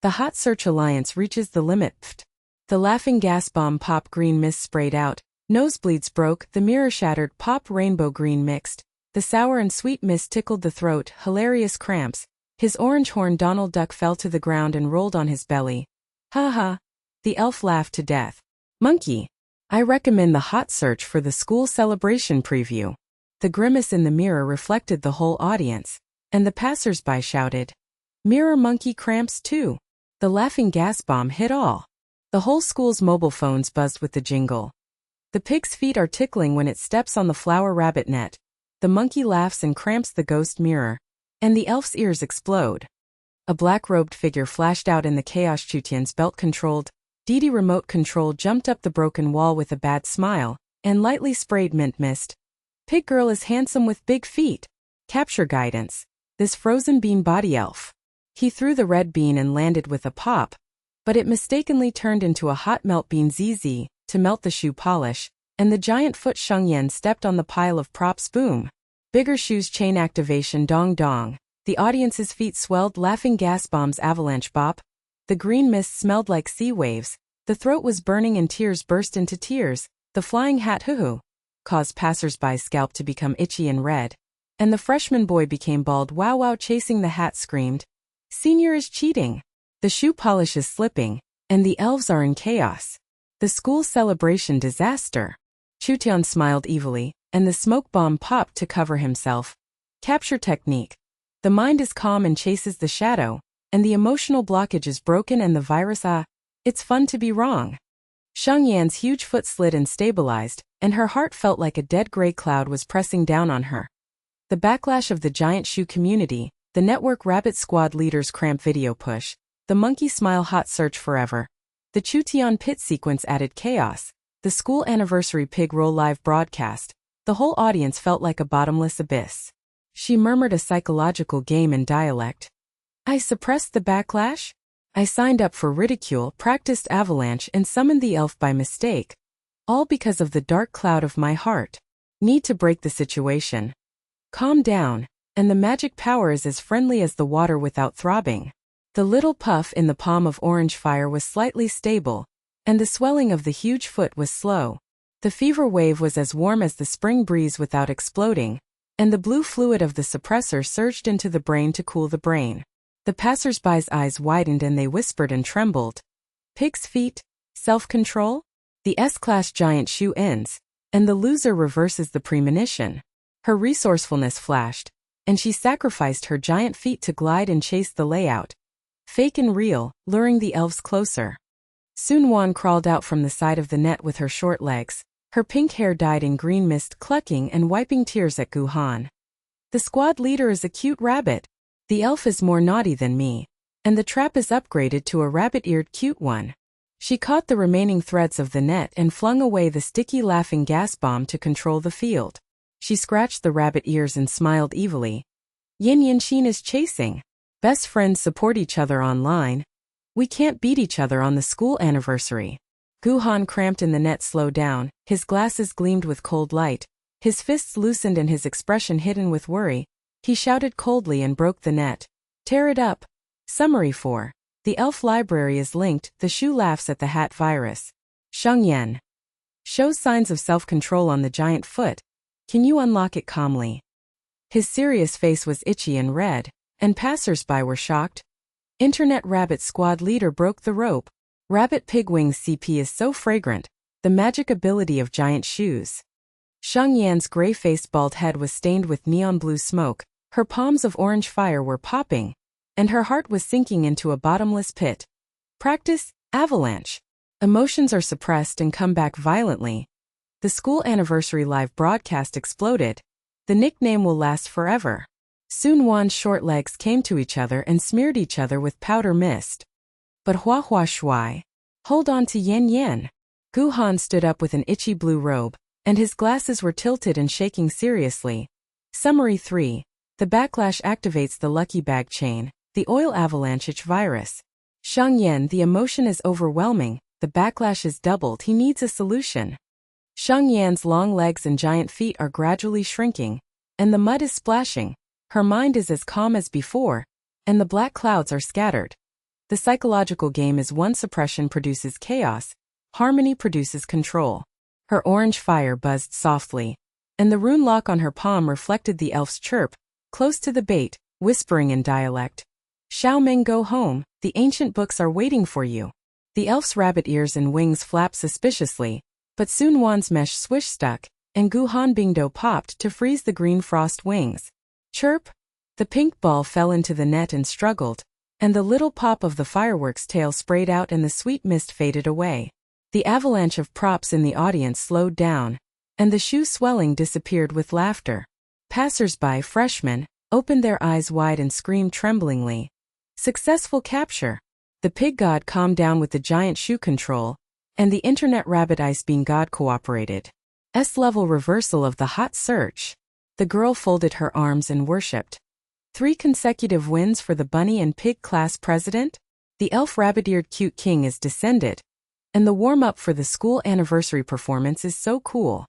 The Hot Search Alliance reaches the limit. Pft. The laughing gas bomb pop green mist sprayed out. Nosebleeds broke, the mirror shattered, pop rainbow green mixed. The sour and sweet mist tickled the throat, hilarious cramps. His orange horn Donald Duck fell to the ground and rolled on his belly. Ha ha. The elf laughed to death. Monkey. I recommend the hot search for the school celebration preview. The grimace in the mirror reflected the whole audience, and the passers-by shouted. Mirror monkey cramps too. The laughing gas bomb hit all. The whole school's mobile phones buzzed with the jingle. The pig's feet are tickling when it steps on the flower rabbit net. The monkey laughs and cramps the ghost mirror, and the elf's ears explode. A black-robed figure flashed out in the chaos. Chutian's belt-controlled, Didi remote control jumped up the broken wall with a bad smile, and lightly sprayed mint mist. Pig girl is handsome with big feet. Capture guidance. This frozen bean body elf. He threw the red bean and landed with a pop, but it mistakenly turned into a hot melt bean ZZ, to melt the shoe polish, and the giant foot Sheng Yan stepped on the pile of props. Boom. Bigger shoes chain activation dong dong. The audience's feet swelled laughing gas bombs avalanche bop. The green mist smelled like sea waves. The throat was burning and tears burst into tears. The flying hat hoo-hoo caused passers-by's scalp to become itchy and red. And the freshman boy became bald. Wow wow, chasing the hat screamed. Senior is cheating. The shoe polish is slipping, and the elves are in chaos. The school celebration disaster. Chutian smiled evilly, and the smoke bomb popped to cover himself. Capture technique. The mind is calm and chases the shadow, and the emotional blockage is broken and the virus it's fun to be wrong. Sheng Yan's huge foot slid and stabilized, and her heart felt like a dead gray cloud was pressing down on her. The backlash of the giant shoe community, the network rabbit squad leaders cramp video push, the monkey smile hot search forever. The Chutian pit sequence added chaos, the school anniversary pig roll live broadcast. The whole audience felt like a bottomless abyss. She murmured a psychological game in dialect. I suppressed the backlash? I signed up for ridicule, practiced avalanche and summoned the elf by mistake. All because of the dark cloud of my heart. Need to break the situation. Calm down, and the magic power is as friendly as the water without throbbing. The little puff in the palm of orange fire was slightly stable, and the swelling of the huge foot was slow. The fever wave was as warm as the spring breeze without exploding, and the blue fluid of the suppressor surged into the brain to cool the brain. The passers-by's eyes widened and they whispered and trembled. Pig's feet? Self-control? The S-class giant shoe ends, and the loser reverses the premonition. Her resourcefulness flashed, and she sacrificed her giant feet to glide and chase the layout. Fake and real, luring the elves closer. Su Nuan crawled out from the side of the net with her short legs, her pink hair dyed in green mist, clucking and wiping tears at Gu Han. The squad leader is a cute rabbit. The elf is more naughty than me, and the trap is upgraded to a rabbit-eared cute one. She caught the remaining threads of the net and flung away the sticky laughing gas bomb to control the field. She scratched the rabbit ears and smiled evilly. Yin Yanshin is chasing. Best friends support each other online. We can't beat each other on the school anniversary. Gu Han, cramped in the net, slowed down. His glasses gleamed with cold light. His fists loosened and his expression hidden with worry. He shouted coldly and broke the net. Tear it up. Summary 4. The elf library is linked. The shoe laughs at the hat virus. Sheng Yan shows signs of self-control on the giant foot. Can you unlock it calmly? His serious face was itchy and red, and passers-by were shocked. Internet rabbit squad leader broke the rope. Rabbit pig wings CP is so fragrant. The magic ability of giant shoes. Sheng Yan's gray-faced bald head was stained with neon blue smoke. Her palms of orange fire were popping, and her heart was sinking into a bottomless pit. Practice, avalanche. Emotions are suppressed and come back violently. The school anniversary live broadcast exploded. The nickname will last forever. Su Nuan's short legs came to each other and smeared each other with powder mist. But hua hua shui. Hold on to Yan Yan. Gu Han stood up with an itchy blue robe, and his glasses were tilted and shaking seriously. Summary 3. The backlash activates the lucky bag chain, the oil avalanche itch virus. Sheng Yan, the emotion is overwhelming, the backlash is doubled, he needs a solution. Sheng Yan's long legs and giant feet are gradually shrinking, and the mud is splashing. Her mind is as calm as before, and the black clouds are scattered. The psychological game is one: suppression produces chaos, harmony produces control. Her orange fire buzzed softly, and the rune lock on her palm reflected the elf's chirp, close to the bait, whispering in dialect. Xiao Ming, go home, the ancient books are waiting for you. The elf's rabbit ears and wings flapped suspiciously, but Su Nuan's mesh swish stuck, and Gu Han Bingdo popped to freeze the green frost wings. Chirp! The pink ball fell into the net and struggled, and the little pop of the fireworks tail sprayed out and the sweet mist faded away. The avalanche of props in the audience slowed down, and the shoe swelling disappeared with laughter. Passers-by, freshmen, opened their eyes wide and screamed tremblingly. Successful capture! The pig god calmed down with the giant shoe control, and the internet rabbit ice bean god cooperated. S-level reversal of the hot search. The girl folded her arms and worshipped. 3 consecutive wins for the bunny and pig class president? The elf rabbit-eared cute king is descended. And the warm-up for the school anniversary performance is so cool.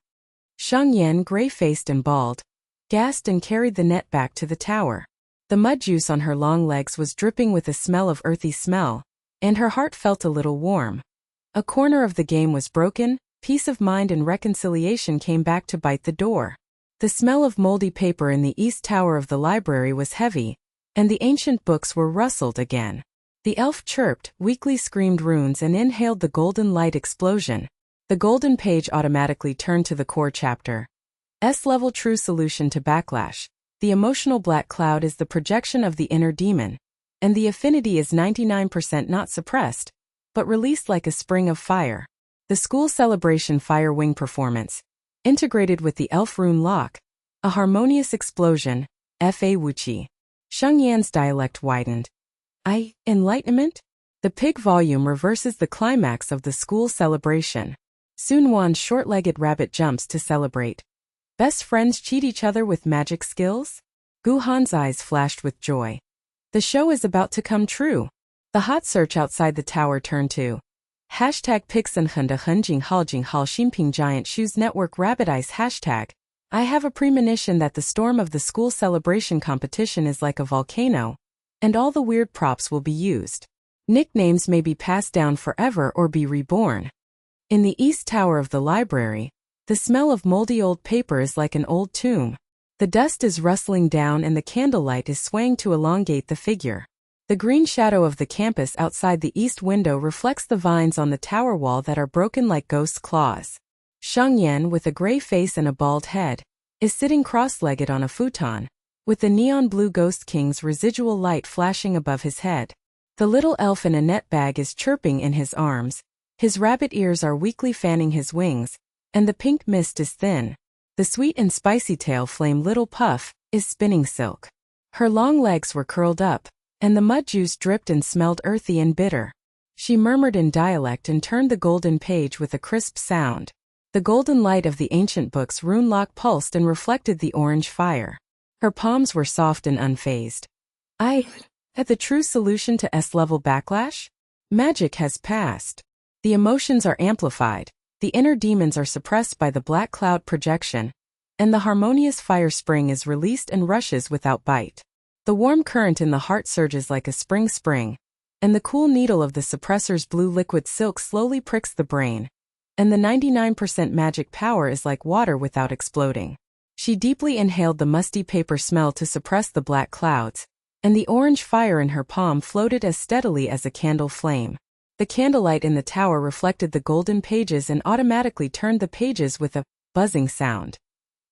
Sheng Yan, gray-faced and bald, gasped and carried the net back to the tower. The mud juice on her long legs was dripping with a smell of earthy smell, and her heart felt a little warm. A corner of the game was broken, peace of mind and reconciliation came back to bite the door. The smell of moldy paper in the east tower of the library was heavy, and the ancient books were rustled again. The elf chirped, weakly screamed runes and inhaled the golden light explosion. The golden page automatically turned to the core chapter. S-level true solution to backlash. The emotional black cloud is the projection of the inner demon, and the affinity is 99% not suppressed, but released like a spring of fire. The school celebration fire wing performance, integrated with the elf rune lock, a harmonious explosion, Fa Wuchi. Sheng Yan's dialect widened. Enlightenment? The pig volume reverses the climax of the school celebration. Su Nuan's short-legged rabbit jumps to celebrate. Best friends cheat each other with magic skills? Gu Han's eyes flashed with joy. The show is about to come true. The hot search outside the tower turned to #pixenhundahenjinghaljinghal Xinping Giant Shoes Network Rabbit Ice #. I have a premonition that the storm of the school celebration competition is like a volcano, and all the weird props will be used. Nicknames may be passed down forever or be reborn. In the east tower of the library, the smell of moldy old paper is like an old tomb. The dust is rustling down and the candlelight is swaying to elongate the figure. The green shadow of the campus outside the east window reflects the vines on the tower wall that are broken like ghost claws. Sheng Yan, with a gray face and a bald head, is sitting cross-legged on a futon, with the neon blue Ghost King's residual light flashing above his head. The little elf in a net bag is chirping in his arms, his rabbit ears are weakly fanning his wings, and the pink mist is thin. The sweet and spicy tail flame little puff is spinning silk. Her long legs were curled up, and the mud juice dripped and smelled earthy and bitter. She murmured in dialect and turned the golden page with a crisp sound. The golden light of the ancient book's rune lock pulsed and reflected the orange fire. Her palms were soft and unfazed. At the true solution to S-level backlash? Magic has passed. The emotions are amplified, the inner demons are suppressed by the black cloud projection, and the harmonious fire spring is released and rushes without bite. The warm current in the heart surges like a spring, and the cool needle of the suppressor's blue liquid silk slowly pricks the brain, and the 99% magic power is like water without exploding. She deeply inhaled the musty paper smell to suppress the black clouds, and the orange fire in her palm floated as steadily as a candle flame. The candlelight in the tower reflected the golden pages and automatically turned the pages with a buzzing sound.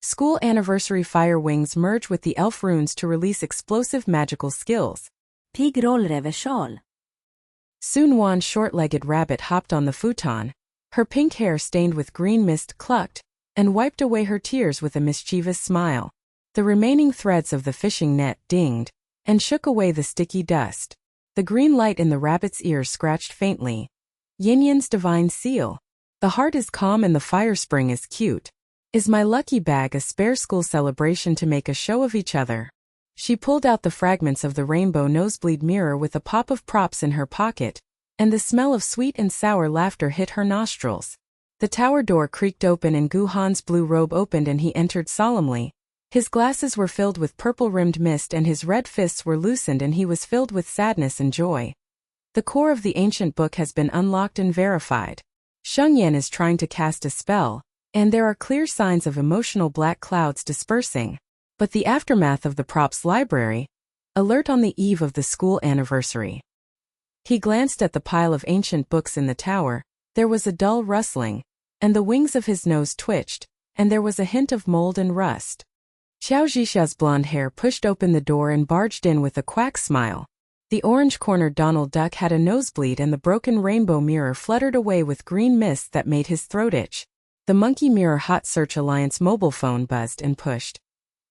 School anniversary fire wings merge with the elf runes to release explosive magical skills. Pig roll reversal. Su Nuan's short-legged rabbit hopped on the futon. Her pink hair stained with green mist clucked, and wiped away her tears with a mischievous smile. The remaining threads of the fishing net dinged, and shook away the sticky dust. The green light in the rabbit's ears scratched faintly. Yin Yan's divine seal. The heart is calm and the fire spring is cute. Is my lucky bag a spare school celebration to make a show of each other? She pulled out the fragments of the rainbow nosebleed mirror with a pop of props in her pocket, and the smell of sweet and sour laughter hit her nostrils. The tower door creaked open and Gu Han's blue robe opened and he entered solemnly. His glasses were filled with purple-rimmed mist and his red fists were loosened and he was filled with sadness and joy. The core of the ancient book has been unlocked and verified. Sheng Yan is trying to cast a spell, and there are clear signs of emotional black clouds dispersing. But the aftermath of the props library, alert on the eve of the school anniversary. He glanced at the pile of ancient books in the tower. There was a dull rustling, and the wings of his nose twitched, and there was a hint of mold and rust. Qiao Zhixia's blonde hair pushed open the door and barged in with a quack smile. The orange-cornered Donald Duck had a nosebleed and the broken rainbow mirror fluttered away with green mist that made his throat itch. The Monkey Mirror Hot Search Alliance mobile phone buzzed and pushed.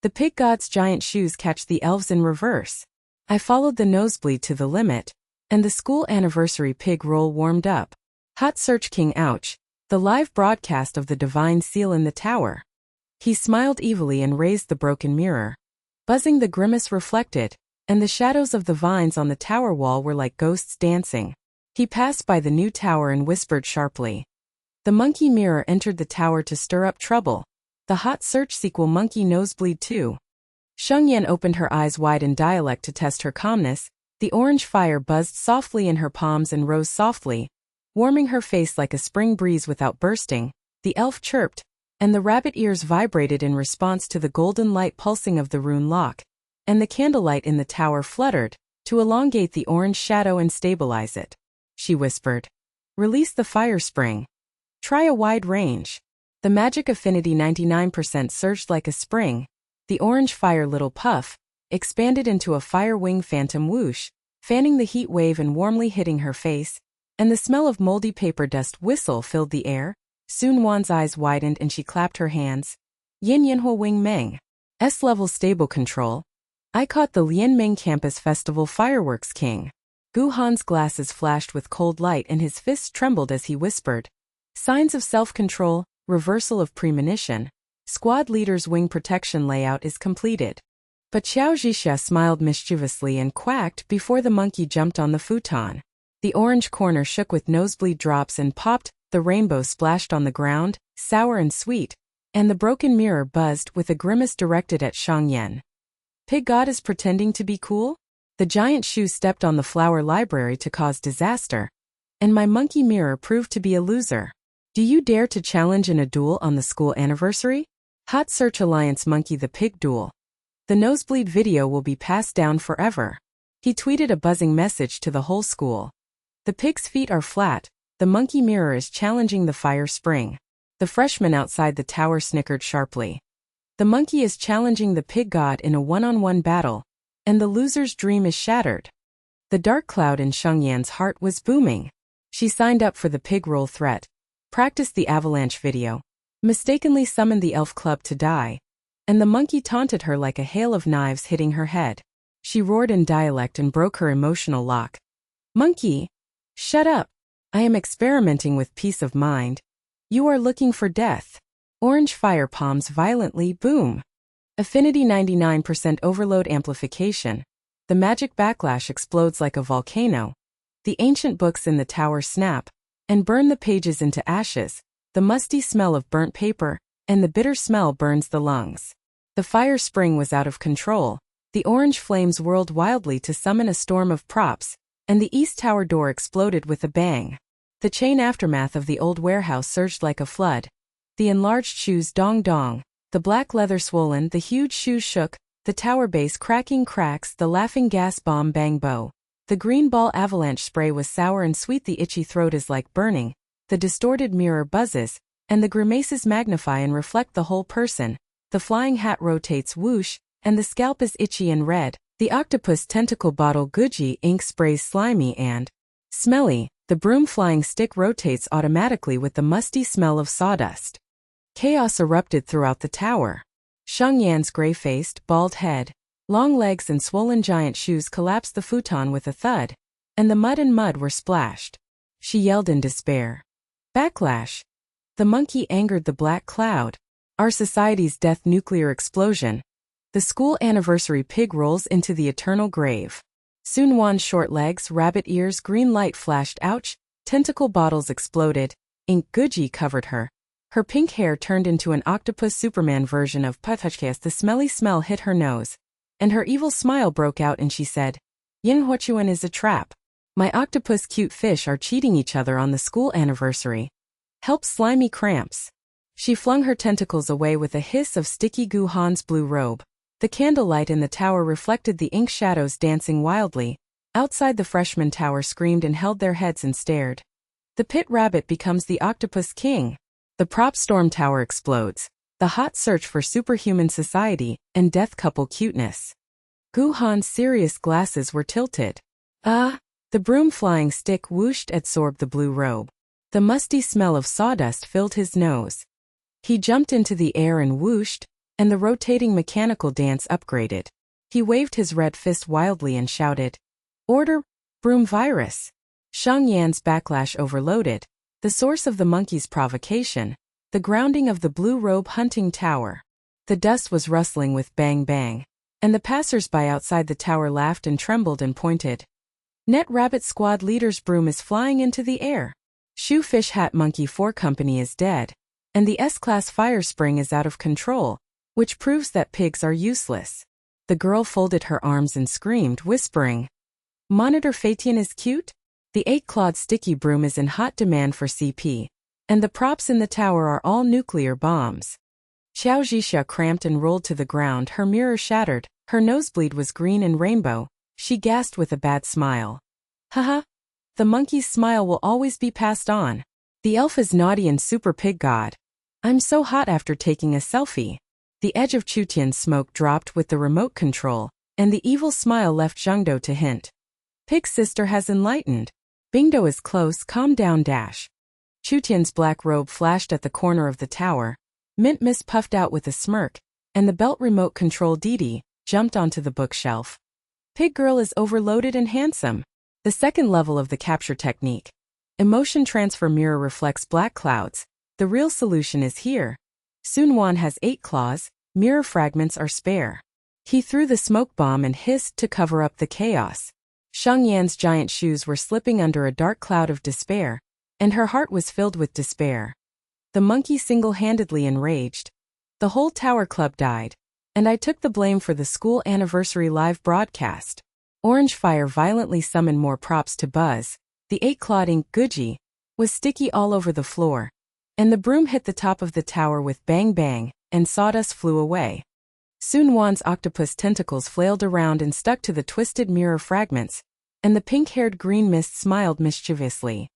The pig god's giant shoes catch the elves in reverse. I followed the nosebleed to the limit, and the school anniversary pig roll warmed up. Hot Search King ouch, the live broadcast of the divine seal in the tower. He smiled evilly and raised the broken mirror. Buzzing the grimace reflected, and the shadows of the vines on the tower wall were like ghosts dancing. He passed by the new tower and whispered sharply. The monkey mirror entered the tower to stir up trouble. The Hot Search sequel monkey nosebleed too. Sheng Yan opened her eyes wide in dialect to test her calmness. The orange fire buzzed softly in her palms and rose softly, warming her face like a spring breeze without bursting. The elf chirped, and the rabbit ears vibrated in response to the golden light pulsing of the rune lock, and the candlelight in the tower fluttered, to elongate the orange shadow and stabilize it. She whispered. Release the fire spring. Try a wide range. The magic affinity 99% surged like a spring. The orange fire little puff expanded into a fire wing phantom whoosh, fanning the heat wave and warmly hitting her face, and the smell of moldy paper dust whistle filled the air. Su Nuan's eyes widened and she clapped her hands. Yin Yanhua Wing Meng. S-level stable control. I caught the Lianming Campus Festival fireworks king. Gu Han's glasses flashed with cold light and his fists trembled as he whispered. Signs of self-control, reversal of premonition. Squad leader's wing protection layout is completed. But Qiao Zhixia smiled mischievously and quacked before the monkey jumped on the futon. The orange corner shook with nosebleed drops and popped. The rainbow splashed on the ground, sour and sweet, and the broken mirror buzzed with a grimace directed at Sheng Yan. Pig God is pretending to be cool? The giant shoe stepped on the flower library to cause disaster, and my monkey mirror proved to be a loser. Do you dare to challenge in a duel on the school anniversary? Hot Search Alliance Monkey the Pig Duel. The nosebleed video will be passed down forever. He tweeted a buzzing message to the whole school. The pig's feet are flat. The monkey mirror is challenging the fire spring. The freshman outside the tower snickered sharply. The monkey is challenging the pig god in a one-on-one battle, and the loser's dream is shattered. The dark cloud in Sheng Yan's heart was booming. She signed up for the pig roll threat, practiced the avalanche video, mistakenly summoned the elf club to die, and the monkey taunted her like a hail of knives hitting her head. She roared in dialect and broke her emotional lock. "Monkey! Shut up! I am experimenting with peace of mind. You are looking for death." Orange fire palms violently boom. Affinity 99% overload amplification. The magic backlash explodes like a volcano. The ancient books in the tower snap and burn the pages into ashes. The musty smell of burnt paper and the bitter smell burns the lungs. The fire spring was out of control. The orange flames whirled wildly to summon a storm of props, and the east tower door exploded with a bang. The chain aftermath of the old warehouse surged like a flood. The enlarged shoes dong-dong, the black leather swollen, the huge shoes shook, the tower base cracking cracks, the laughing gas bomb bang-bo. The green ball avalanche spray was sour and sweet, the itchy throat is like burning, the distorted mirror buzzes, and the grimaces magnify and reflect the whole person. The flying hat rotates whoosh, and the scalp is itchy and red. The octopus tentacle bottle Gucci ink sprays slimy and smelly. The broom flying stick rotates automatically with the musty smell of sawdust. Chaos erupted throughout the tower. Sheng Yan's gray-faced, bald head, long legs and swollen giant shoes collapsed the futon with a thud, and the mud were splashed. She yelled in despair. Backlash. The monkey angered the black cloud. Our society's death nuclear explosion. The school anniversary pig rolls into the eternal grave. Su Nuan's short legs, rabbit ears, green light flashed, ouch, tentacle bottles exploded, ink Gucci covered her. Her pink hair turned into an octopus Superman version of Patuchkas. The smelly smell hit her nose, and her evil smile broke out and she said, "Yin Huachuan is a trap. My octopus cute fish are cheating each other on the school anniversary. Help slimy cramps." She flung her tentacles away with a hiss of sticky goo. Han's blue robe. The candlelight in the tower reflected the ink shadows dancing wildly. Outside, the freshman tower screamed and held their heads and stared. The pit rabbit becomes the octopus king. The prop storm tower explodes. The hot search for superhuman society and death couple cuteness. Gu Han's serious glasses were tilted. The broom flying stick whooshed, absorbed the blue robe. The musty smell of sawdust filled his nose. He jumped into the air and whooshed, and the rotating mechanical dance upgraded. He waved his red fist wildly and shouted, "Order, broom virus!" Sheng Yan's backlash overloaded. The source of the monkey's provocation, the grounding of the blue robe hunting tower. The dust was rustling with bang bang, and the passers-by outside the tower laughed and trembled and pointed. Net Rabbit Squad leader's broom is flying into the air. Shoe Fish Hat Monkey 4 Company is dead, and the S-Class fire spring is out of control, which proves that pigs are useless. The girl folded her arms and screamed, whispering, "Monitor Fatian is cute?" The 8-clawed sticky broom is in hot demand for CP, and the props in the tower are all nuclear bombs. Qiao Zhixia cramped and rolled to the ground, her mirror shattered, her nosebleed was green and rainbow. She gasped with a bad smile. Haha. The monkey's smile will always be passed on. The elf is naughty and super pig god. I'm so hot after taking a selfie. The edge of Chutian's smoke dropped with the remote control, and the evil smile left Zhengdo to hint. Pig's sister has enlightened. Bingdo is close, calm down dash. Chutian's black robe flashed at the corner of the tower. Mint Mist puffed out with a smirk, and the belt remote control Didi jumped onto the bookshelf. Pig girl is overloaded and handsome. The second level of the capture technique. Emotion transfer mirror reflects black clouds. The real solution is here. Su Nuan has 8 claws, mirror fragments are spare. He threw the smoke bomb and hissed to cover up the chaos. Sheng Yan's giant shoes were slipping under a dark cloud of despair, and her heart was filled with despair. The monkey single-handedly enraged. The whole tower club died, and I took the blame for the school anniversary live broadcast. Orange fire violently summoned more props to buzz. The 8-clawed ink Gucci was sticky all over the floor, and the broom hit the top of the tower with bang bang, and sawdust flew away. Su Nuan's octopus tentacles flailed around and stuck to the twisted mirror fragments, and the pink-haired green mist smiled mischievously.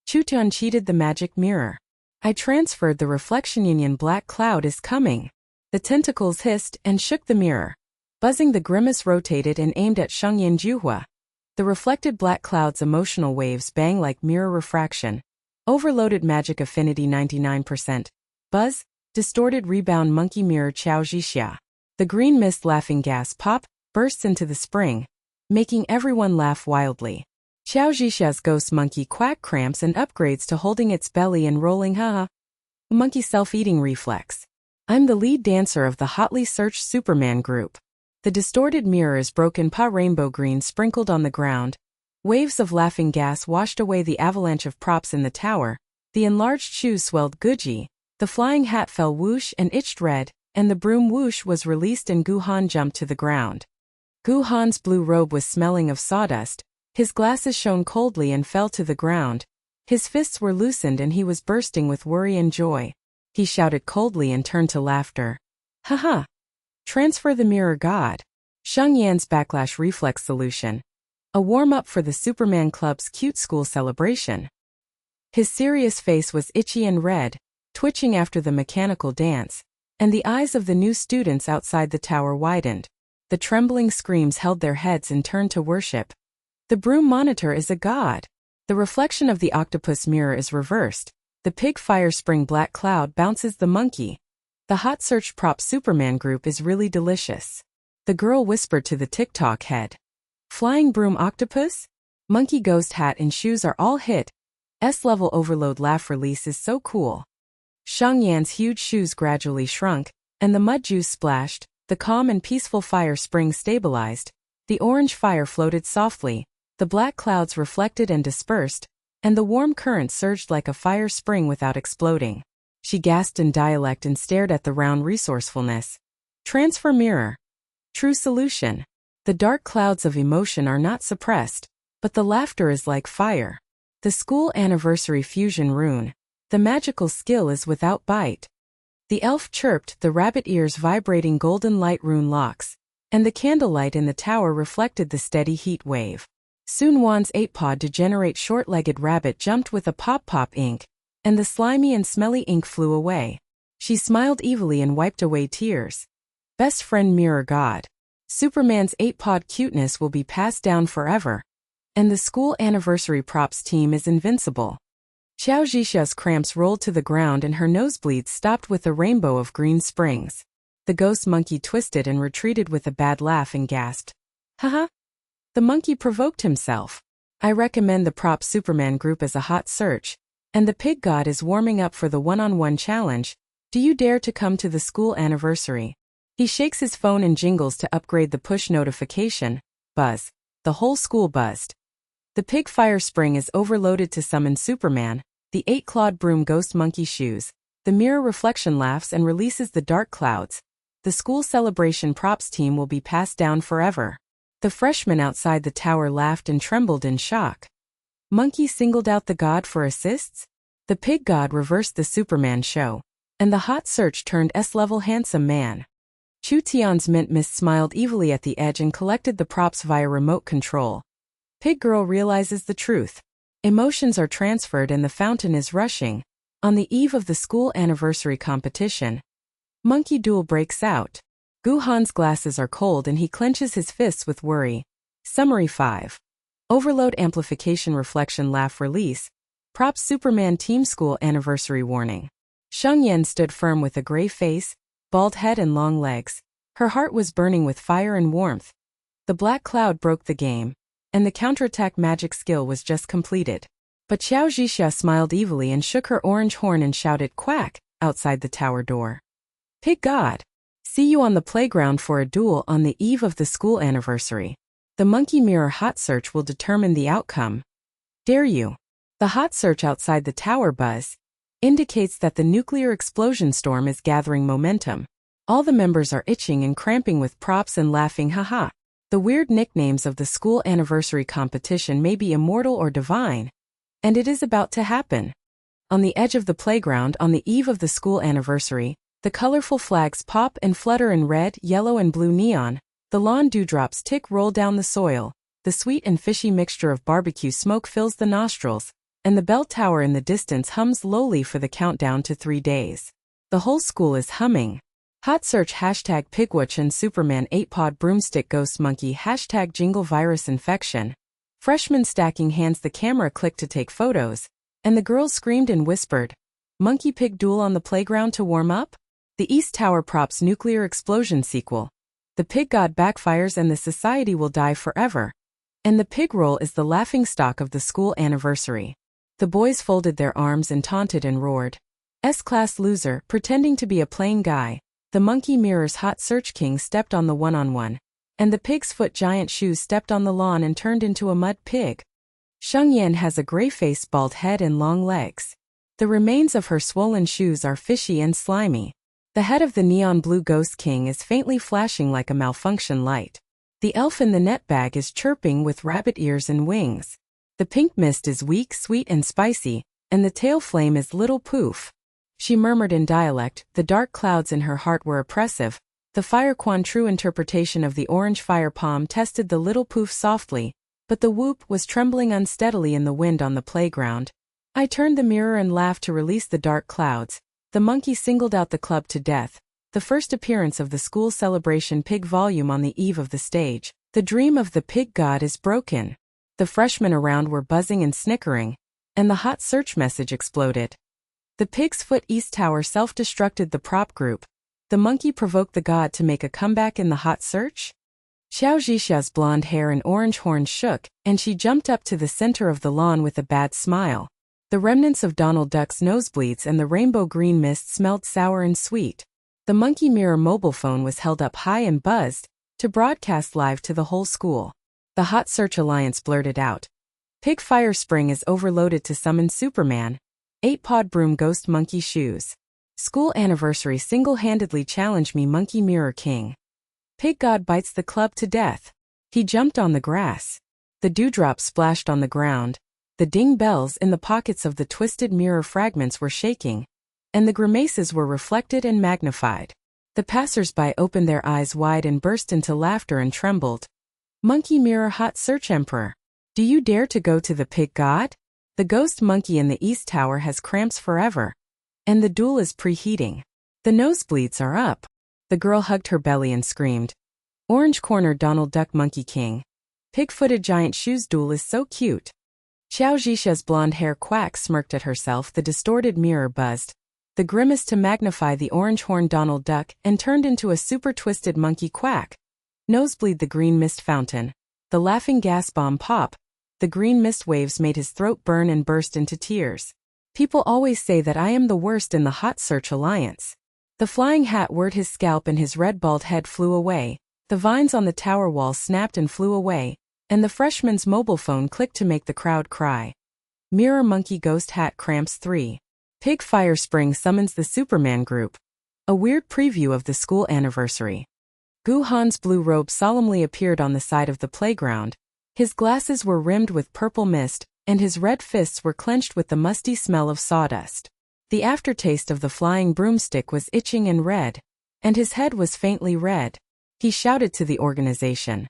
Chutian cheated the magic mirror. I transferred the reflection union black cloud is coming. The tentacles hissed and shook the mirror. Buzzing, the grimace rotated and aimed at Sheng Yan. The reflected black cloud's emotional waves bang like mirror refraction. Overloaded magic affinity 99%. Buzz, distorted rebound monkey mirror Qiao Zhixia. The green mist laughing gas pop bursts into the spring, making everyone laugh wildly. Qiao Zhixia's ghost monkey quack cramps and upgrades to holding its belly and rolling haha. Monkey self-eating reflex. I'm the lead dancer of the hotly searched Superman group. The distorted mirror is broken rainbow green sprinkled on the ground. Waves of laughing gas washed away the avalanche of props in the tower. The enlarged shoes swelled Gucci. The flying hat fell whoosh and itched red, and the broom whoosh was released and Guhan jumped to the ground. Guhan's blue robe was smelling of sawdust. His glasses shone coldly and fell to the ground. His fists were loosened and he was bursting with worry and joy. He shouted coldly and turned to laughter. Haha. Transfer the mirror god. Sheng Yan's backlash reflex solution. A warm-up for the Superman Club's cute school celebration. His serious face was itchy and red, twitching after the mechanical dance, and the eyes of the new students outside the tower widened. The trembling screams held their heads and turned to worship. The broom monitor is a god. The reflection of the octopus mirror is reversed. The pig fire spring black cloud bounces the monkey. The hot search prop Superman group is really delicious. The girl whispered to the TikTok head. Flying broom octopus? Monkey ghost hat and shoes are all hit. S-level overload laugh release is so cool. Sheng Yan's huge shoes gradually shrunk, and the mud juice splashed. The calm and peaceful fire spring stabilized. The orange fire floated softly. The black clouds reflected and dispersed, and the warm current surged like a fire spring without exploding. She gasped in dialect and stared at the round resourcefulness. Transfer mirror. True solution. The dark clouds of emotion are not suppressed, but the laughter is like fire. The school anniversary fusion rune. The magical skill is without bite. The elf chirped, the rabbit ears vibrating golden light rune locks, and the candlelight in the tower reflected the steady heat wave. Su Nuan's 8-pod degenerate short-legged rabbit jumped with a pop-pop ink, and the slimy and smelly ink flew away. She smiled evilly and wiped away tears. Best friend mirror god. Superman's 8-pod cuteness will be passed down forever. And the school anniversary props team is invincible. Qiao Zhixia's cramps rolled to the ground and her nosebleeds stopped with a rainbow of green springs. The ghost monkey twisted and retreated with a bad laugh and gasped. Haha. The monkey provoked himself. I recommend the prop Superman group as a hot search, and the pig god is warming up for the one-on-one challenge. Do you dare to come to the school anniversary? He shakes his phone and jingles to upgrade the push notification. Buzz. The whole school buzzed. The pig fire spring is overloaded to summon Superman. The 8-clawed broom ghost monkey shoes. The mirror reflection laughs and releases the dark clouds. The school celebration props team will be passed down forever. The freshmen outside the tower laughed and trembled in shock. Monkey singled out the god for assists? The pig god reversed the Superman show. And the hot search turned S-level handsome man. Chu Tian's mint mist smiled evilly at the edge and collected the props via remote control. Pig girl realizes the truth. Emotions are transferred and the fountain is rushing. On the eve of the school anniversary competition, monkey duel breaks out. Guhan's glasses are cold and he clenches his fists with worry. Summary 5. Overload amplification reflection laugh release. Props Superman team school anniversary warning. Sheng Yan stood firm with a gray face, bald head and long legs. Her heart was burning with fire and warmth. The black cloud broke the game, and the counterattack magic skill was just completed. But Qiao Zhixia smiled evilly and shook her orange horn and shouted quack outside the tower door. Pig god. See you on the playground for a duel on the eve of the school anniversary. The monkey mirror hot search will determine the outcome. Dare you? The hot search outside the tower buzz indicates that the nuclear explosion storm is gathering momentum. All the members are itching and cramping with props and laughing haha. The weird nicknames of the school anniversary competition may be immortal or divine. And it is about to happen. On the edge of the playground on the eve of the school anniversary, the colorful flags pop and flutter in red, yellow and blue neon. The lawn dewdrops tick roll down the soil. The sweet and fishy mixture of barbecue smoke fills the nostrils, and the bell tower in the distance hums lowly for the countdown to 3 days. The whole school is humming. Hot search hashtag pigwatch and Superman 8-pod broomstick ghost monkey hashtag jingle virus infection. Freshman stacking hands the camera clicked to take photos, and the girls screamed and whispered, "Monkey pig duel on the playground to warm up?" The East Tower props nuclear explosion sequel. The pig god backfires and the society will die forever. And the pig roll is the laughingstock of the school anniversary. The boys folded their arms and taunted and roared. S-class loser, pretending to be a plain guy. The monkey mirror's hot search king stepped on the one-on-one. And the pig's foot giant shoes stepped on the lawn and turned into a mud pig. Sheng Yan has a gray-faced bald head and long legs. The remains of her swollen shoes are fishy and slimy. The head of the neon blue ghost king is faintly flashing like a malfunction light. The elf in the net bag is chirping with rabbit ears and wings. The pink mist is weak, sweet and spicy, and the tail flame is little poof. She murmured in dialect, the dark clouds in her heart were oppressive. The fire quan true interpretation of the orange fire palm tested the little poof softly, but the whoop was trembling unsteadily in the wind on the playground. I turned the mirror and laughed to release the dark clouds. The monkey singled out the club to death. The first appearance of the school celebration pig volume on the eve of the stage. The dream of the pig god is broken. The freshmen around were buzzing and snickering, and the hot search message exploded. The pig's foot East Tower self-destructed the prop group. The monkey provoked the god to make a comeback in the hot search? Qiao Zhixia's blonde hair and orange horns shook, and she jumped up to the center of the lawn with a bad smile. The remnants of Donald Duck's nosebleeds and the rainbow green mist smelled sour and sweet. The monkey mirror mobile phone was held up high and buzzed, to broadcast live to the whole school. The Hot Search Alliance blurted out. Pig Fire Spring is overloaded to summon Superman. 8-pod broom ghost monkey shoes. School anniversary single-handedly challenge me monkey mirror king. Pig god bites the club to death. He jumped on the grass. The dewdrops splashed on the ground. The ding bells in the pockets of the twisted mirror fragments were shaking, and the grimaces were reflected and magnified. The passers-by opened their eyes wide and burst into laughter and trembled. Monkey mirror hot search emperor. Do you dare to go to the pig god? The ghost monkey in the East Tower has cramps forever. And the duel is preheating. The nosebleeds are up. The girl hugged her belly and screamed. Orange corner Donald Duck Monkey King. Pig-footed giant shoes duel is so cute. Qiao Zhixia's blonde hair quack smirked at herself. The distorted mirror buzzed. The grimace to magnify the orange-horned Donald Duck and turned into a super-twisted monkey quack. Nosebleed the green mist fountain. The laughing gas bomb pop. The green mist waves made his throat burn and burst into tears. People always say that I am the worst in the Hot Search Alliance. The flying hat whirred his scalp and his red bald head flew away. The vines on the tower wall snapped and flew away, and the freshman's mobile phone clicked to make the crowd cry. Mirror Monkey Ghost Hat cramps 3. Pig Fire Spring summons the Superman group. A weird preview of the school anniversary. Gu Han's blue robe solemnly appeared on the side of the playground. His glasses were rimmed with purple mist, and his red fists were clenched with the musty smell of sawdust. The aftertaste of the flying broomstick was itching and red, and his head was faintly red. He shouted to the organization.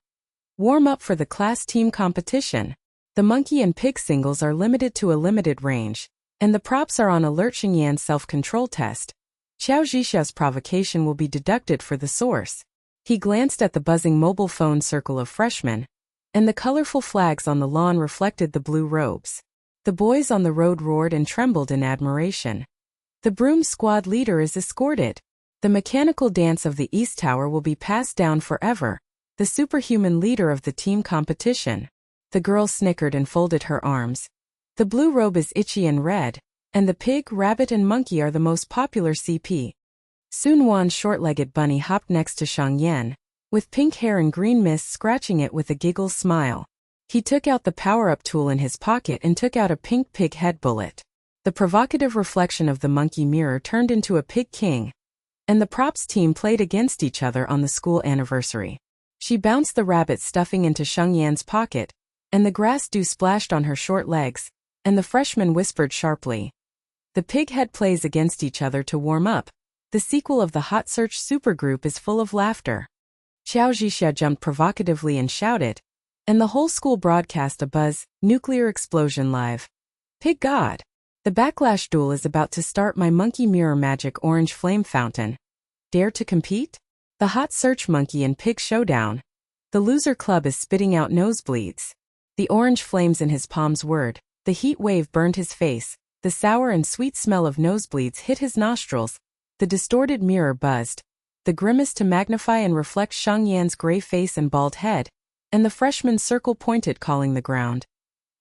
Warm up for the class team competition. The monkey and pig singles are limited to a limited range, and the props are on alert. Sheng Yan's self-control test. Qiao Zhixia's provocation will be deducted for the source. He glanced at the buzzing mobile phone circle of freshmen, and the colorful flags on the lawn reflected the blue robes. The boys on the road roared and trembled in admiration. The broom squad leader is escorted. The mechanical dance of the East Tower will be passed down forever. The superhuman leader of the team competition. The girl snickered and folded her arms. The blue robe is itchy and red, and the pig, rabbit and monkey are the most popular CP. Su Nuan's short-legged bunny hopped next to Sheng Yan, with pink hair and green mist scratching it with a giggle smile. He took out the power-up tool in his pocket and took out a pink pig head bullet. The provocative reflection of the monkey mirror turned into a pig king, and the props team played against each other on the school anniversary. She bounced the rabbit stuffing into Sheng Yan's pocket, and the grass dew splashed on her short legs, and the freshman whispered sharply. The pig head plays against each other to warm up. The sequel of the Hot Search supergroup is full of laughter. Qiao Zhixia jumped provocatively and shouted, and the whole school broadcast a buzz, nuclear explosion live. Pig God! The backlash duel is about to start. My monkey mirror magic orange flame fountain. Dare to compete? The hot search monkey and pig showdown. The loser club is spitting out nosebleeds. The orange flames in his palms whirred, the heat wave burned his face, the sour and sweet smell of nosebleeds hit his nostrils, the distorted mirror buzzed, the grimace to magnify and reflect Sheng Yan's gray face and bald head, and the freshman's circle pointed calling the ground.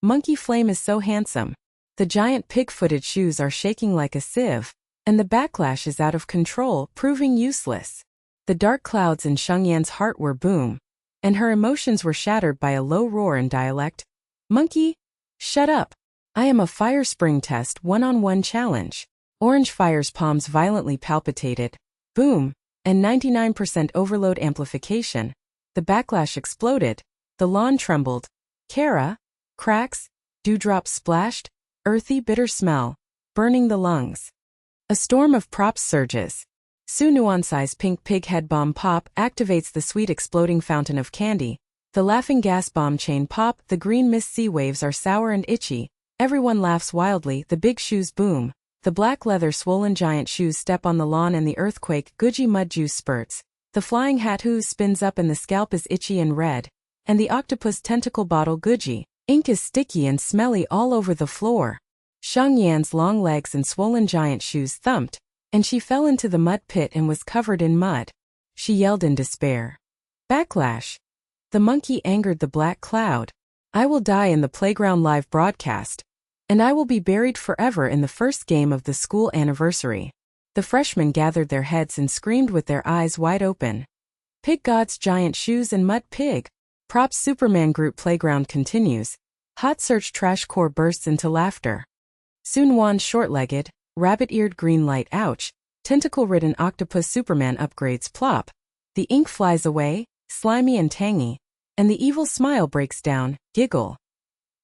Monkey Flame is so handsome. The giant pig-footed shoes are shaking like a sieve, and the backlash is out of control, proving useless. The dark clouds in Sheng Yan's heart were boom, and her emotions were shattered by a low roar in dialect. Monkey, shut up. I am a fire spring test one-on-one challenge. Orange Fire's palms violently palpitated. Boom, and 99% overload amplification. The backlash exploded. The lawn trembled. Kara, cracks, dewdrops splashed, earthy bitter smell, burning the lungs. A storm of props surges. Su Nuan-size pink pig head bomb pop activates the sweet exploding fountain of candy. The laughing gas bomb chain pop, the green mist sea waves are sour and itchy. Everyone laughs wildly, the big shoes boom. The black leather swollen giant shoes step on the lawn and the earthquake Guji mud juice spurts. The flying hat hooze spins up and the scalp is itchy and red. And the octopus tentacle bottle Guji. Ink is sticky and smelly all over the floor. Sheng Yan's long legs and swollen giant shoes thumped, and she fell into the mud pit and was covered in mud. She yelled in despair. Backlash. The monkey angered the black cloud. I will die in the playground live broadcast. And I will be buried forever in the first game of the school anniversary. The freshmen gathered their heads and screamed with their eyes wide open. Pig God's giant shoes and mud pig. Props Superman group playground continues. Hot search trash core bursts into laughter. Su Nuan short-legged, rabbit-eared green light ouch, tentacle-ridden octopus Superman upgrades plop. The ink flies away, slimy and tangy, and the evil smile breaks down, giggle.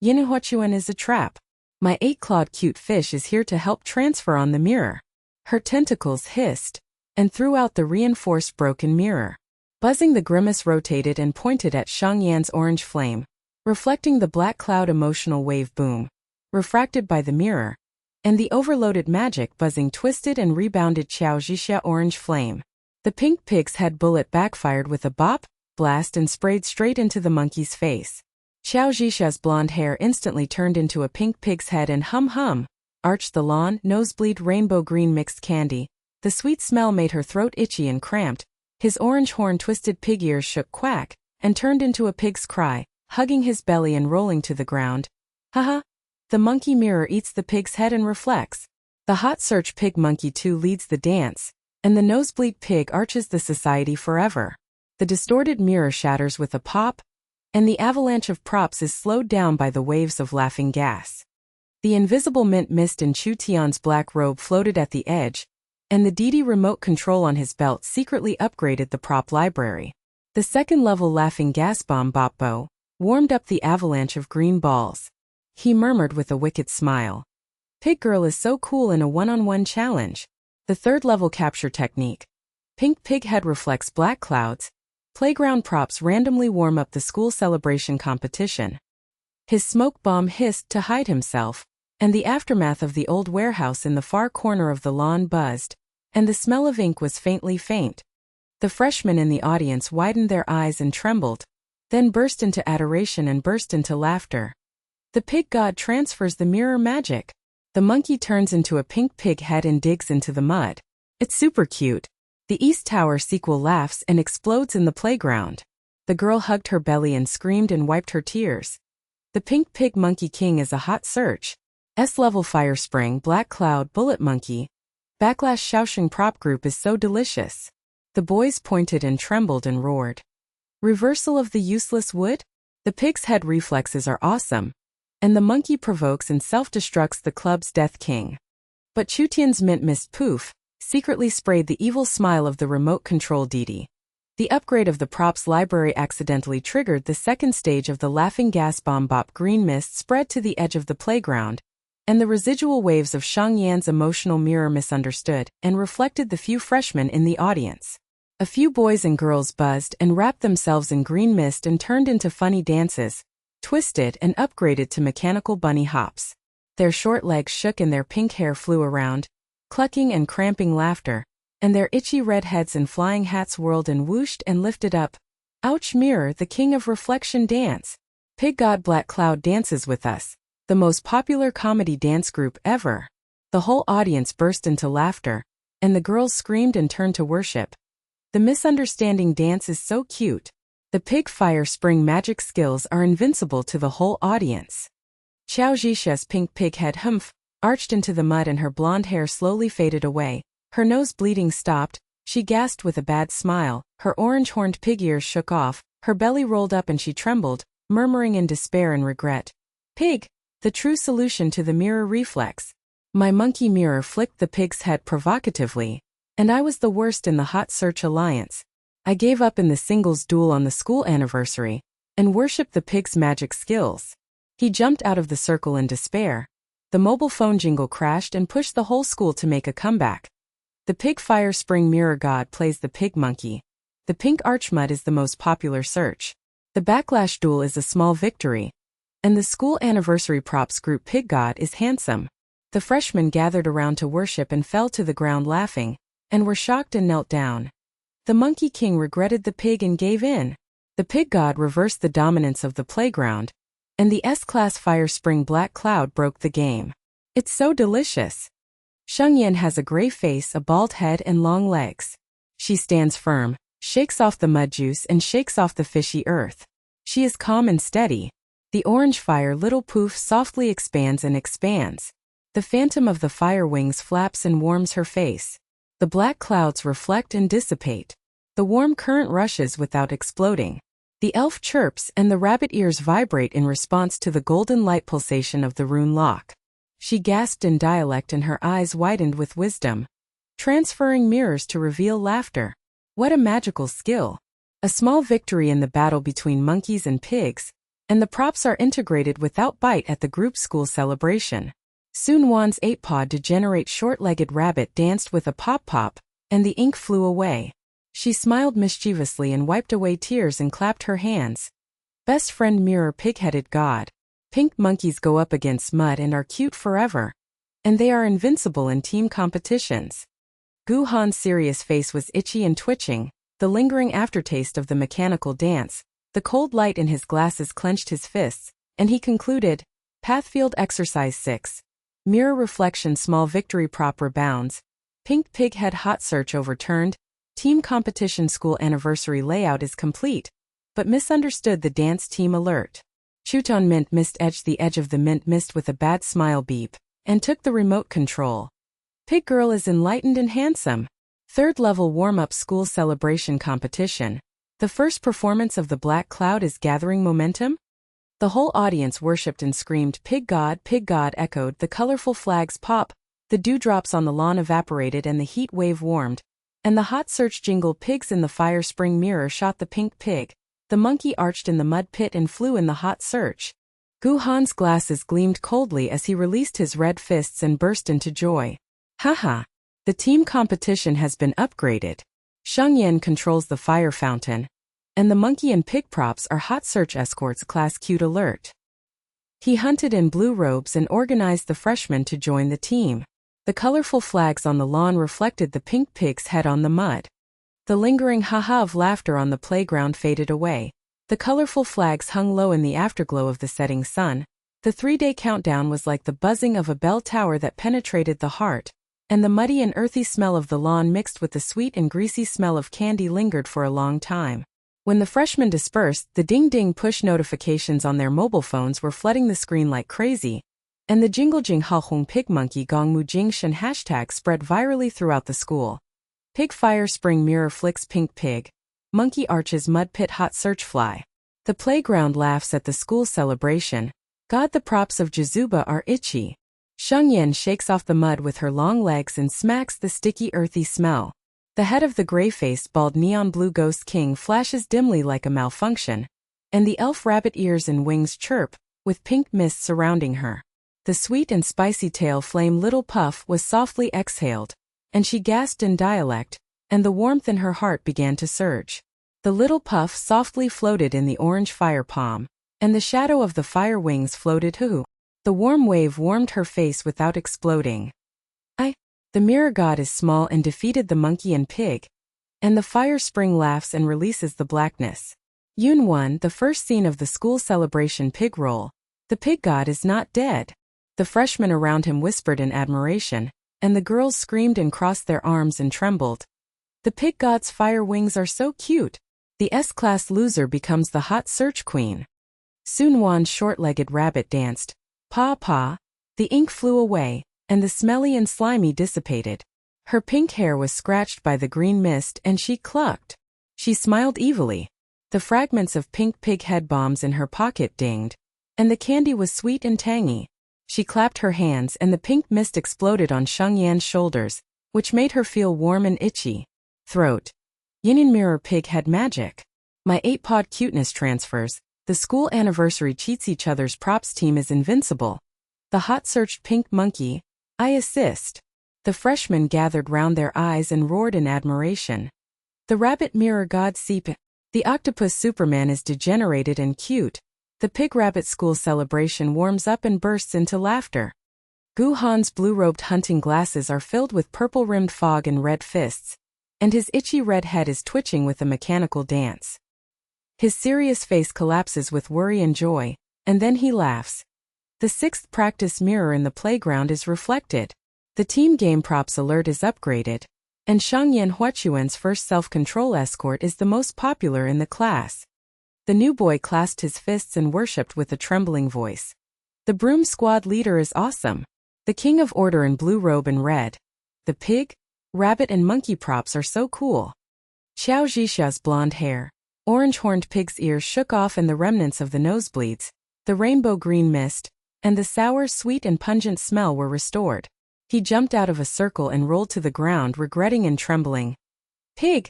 Yinhuachuan is a trap. My 8-clawed cute fish is here to help transfer on the mirror. Her tentacles hissed, and threw out the reinforced broken mirror. Buzzing the grimace rotated and pointed at Sheng Yan's orange flame, reflecting the black cloud emotional wave boom, refracted by the mirror, and the overloaded magic buzzing twisted and rebounded Qiao Zhixia orange flame. The pink pig's head bullet backfired with a bop, blast and sprayed straight into the monkey's face. Qiao Zhixia's blonde hair instantly turned into a pink pig's head and hum, arched the lawn, nosebleed rainbow green mixed candy. The sweet smell made her throat itchy and cramped. His orange horn twisted pig ears shook quack, and turned into a pig's cry, hugging his belly and rolling to the ground. Haha. The monkey mirror eats the pig's head and reflects. The hot search pig monkey 2 leads the dance, and the nosebleed pig arches the society forever. The distorted mirror shatters with a pop, and the avalanche of props is slowed down by the waves of laughing gas. The invisible mint mist in Chu Tian's black robe floated at the edge, and the Didi remote control on his belt secretly upgraded the prop library. The second-level laughing gas bomb Bopbo warmed up the avalanche of green balls. He murmured with a wicked smile. Pig Girl is so cool in a one-on-one challenge. The third-level capture technique. Pink pig head reflects black clouds. Playground props randomly warm up the school celebration competition. His smoke bomb hissed to hide himself, and the aftermath of the old warehouse in the far corner of the lawn buzzed, and the smell of ink was faintly faint. The freshmen in the audience widened their eyes and trembled, then burst into adoration and burst into laughter. The pig god transfers the mirror magic. The monkey turns into a pink pig head and digs into the mud. It's super cute. The East Tower sequel laughs and explodes in the playground. The girl hugged her belly and screamed and wiped her tears. The pink pig monkey king is a hot search. S-level fire spring black cloud bullet monkey. Backlash Shaoxing prop group is so delicious. The boys pointed and trembled and roared. Reversal of the useless wood? The pig's head reflexes are awesome, and the monkey provokes and self-destructs the club's death king. But Chutian's mint mist poof secretly sprayed the evil smile of the remote control Didi. The upgrade of the props library accidentally triggered the second stage of the laughing gas bomb bop green mist spread to the edge of the playground, and the residual waves of Sheng Yan's emotional mirror misunderstood and reflected the few freshmen in the audience. A few boys and girls buzzed and wrapped themselves in green mist and turned into funny dances, twisted and upgraded to mechanical bunny hops. Their short legs shook and their pink hair flew around, clucking and cramping laughter, and their itchy red heads and flying hats whirled and whooshed and lifted up. Ouch! Mirror, the king of reflection dance. Pig God Black Cloud dances with us. The most popular comedy dance group ever. The whole audience burst into laughter, and the girls screamed and turned to worship. The misunderstanding dance is so cute. The pig fire spring magic skills are invincible to the whole audience. Qiao Zhixia's pink pig head arched into the mud and her blonde hair slowly faded away. Her nose bleeding stopped, she gasped with a bad smile, her orange-horned pig ears shook off, her belly rolled up and she trembled, murmuring in despair and regret. Pig, the true solution to the mirror reflex. My monkey mirror flicked the pig's head provocatively, and I was the worst in the Hot Search Alliance. I gave up in the singles duel on the school anniversary, and worshipped the pig's magic skills. He jumped out of the circle in despair. The mobile phone jingle crashed and pushed the whole school to make a comeback. The pig fire spring mirror god plays the pig monkey. The pink archmud is the most popular search. The backlash duel is a small victory. And the school anniversary props group pig god is handsome. The freshmen gathered around to worship and fell to the ground laughing, and were shocked and knelt down. The monkey king regretted the pig and gave in. The pig god reversed the dominance of the playground, and the S-class fire spring black cloud broke the game. It's so delicious. Sheng Yan has a gray face, a bald head and long legs. She stands firm, shakes off the mud juice and shakes off the fishy earth. She is calm and steady. The orange fire little poof softly expands and expands. The phantom of the fire wings flaps and warms her face. The black clouds reflect and dissipate. The warm current rushes without exploding. The elf chirps and the rabbit ears vibrate in response to the golden light pulsation of the rune lock. She gasped in dialect and her eyes widened with wisdom. Transferring mirrors to reveal laughter. What a magical skill. A small victory in the battle between monkeys and pigs, and the props are integrated without bite at the group school celebration. Su Nuan's 8-pawed degenerate short-legged rabbit danced with a pop-pop, and the ink flew away. She smiled mischievously and wiped away tears and clapped her hands. Best friend mirror pig-headed god. Pink monkeys go up against mud and are cute forever. And they are invincible in team competitions. Gu Han's serious face was itchy and twitching, the lingering aftertaste of the mechanical dance. The cold light in his glasses clenched his fists, and he concluded, Pathfield Exercise 6. Mirror reflection small victory prop rebounds. Pink pig head hot search overturned. Team competition school anniversary layout is complete, but misunderstood the dance team alert. Chuton Mint Mist edged the edge of the mint mist with a bad smile beep, and took the remote control. Pig girl is enlightened and handsome. Third level warm-up school celebration competition. The first performance of the Black Cloud is gathering momentum? The whole audience worshipped and screamed pig god echoed, the colorful flags pop, the dewdrops on the lawn evaporated and the heat wave warmed, and the hot search jingle pigs in the fire spring mirror shot the pink pig. The monkey arched in the mud pit and flew in the hot search. Gu Han's glasses gleamed coldly as he released his red fists and burst into joy. Haha! The team competition has been upgraded. Sheng Yan controls the fire fountain. And the monkey and pig props are hot search escorts class cute alert. He hunted in blue robes and organized the freshmen to join the team. The colorful flags on the lawn reflected the pink pig's head on the mud. The lingering ha-ha of laughter on the playground faded away. The colorful flags hung low in the afterglow of the setting sun. The 3-day countdown was like the buzzing of a bell tower that penetrated the heart, and the muddy and earthy smell of the lawn mixed with the sweet and greasy smell of candy lingered for a long time. When the freshmen dispersed, the ding-ding push notifications on their mobile phones were flooding the screen like crazy, and the jingle jing halhong pig monkey gong mu jing shen hashtag spread virally throughout the school. Pig fire spring mirror flicks pink pig. Monkey arches mud pit hot search fly. The playground laughs at the school celebration. God, the props of Jizuba are itchy. Sheng Yan shakes off the mud with her long legs and smacks the sticky earthy smell. The head of the gray-faced bald neon blue ghost king flashes dimly like a malfunction, and the elf rabbit ears and wings chirp, with pink mist surrounding her. The sweet and spicy tail flame little puff was softly exhaled, and she gasped in dialect, and the warmth in her heart began to surge. The little puff softly floated in the orange fire palm, and the shadow of the fire wings floated hoo. The warm wave warmed her face without exploding. The mirror god is small and defeated the monkey and pig, and the fire spring laughs and releases the blackness. Yun 1. The first scene of the school celebration pig roll. The pig god is not dead. The freshmen around him whispered in admiration, and the girls screamed and crossed their arms and trembled. The pig god's fire wings are so cute. The S-class loser becomes the hot search queen. Su Nuan's short-legged rabbit danced. Paw paw. The ink flew away, and the smelly and slimy dissipated. Her pink hair was scratched by the green mist and she clucked. She smiled evilly. The fragments of pink pig head bombs in her pocket dinged, and the candy was sweet and tangy. She clapped her hands and the pink mist exploded on Sheng Yan's shoulders, which made her feel warm and itchy. Throat. Yin mirror pig head magic. My 8-pod cuteness transfers. The school anniversary cheats each other's props team is invincible. The hot-searched pink monkey. I assist. The freshmen gathered round their eyes and roared in admiration. The rabbit mirror god seep. The octopus Superman is degenerated and cute. The pig-rabbit school celebration warms up and bursts into laughter. Gu Han's blue-robed hunting glasses are filled with purple-rimmed fog and red fists, and his itchy red head is twitching with a mechanical dance. His serious face collapses with worry and joy, and then he laughs. The 6th practice mirror in the playground is reflected. The team game props alert is upgraded, and Sheng Yan Huachuan's first self-control escort is the most popular in the class. The new boy clasped his fists and worshipped with a trembling voice. The broom squad leader is awesome. The king of order in blue robe and red. The pig, rabbit and monkey props are so cool. Qiao Zhixia's blonde hair, orange-horned pig's ears shook off and the remnants of the nosebleeds, the rainbow green mist, and the sour, sweet and pungent smell were restored. He jumped out of a circle and rolled to the ground, regretting and trembling. Pig!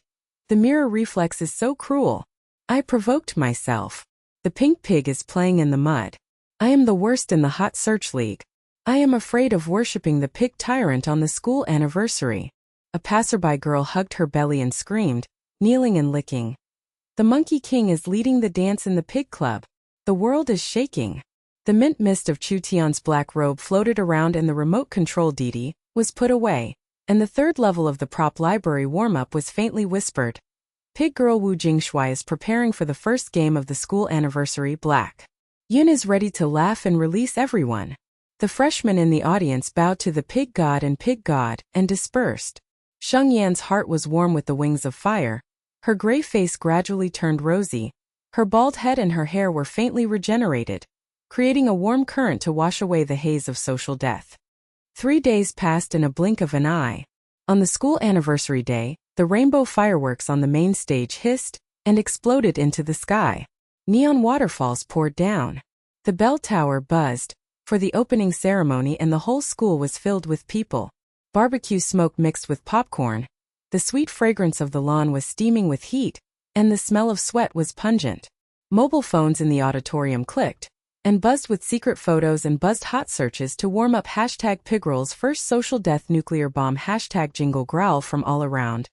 The mirror reflex is so cruel. I provoked myself. The pink pig is playing in the mud. I am the worst in the hot search league. I am afraid of worshipping the pig tyrant on the school anniversary. A passerby girl hugged her belly and screamed, kneeling and licking. The monkey king is leading the dance in the pig club. The world is shaking. The mint mist of Chu Tian's black robe floated around and the remote control Didi was put away, and the 3rd level of the prop library warm-up was faintly whispered. Pig girl Wu Jingshui is preparing for the first game of the school anniversary black. Yun is ready to laugh and release everyone. The freshmen in the audience bowed to the pig god and dispersed. Sheng Yan's heart was warm with the wings of fire. Her gray face gradually turned rosy. Her bald head and her hair were faintly regenerated, creating a warm current to wash away the haze of social death. 3 days passed in a blink of an eye. On the school anniversary day, the rainbow fireworks on the main stage hissed and exploded into the sky. Neon waterfalls poured down. The bell tower buzzed for the opening ceremony and the whole school was filled with people. Barbecue smoke mixed with popcorn. The sweet fragrance of the lawn was steaming with heat, and the smell of sweat was pungent. Mobile phones in the auditorium clicked and buzzed with secret photos and buzzed hot searches to warm up #Pigroll's first social death nuclear bomb #jingle growl from all around.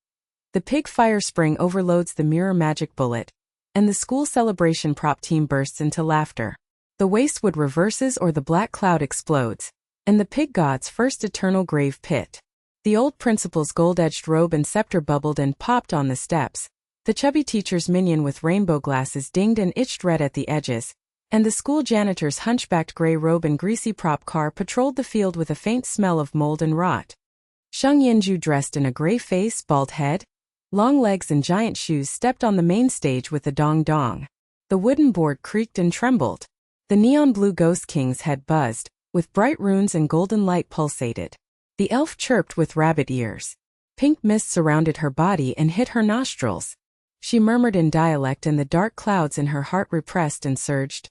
The pig fire spring overloads the mirror magic bullet, and the school celebration prop team bursts into laughter. The wastewood reverses or the black cloud explodes, and the pig god's first eternal grave pit. The old principal's gold-edged robe and scepter bubbled and popped on the steps. The chubby teacher's minion with rainbow glasses dinged and itched red at the edges, and the school janitor's hunchbacked gray robe and greasy prop car patrolled the field with a faint smell of mold and rot. Sheng Yanju, dressed in a gray face, bald head, long legs and giant shoes, stepped on the main stage with a dong-dong. The wooden board creaked and trembled. The neon blue ghost king's head buzzed, with bright runes and golden light pulsated. The elf chirped with rabbit ears. Pink mist surrounded her body and hit her nostrils. She murmured in dialect and the dark clouds in her heart repressed and surged.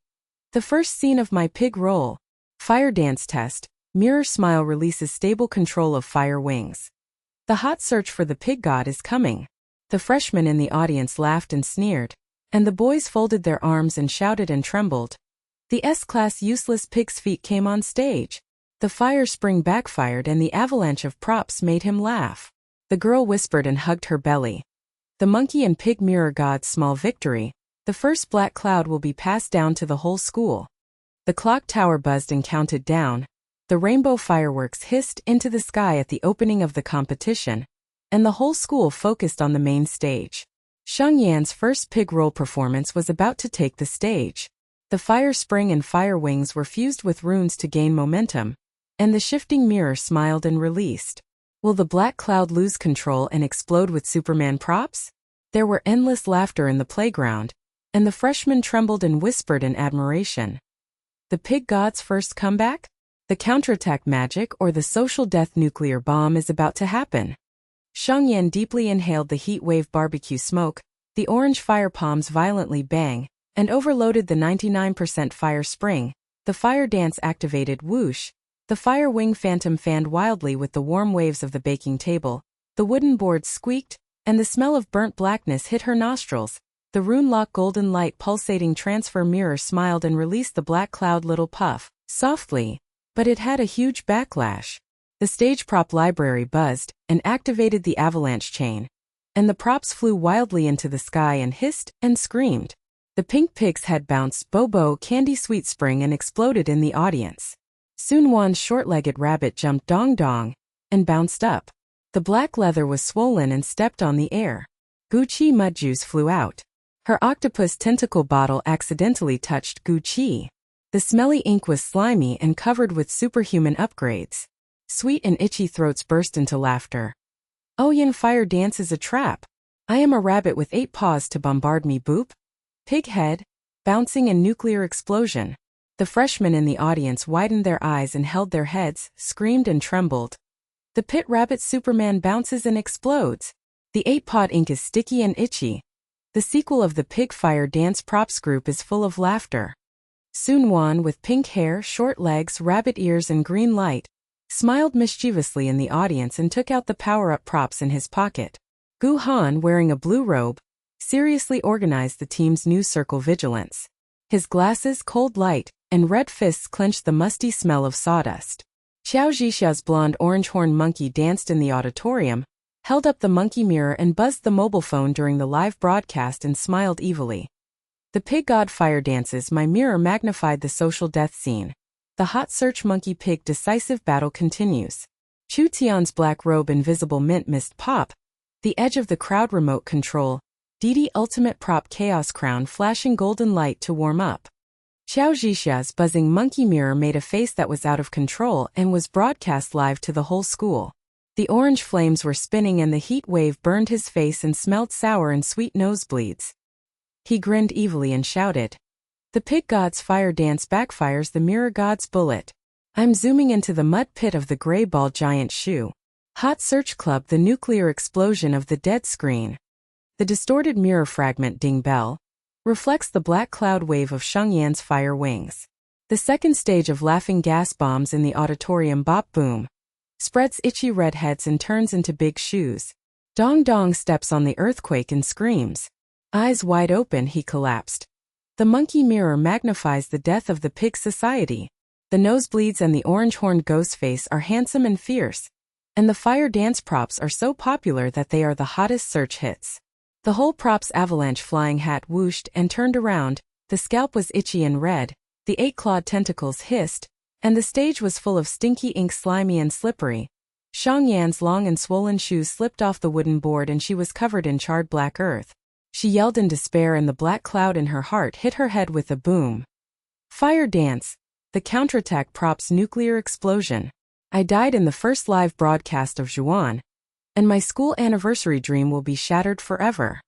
The first scene of my pig roll. Fire dance test. Mirror smile releases stable control of fire wings. The hot search for the pig god is coming. The freshmen in the audience laughed and sneered, and the boys folded their arms and shouted and trembled. The S-class useless pig's feet came on stage. The fire spring backfired and the avalanche of props made him laugh. The girl whispered and hugged her belly. The monkey and pig mirror god's small victory. The first black cloud will be passed down to the whole school. The clock tower buzzed and counted down. The rainbow fireworks hissed into the sky at the opening of the competition, and the whole school focused on the main stage. Sheng Yan's first pig roll performance was about to take the stage. The fire spring and fire wings were fused with runes to gain momentum, and the shifting mirror smiled and released. Will the black cloud lose control and explode with Superman props? There were endless laughter in the playground, and the freshmen trembled and whispered in admiration. The pig god's first comeback? The counterattack magic or the social death nuclear bomb is about to happen. Sheng Yan deeply inhaled the heat wave barbecue smoke, the orange fire palms violently bang, and overloaded the 99% fire spring. The fire dance activated whoosh. The fire wing phantom fanned wildly with the warm waves of the baking table. The wooden boards squeaked, and the smell of burnt blackness hit her nostrils. The rune-lock golden light pulsating transfer mirror smiled and released the black cloud little puff, softly, but it had a huge backlash. The stage prop library buzzed and activated the avalanche chain, and the props flew wildly into the sky and hissed and screamed. The pink pig's head bounced Bobo Candy Sweet Spring and exploded in the audience. Su Nuan's short-legged rabbit jumped dong dong and bounced up. The black leather was swollen and stepped on the air. Gucci mud juice flew out. Her octopus tentacle bottle accidentally touched Gucci. The smelly ink was slimy and covered with superhuman upgrades. Sweet and itchy throats burst into laughter. Oh, Yan fire dance is a trap. I am a rabbit with 8 paws to bombard me boop. Pig head, bouncing and nuclear explosion. The freshmen in the audience widened their eyes and held their heads, screamed and trembled. The pit rabbit Superman bounces and explodes. The 8-pod ink is sticky and itchy. The sequel of the pig fire dance props group is full of laughter. Su Nuan, with pink hair, short legs, rabbit ears and green light, smiled mischievously in the audience and took out the power-up props in his pocket. Gu Han, wearing a blue robe, seriously organized the team's new circle vigilance. His glasses, cold light, and red fists clenched the musty smell of sawdust. Qiao Zhixia's blonde orange-horned monkey danced in the auditorium, held up the monkey mirror and buzzed the mobile phone during the live broadcast and smiled evilly. The pig god fire dances. My mirror magnified the social death scene. The hot search monkey pig decisive battle continues. Chu Tian's black robe invisible mint mist pop. The edge of the crowd remote control. Didi ultimate prop chaos crown flashing golden light to warm up. Qiao Zhixia's buzzing monkey mirror made a face that was out of control and was broadcast live to the whole school. The orange flames were spinning and the heat wave burned his face and smelled sour and sweet nosebleeds. He grinned evilly and shouted. The pig god's fire dance backfires the mirror god's bullet. I'm zooming into the mud pit of the gray ball giant shoe. Hot search club the nuclear explosion of the dead screen. The distorted mirror fragment ding bell reflects the black cloud wave of Sheng Yan's fire wings. The second stage of laughing gas bombs in the auditorium bop boom. Spreads itchy red heads and turns into big shoes. Dong Dong steps on the earthquake and screams. Eyes wide open he collapsed. The monkey mirror magnifies the death of the pig society. The nosebleeds and the orange-horned ghost face are handsome and fierce. And the fire dance props are so popular that they are the hottest search hits. The whole props avalanche flying hat whooshed and turned around, the scalp was itchy and red, the 8-clawed tentacles hissed, and the stage was full of stinky ink slimy and slippery. Sheng Yan's long and swollen shoes slipped off the wooden board and she was covered in charred black earth. She yelled in despair and the black cloud in her heart hit her head with a boom. Fire dance. The counterattack props nuclear explosion. I died in the first live broadcast of Zhuan, and my school anniversary dream will be shattered forever.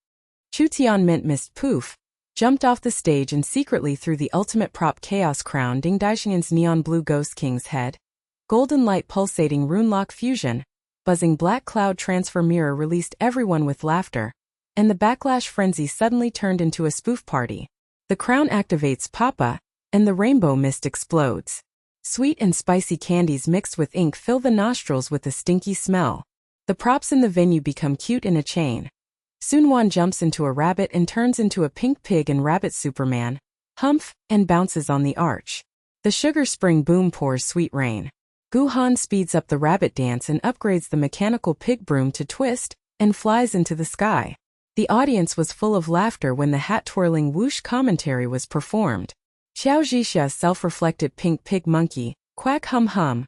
Chu Tian mint mist poof, jumped off the stage and secretly threw the ultimate prop chaos crown Ding Daixinyan's neon blue ghost king's head. Golden light pulsating rune-lock fusion, buzzing black cloud transfer mirror released everyone with laughter, and the backlash frenzy suddenly turned into a spoof party. The crown activates Papa, and the rainbow mist explodes. Sweet and spicy candies mixed with ink fill the nostrils with a stinky smell. The props in the venue become cute in a chain. Su Nuan jumps into a rabbit and turns into a pink pig and rabbit Superman, humph, and bounces on the arch. The sugar spring boom pours sweet rain. Gu Han speeds up the rabbit dance and upgrades the mechanical pig broom to twist, and flies into the sky. The audience was full of laughter when the hat-twirling whoosh commentary was performed. Qiao Zhixia's self-reflected pink pig monkey, quack hum hum,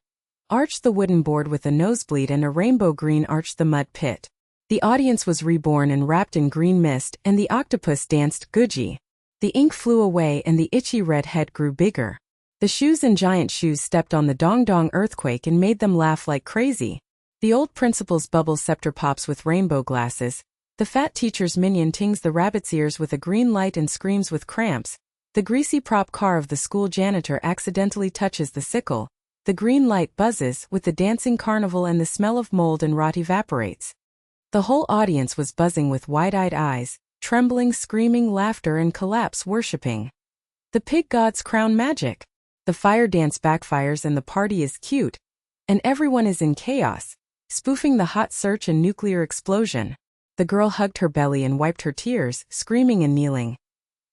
arched the wooden board with a nosebleed and a rainbow green arched the mud pit. The audience was reborn and wrapped in green mist, and the octopus danced Guji. The ink flew away and the itchy red head grew bigger. The shoes and giant shoes stepped on the dong-dong earthquake and made them laugh like crazy. The old principal's bubble scepter pops with rainbow glasses. The fat teacher's minion tings the rabbit's ears with a green light and screams with cramps. The greasy prop car of the school janitor accidentally touches the sickle. The green light buzzes with the dancing carnival and the smell of mold and rot evaporates. The whole audience was buzzing with wide-eyed eyes, trembling, screaming, laughter, and collapse worshipping. The pig gods crown magic. The fire dance backfires and the party is cute. And everyone is in chaos, spoofing the hot search and nuclear explosion. The girl hugged her belly and wiped her tears, screaming and kneeling.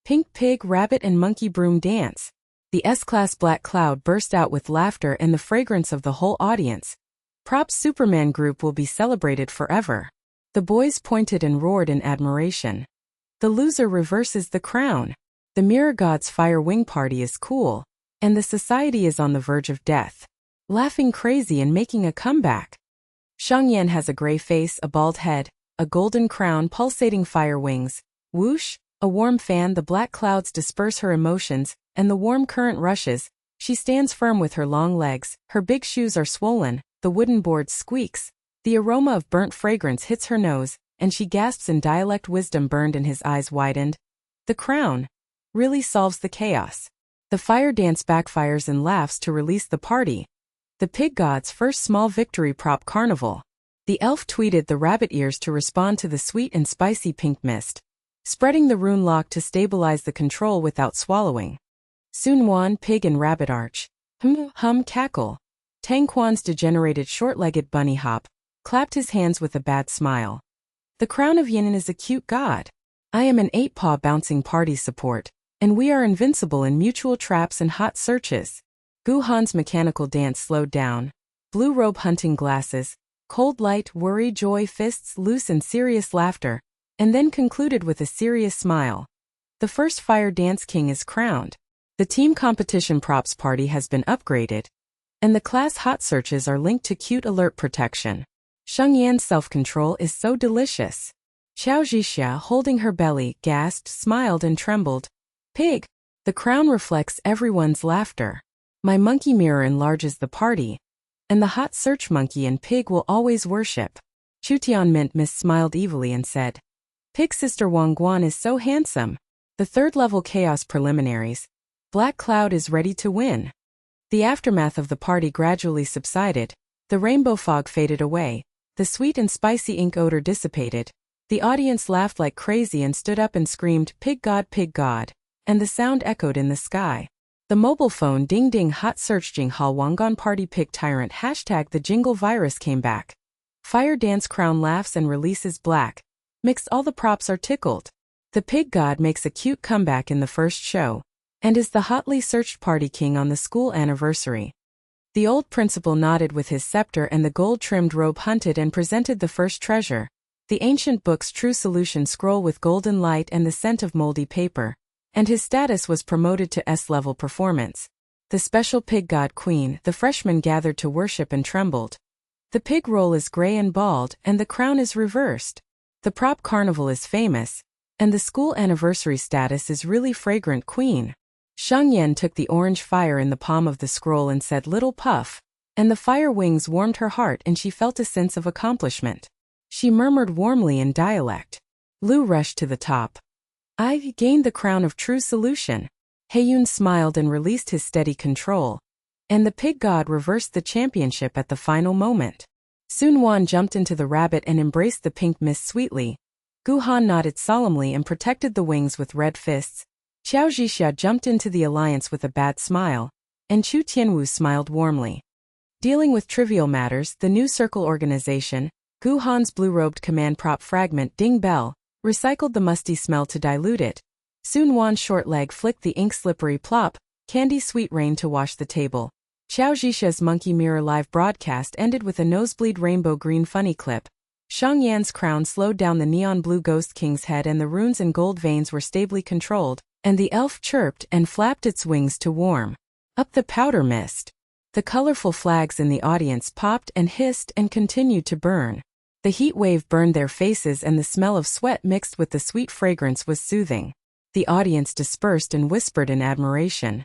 Pink pig, rabbit, and monkey broom dance. The S-class black cloud burst out with laughter and the fragrance of the whole audience. Props Superman group will be celebrated forever. The boys pointed and roared in admiration. The loser reverses the crown. The mirror god's fire wing party is cool. And the society is on the verge of death. Laughing crazy and making a comeback. Sheng Yan has a gray face, a bald head, a golden crown, pulsating fire wings. Whoosh, a warm fan, the black clouds disperse her emotions, and the warm current rushes. She stands firm with her long legs, her big shoes are swollen, the wooden board squeaks. The aroma of burnt fragrance hits her nose, and she gasps in dialect. Wisdom burned and his eyes widened. The crown really solves the chaos. The fire dance backfires and laughs to release the party. The pig god's first small victory prop carnival. The elf tweeted the rabbit ears to respond to the sweet and spicy pink mist, spreading the rune lock to stabilize the control without swallowing. Su Nuan, pig and rabbit arch. Hum cackle. Tang Quan's degenerated short-legged bunny hop, clapped his hands with a bad smile. The crown of Yin is a cute god. I am an 8-paw bouncing party support, and we are invincible in mutual traps and hot searches. Gu Han's mechanical dance slowed down. Blue robe hunting glasses, cold light, worry, joy, fists loose and serious laughter, and then concluded with a serious smile. The first fire dance king is crowned. The team competition props party has been upgraded. And the class hot searches are linked to cute alert protection. Sheng Yan's self-control is so delicious. Qiao Zhixia, holding her belly, gasped, smiled and trembled. Pig. The crown reflects everyone's laughter. My monkey mirror enlarges the party. And the hot search monkey and pig will always worship. Chutian Mint Miss smiled evilly and said, Pig sister Wang Guan is so handsome. The third-level chaos preliminaries. Black Cloud is ready to win. The aftermath of the party gradually subsided. The rainbow fog faded away. The sweet and spicy ink odor dissipated. The audience laughed like crazy and stood up and screamed, Pig God, and the sound echoed in the sky. The mobile phone ding-ding hot search Jing Hal Wangan party pig tyrant # the jingle virus came back. Fire dance crown laughs and releases black. Mixed all the props are tickled. The pig god makes a cute comeback in the first show, and is the hotly searched party king on the school anniversary. The old principal nodded with his scepter and the gold-trimmed robe hunted and presented the first treasure. The ancient book's true solution scroll with golden light and the scent of moldy paper. And his status was promoted to S-level performance. The special pig god queen, the freshmen gathered to worship and trembled. The pig roll is gray and bald, and the crown is reversed. The prop carnival is famous, and the school anniversary status is really fragrant queen. Sheng Yan took the orange fire in the palm of the scroll and said little puff, and the fire wings warmed her heart and she felt a sense of accomplishment. She murmured warmly in dialect. Lu rushed to the top. I've gained the crown of true solution. Heiyun smiled and released his steady control. And the pig god reversed the championship at the final moment. Su Nuan jumped into the rabbit and embraced the pink mist sweetly. Gu Han nodded solemnly and protected the wings with red fists. Qiao Zhixia jumped into the alliance with a bad smile, and Chu Tianwu smiled warmly. Dealing with trivial matters, the new circle organization, Gu Han's blue-robed command prop fragment Ding Bell, recycled the musty smell to dilute it. Su Nuan's short leg flicked the ink slippery plop, candy sweet rain to wash the table. Qiao Zhixia's monkey mirror live broadcast ended with a nosebleed rainbow green funny clip. Sheng Yan's crown slowed down the neon blue ghost king's head and the runes and gold veins were stably controlled, and the elf chirped and flapped its wings to warm up the powder mist. The colorful flags in the audience popped and hissed and continued to burn. The heat wave burned their faces and the smell of sweat mixed with the sweet fragrance was soothing. The audience dispersed and whispered in admiration.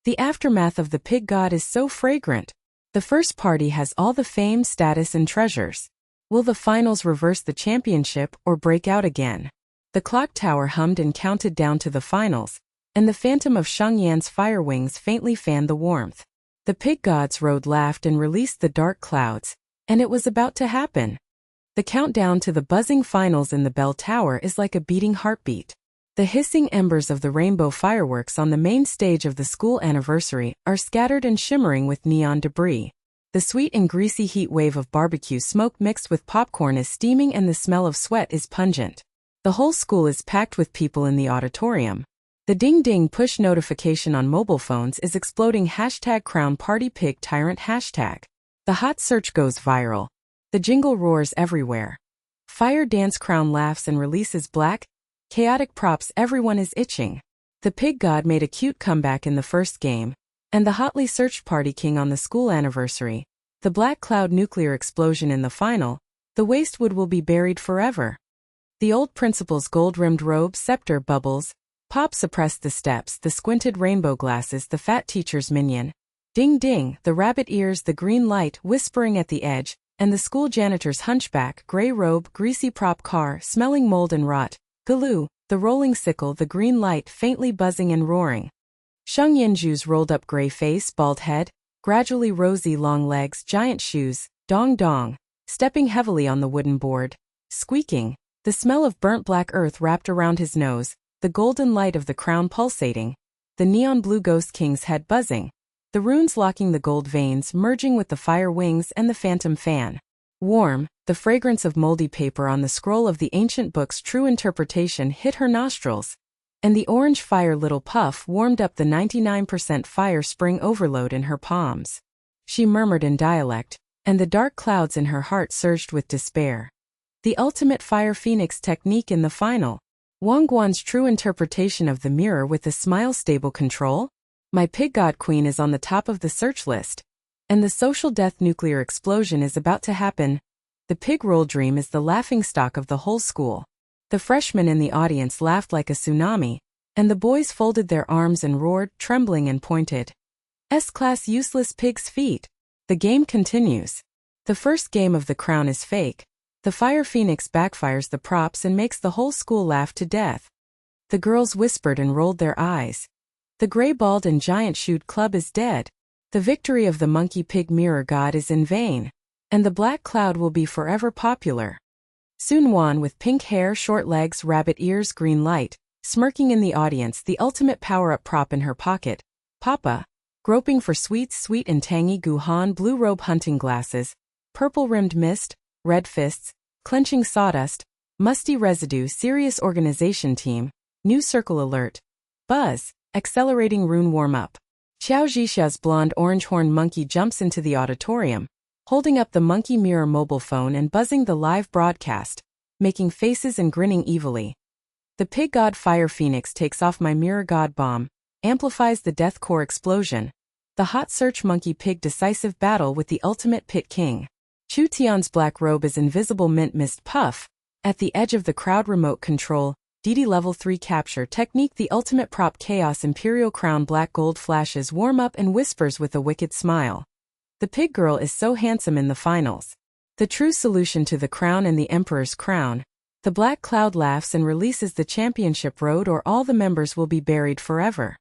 The aftermath of the pig god is so fragrant. The first party has all the fame, status, and treasures. Will the finals reverse the championship or break out again? The clock tower hummed and counted down to the finals, and the phantom of Sheng Yan's fire wings faintly fanned the warmth. The pig gods rode, laughed, and released the dark clouds, and it was about to happen. The countdown to the buzzing finals in the bell tower is like a beating heartbeat. The hissing embers of the rainbow fireworks on the main stage of the school anniversary are scattered and shimmering with neon debris. The sweet and greasy heat wave of barbecue smoke mixed with popcorn is steaming and the smell of sweat is pungent. The whole school is packed with people in the auditorium. The ding-ding push notification on mobile phones is exploding #CrownPartyPigTyrant hashtag. The hot search goes viral. The jingle roars everywhere. Fire dance crown laughs and releases black, chaotic props. Everyone is itching. The pig god made a cute comeback in the first game, and the hotly searched party king on the school anniversary. The black cloud nuclear explosion in the final. The wastewood will be buried forever. The old principal's gold-rimmed robe, scepter, bubbles. Pop suppressed the steps, the squinted rainbow glasses, the fat teacher's minion. Ding ding, the rabbit ears, the green light whispering at the edge, and the school janitor's hunchback, gray robe, greasy prop car, smelling mold and rot. Galoo, the rolling sickle, the green light faintly buzzing and roaring. Sheng Yanju's rolled up gray face, bald head, gradually rosy long legs, giant shoes, dong dong, stepping heavily on the wooden board, squeaking, the smell of burnt black earth wrapped around his nose, the golden light of the crown pulsating, the neon blue ghost king's head buzzing, the runes locking the gold veins merging with the fire wings and the phantom fan. Warm, the fragrance of moldy paper on the scroll of the ancient book's true interpretation hit her nostrils, and the orange fire little puff warmed up the 99% fire spring overload in her palms. She murmured in dialect, and the dark clouds in her heart surged with despair. The ultimate fire phoenix technique in the final. Wang Guan's true interpretation of the mirror with the smile stable control? My pig god queen is on the top of the search list. And the social death nuclear explosion is about to happen. The pig roll dream is the laughingstock of the whole school. The freshmen in the audience laughed like a tsunami, and the boys folded their arms and roared, trembling and pointed. S-class useless pig's feet. The game continues. The first game of the crown is fake. The fire phoenix backfires the props and makes the whole school laugh to death. The girls whispered and rolled their eyes. The gray bald and giant shoed club is dead. The victory of the monkey pig mirror god is in vain, and the black cloud will be forever popular. Su Nuan with pink hair, short legs, rabbit ears, green light, smirking in the audience, the ultimate power-up prop in her pocket. Papa, groping for sweets, sweet and tangy Guhan blue robe hunting glasses, purple-rimmed mist, red fists, clenching sawdust, musty residue, serious organization team, new circle alert, buzz, accelerating rune warm-up. Qiao Zhixia's blonde orange-horned monkey jumps into the auditorium, holding up the monkey mirror mobile phone and buzzing the live broadcast, making faces and grinning evilly. The pig god fire phoenix takes off my mirror god bomb, amplifies the death core explosion. The hot search monkey pig decisive battle with the ultimate pit king. Chu Tian's black robe is invisible mint mist puff. At the edge of the crowd remote control, DD level 3 capture technique the ultimate prop chaos imperial crown black gold flashes warm up and whispers with a wicked smile. The pig girl is so handsome in the finals. The true solution to the crown and the emperor's crown. The black cloud laughs and releases the championship road or all the members will be buried forever.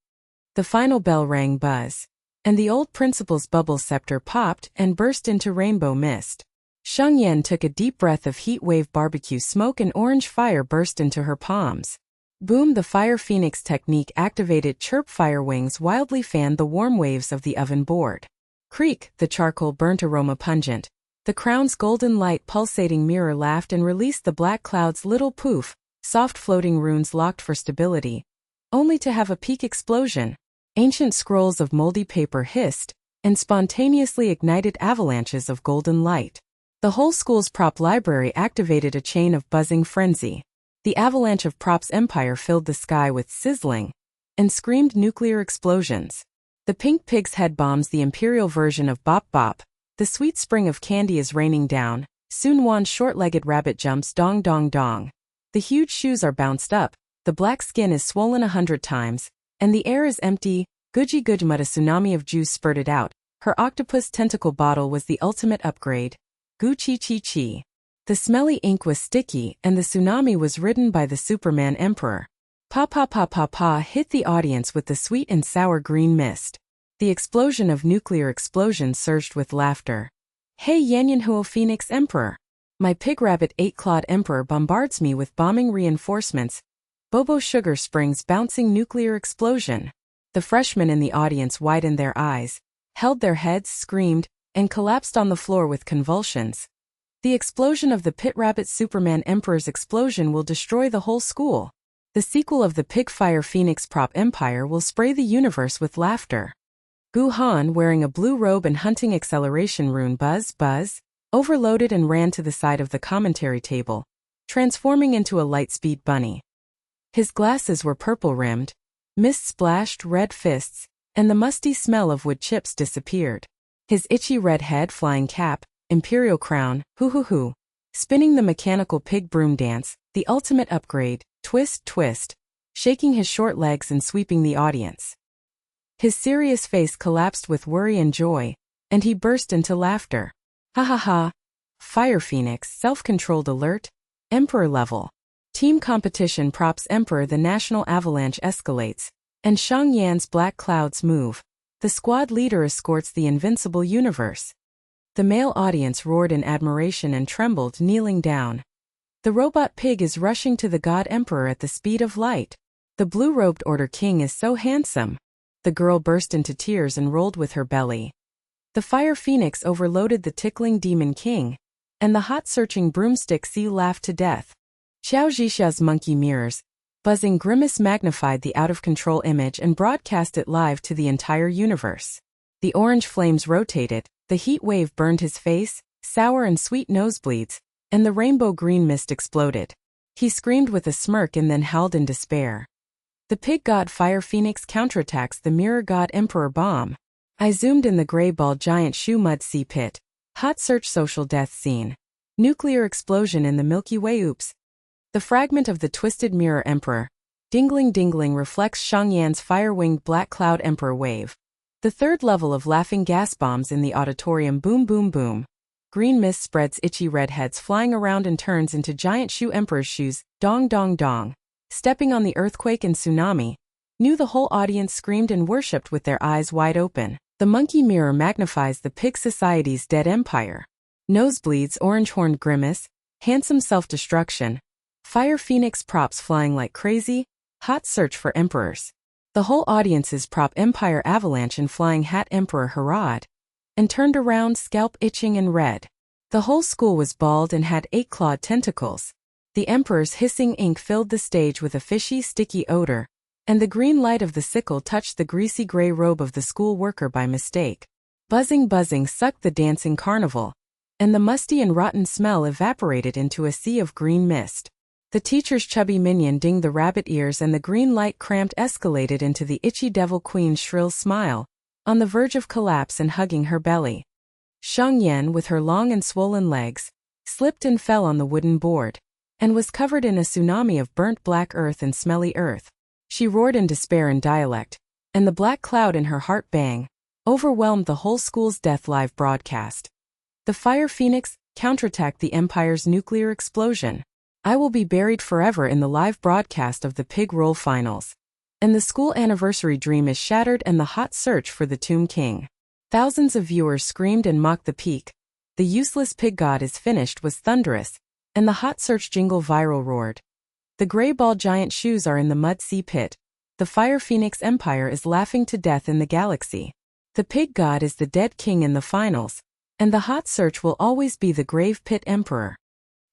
The final bell rang buzz. And the old principal's bubble scepter popped and burst into rainbow mist. Sheng Yan took a deep breath of heat wave barbecue smoke and orange fire burst into her palms. Boom, the fire phoenix technique activated chirp fire wings wildly fanned the warm waves of the oven board. Creak, the charcoal burnt aroma pungent. The crown's golden light pulsating mirror laughed and released the black cloud's little poof, soft floating runes locked for stability, only to have a peak explosion. Ancient scrolls of moldy paper hissed, and spontaneously ignited avalanches of golden light. The whole school's prop library activated a chain of buzzing frenzy. The avalanche of props empire filled the sky with sizzling, and screamed nuclear explosions. The pink pig's head bombs the imperial version of Bop Bop. The sweet spring of candy is raining down. Su Nuan's short-legged rabbit jumps dong dong dong. The huge shoes are bounced up, the black skin is swollen 100 times, and the air is empty. Guji Gujmut, a tsunami of juice spurted out. Her octopus tentacle bottle was the ultimate upgrade. Gu chi chi chi. The smelly ink was sticky and the tsunami was ridden by the Superman Emperor. Pa pa pa pa pa hit the audience with the sweet and sour green mist. The explosion of nuclear explosions surged with laughter. Hey Yanyan Huo Phoenix Emperor! My pig rabbit 8-clawed Emperor bombards me with bombing reinforcements. Bobo Sugar Springs bouncing nuclear explosion. The freshmen in the audience widened their eyes, held their heads, screamed, and collapsed on the floor with convulsions. The explosion of the Pit Rabbit Superman Emperor's explosion will destroy the whole school. The sequel of the Pig Fire Phoenix Prop Empire will spray the universe with laughter. Gu Han, wearing a blue robe and hunting acceleration rune buzz, overloaded and ran to the side of the commentary table, transforming into a lightspeed bunny. His glasses were purple-rimmed, mist splashed red fists, and the musty smell of wood chips disappeared. His itchy red head flying cap, imperial crown, hoo, spinning the mechanical pig broom dance, the ultimate upgrade, twist, twist, shaking his short legs and sweeping the audience. His serious face collapsed with worry and joy, and he burst into laughter. Ha ha ha. Fire Phoenix, self-controlled alert, Emperor level. Team competition props Emperor. The national avalanche escalates, and Sheng Yan's black clouds move. The squad leader escorts the invincible universe. The male audience roared in admiration and trembled, kneeling down. The robot pig is rushing to the god emperor at the speed of light. The blue-robed Order King is so handsome. The girl burst into tears and rolled with her belly. The fire phoenix overloaded the tickling demon king, and the hot-searching broomstick sea laughed to death. Qiao Zhixia's monkey mirrors, buzzing grimace magnified the out-of-control image and broadcast it live to the entire universe. The orange flames rotated, the heat wave burned his face, sour and sweet nosebleeds, and the rainbow green mist exploded. He screamed with a smirk and then howled in despair. The pig god Fire Phoenix counterattacks the mirror god Emperor Bomb. I zoomed in the gray ball giant shoe mud sea pit. Hot search social death scene. Nuclear explosion in the Milky Way. Oops. The fragment of the twisted mirror Emperor. Dingling dingling reflects Sheng Yan's fire-winged black cloud Emperor wave. The third level of laughing gas bombs in the auditorium. Boom boom boom. Green mist spreads itchy red heads flying around and turns into giant shoe Emperor's shoes. Dong dong dong. Stepping on the earthquake and tsunami. Knew the whole audience screamed and worshipped with their eyes wide open. The monkey mirror magnifies the pig society's dead empire. Nosebleeds, orange-horned grimace, handsome self-destruction. Fire Phoenix props flying like crazy. Hot search for emperors. The whole audience's prop Empire avalanche and flying hat Emperor Harad. And turned around, scalp itching and red. The whole school was bald and had 8-clawed tentacles. The Emperor's hissing ink filled the stage with a fishy, sticky odor, and the green light of the sickle touched the greasy gray robe of the school worker by mistake. Buzzing buzzing sucked the dancing carnival, and the musty and rotten smell evaporated into a sea of green mist. The teacher's chubby minion dinged the rabbit ears and the green light cramped escalated into the itchy devil queen's shrill smile, on the verge of collapse and hugging her belly. Sheng Yan, with her long and swollen legs, slipped and fell on the wooden board, and was covered in a tsunami of burnt black earth and smelly earth. She roared in despair in dialect, and the black cloud in her heart bang, overwhelmed the whole school's death live broadcast. The Fire Phoenix counterattacked the Empire's nuclear explosion. I will be buried forever in the live broadcast of the Pig Roll Finals. And the school anniversary dream is shattered and the hot search for the Tomb King. Thousands of viewers screamed and mocked the peak. The useless pig god is finished was thunderous, and the hot search jingle viral roared. The gray ball giant shoes are in the mud sea pit. The Fire Phoenix Empire is laughing to death in the galaxy. The pig god is the dead king in the finals, and the hot search will always be the grave pit emperor.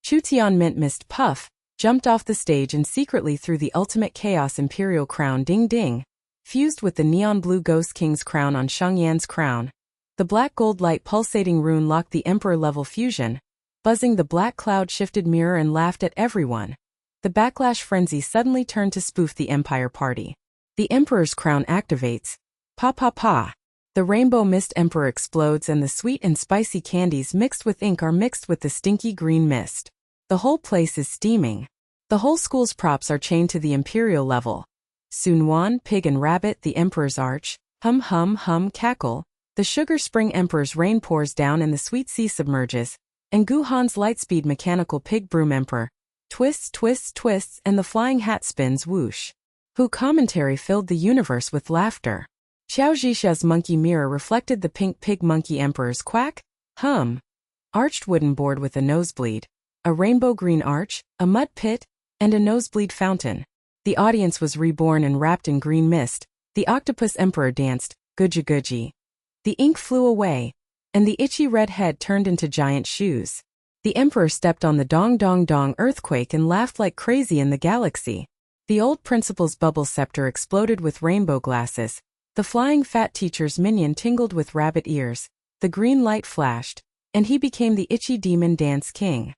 Chu Tian Mint Mist Puff jumped off the stage and secretly threw the ultimate chaos imperial crown ding ding, fused with the neon blue ghost king's crown on Sheng Yan's crown. The black gold light pulsating rune locked the emperor level fusion, buzzing the black cloud shifted mirror and laughed at everyone. The backlash frenzy suddenly turned to spoof the empire party. The emperor's crown activates, Pa pa pa. The rainbow mist emperor explodes and the sweet and spicy candies mixed with ink are mixed with the stinky green mist. The whole place is steaming. The whole school's props are chained to the imperial level. Su Nuan, pig and rabbit, the emperor's arch, hum hum hum cackle. The sugar spring emperor's rain pours down and the sweet sea submerges. And Guhan's lightspeed mechanical pig broom emperor twists, twists, twists, and the flying hat spins whoosh. Who commentary filled the universe with laughter. Qiao Zhixia's monkey mirror reflected the pink pig monkey emperor's quack, hum. Arched wooden board with a nosebleed, a rainbow green arch, a mud pit, and a nosebleed fountain. The audience was reborn and wrapped in green mist. The octopus emperor danced, guji guji. The ink flew away, and the itchy red head turned into giant shoes. The emperor stepped on the dong dong dong earthquake and laughed like crazy in the galaxy. The old principal's bubble scepter exploded with rainbow glasses. The flying fat teacher's minion tingled with rabbit ears. The green light flashed, and he became the itchy demon dance king.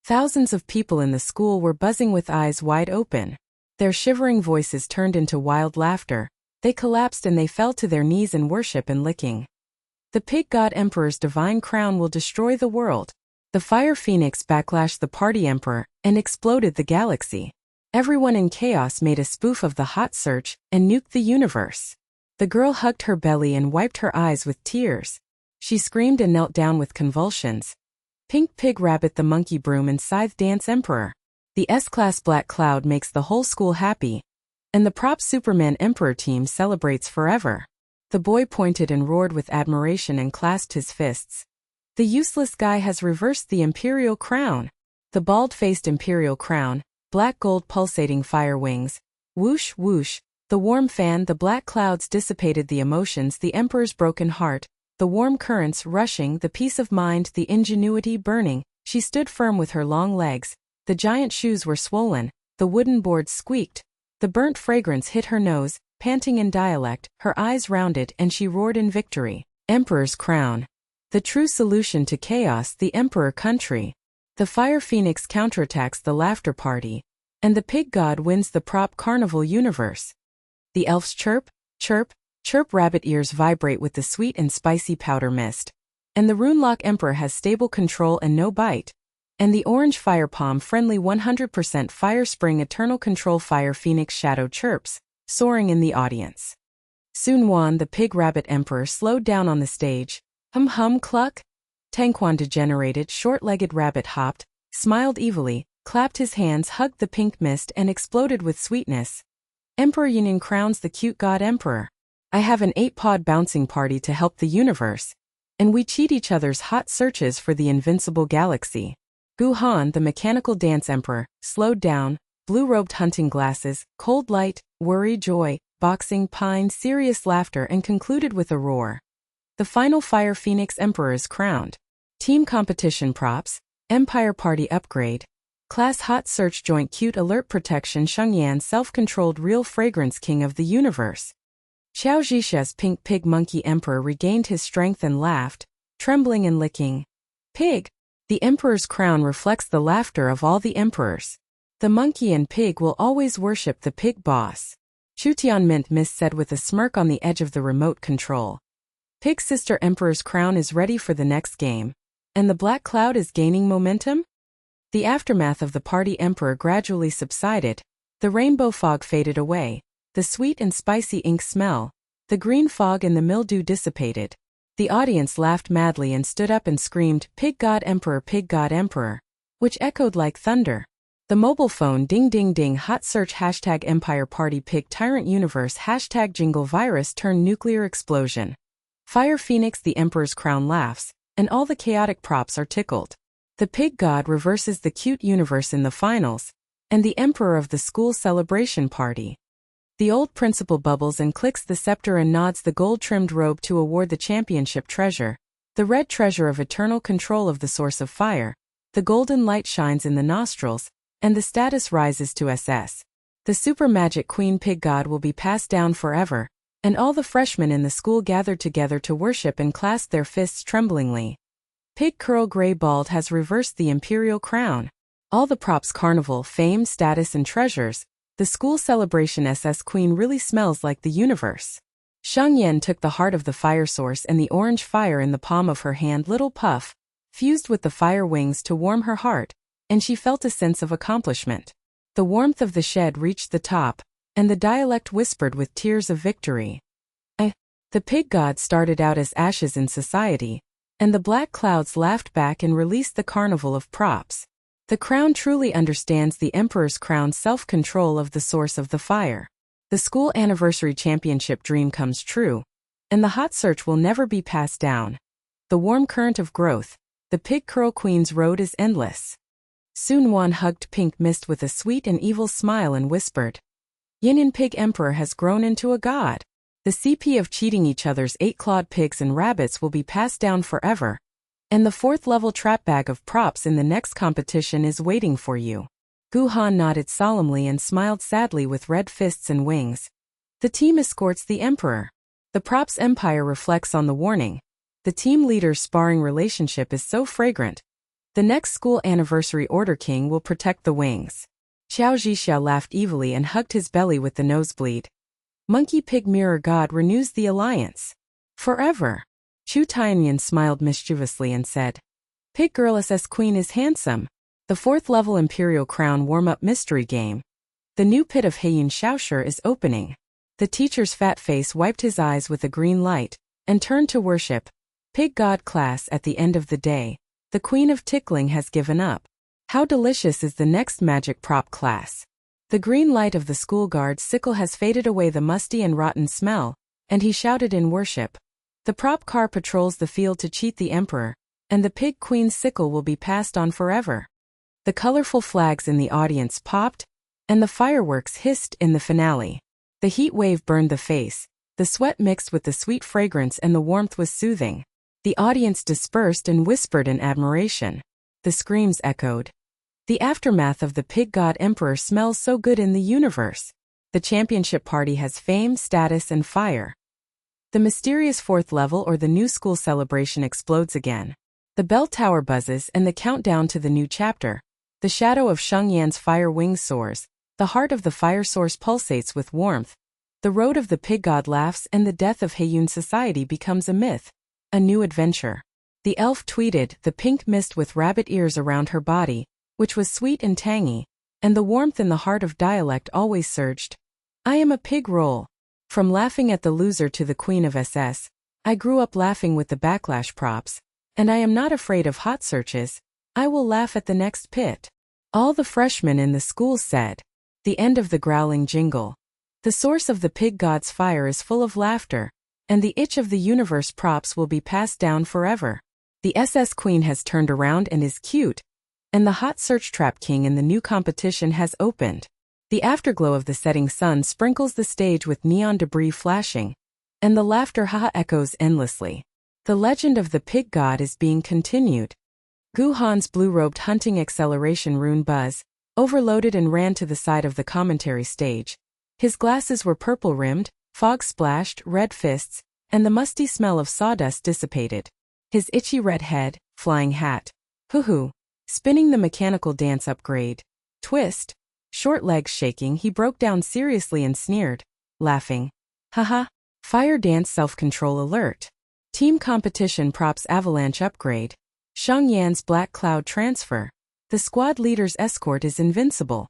Thousands of people in the school were buzzing with eyes wide open. Their shivering voices turned into wild laughter. They collapsed and they fell to their knees in worship and licking. The pig god emperor's divine crown will destroy the world. The fire phoenix backlashed the party emperor and exploded the galaxy. Everyone in chaos made a spoof of the hot search and nuked the universe. The girl hugged her belly and wiped her eyes with tears. She screamed and knelt down with convulsions. Pink pig rabbit the monkey broom and scythe dance emperor. The S-class black cloud makes the whole school happy. And the prop Superman emperor team celebrates forever. The boy pointed and roared with admiration and clasped his fists. The useless guy has reversed the imperial crown. The bald-faced imperial crown, black gold pulsating fire wings. Whoosh, whoosh. The warm fan, the black clouds dissipated the emotions, the emperor's broken heart, the warm currents rushing, the peace of mind, the ingenuity burning. She stood firm with her long legs. The giant shoes were swollen. The wooden boards squeaked. The burnt fragrance hit her nose, panting in dialect, her eyes rounded, and she roared in victory. Emperor's crown. The true solution to chaos, the emperor country. The fire phoenix counterattacks the laughter party. And the pig god wins the prop carnival universe. The elves chirp, chirp, chirp, rabbit ears vibrate with the sweet and spicy powder mist. And the Runelock emperor has stable control and no bite. And the orange fire palm friendly 100% fire spring eternal control fire phoenix shadow chirps, soaring in the audience. Su Nuan the pig rabbit emperor slowed down on the stage. Hum hum cluck. Tangquan degenerated short-legged rabbit hopped, smiled evilly, clapped his hands, hugged the pink mist and exploded with sweetness. Emperor Union crowns the cute god emperor. I have an 8-pod bouncing party to help the universe. And we cheat each other's hot searches for the invincible galaxy. Guhan, the mechanical dance emperor, slowed down, blue-robed hunting glasses, cold light, worry, joy, boxing, pine, serious laughter and concluded with a roar. The final fire phoenix emperor is crowned. Team competition props, Empire party upgrade. Class hot search joint cute alert protection Sheng Yan self-controlled real fragrance king of the universe. Qiao Zhixia's pink pig monkey emperor regained his strength and laughed, trembling and licking. Pig. The emperor's crown reflects the laughter of all the emperors. The monkey and pig will always worship the pig boss. Chutian Mint Miss said with a smirk on the edge of the remote control. Pig sister emperor's crown is ready for the next game. And the black cloud is gaining momentum? The aftermath of the party emperor gradually subsided. The rainbow fog faded away. The sweet and spicy ink smell. The green fog and the mildew dissipated. The audience laughed madly and stood up and screamed, Pig God Emperor, which echoed like thunder. The mobile phone ding ding ding hot search hashtag Empire Party Pig Tyrant Universe hashtag Jingle Virus turn nuclear explosion. Fire Phoenix the Emperor's crown laughs, and all the chaotic props are tickled. The pig god reverses the cute universe in the finals, and the emperor of the school celebration party. The old principal bubbles and clicks the scepter and nods the gold-trimmed robe to award the championship treasure, the red treasure of eternal control of the source of fire. The golden light shines in the nostrils, and the status rises to SS. The super magic queen pig god will be passed down forever, and all the freshmen in the school gathered together to worship and clasp their fists tremblingly. Pig curl gray bald has reversed the imperial crown. All the props carnival, fame, status and treasures. The school celebration SS queen really smells like the universe. Sheng Yan took the heart of the fire source and the orange fire in the palm of her hand. Little puff fused with the fire wings to warm her heart, and she felt a sense of accomplishment. The warmth of the shed reached the top, and the dialect whispered with tears of victory. The pig god started out as ashes in society, and the black clouds laughed back and released the carnival of props. The crown truly understands the emperor's crown self-control of the source of the fire. The school anniversary championship dream comes true, and the hot search will never be passed down. The warm current of growth, the pig curl queen's road is endless. Su Nuan hugged Pink Mist with a sweet and evil smile and whispered, Yin Pig Emperor has grown into a god. The CP of cheating each other's 8-clawed pigs and rabbits will be passed down forever, and the 4th-level trap bag of props in the next competition is waiting for you. Gu Han nodded solemnly and smiled sadly with red fists and wings. The team escorts the emperor. The props empire reflects on the warning. The team leader's sparring relationship is so fragrant. The next school anniversary order king will protect the wings. Qiao Zhixia laughed evilly and hugged his belly with the nosebleed. Monkey Pig Mirror God renews the alliance. Forever. Chu Tianyan smiled mischievously and said, Pig Girl SS Queen is handsome. The 4th-level Imperial Crown warm-up mystery game. The new pit of Heiyun Shaoshi is opening. The teacher's fat face wiped his eyes with a green light, and turned to worship. Pig God class at the end of the day. The Queen of Tickling has given up. How delicious is the next magic prop class. The green light of the school guard's sickle has faded away the musty and rotten smell, and he shouted in worship. The prop car patrols the field to cheat the emperor, and the pig queen's sickle will be passed on forever. The colorful flags in the audience popped, and the fireworks hissed in the finale. The heat wave burned the face, the sweat mixed with the sweet fragrance and the warmth was soothing. The audience dispersed and whispered in admiration. The screams echoed. The aftermath of the pig god emperor smells so good in the universe. The championship party has fame, status, and fire. The mysterious 4th level or the new school celebration explodes again. The bell tower buzzes and the countdown to the new chapter. The shadow of Sheng Yan's fire wings soars. The heart of the fire source pulsates with warmth. The road of the pig god laughs and the death of Heiyun society becomes a myth. A new adventure. The elf tweeted, the pink mist with rabbit ears around her body, which was sweet and tangy, and the warmth in the heart of dialect always surged. I am a pig roll. From laughing at the loser to the queen of SS, I grew up laughing with the backlash props, and I am not afraid of hot searches. I will laugh at the next pit. All the freshmen in the school said. The end of the growling jingle. The source of the pig god's fire is full of laughter, and the itch of the universe props will be passed down forever. The SS queen has turned around and is cute, and the hot search trap king in the new competition has opened. The afterglow of the setting sun sprinkles the stage with neon debris flashing, and the laughter ha echoes endlessly. The legend of the pig god is being continued. Gu Han's blue-robed hunting acceleration rune buzz, overloaded and ran to the side of the commentary stage. His glasses were purple-rimmed, fog splashed, red fists, and the musty smell of sawdust dissipated. His itchy red head, flying hat. Hoo-hoo. Spinning the mechanical dance upgrade. Twist. Short legs shaking, he broke down seriously and sneered, laughing. Haha. Fire dance self-control alert. Team competition props avalanche upgrade. Sheng Yan's black cloud transfer. The squad leader's escort is invincible.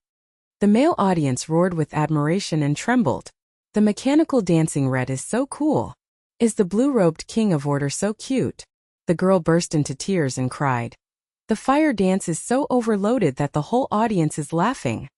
The male audience roared with admiration and trembled. The mechanical dancing red is so cool. Is the blue-robed king of order so cute? The girl burst into tears and cried. The fire dance is so overloaded that the whole audience is laughing.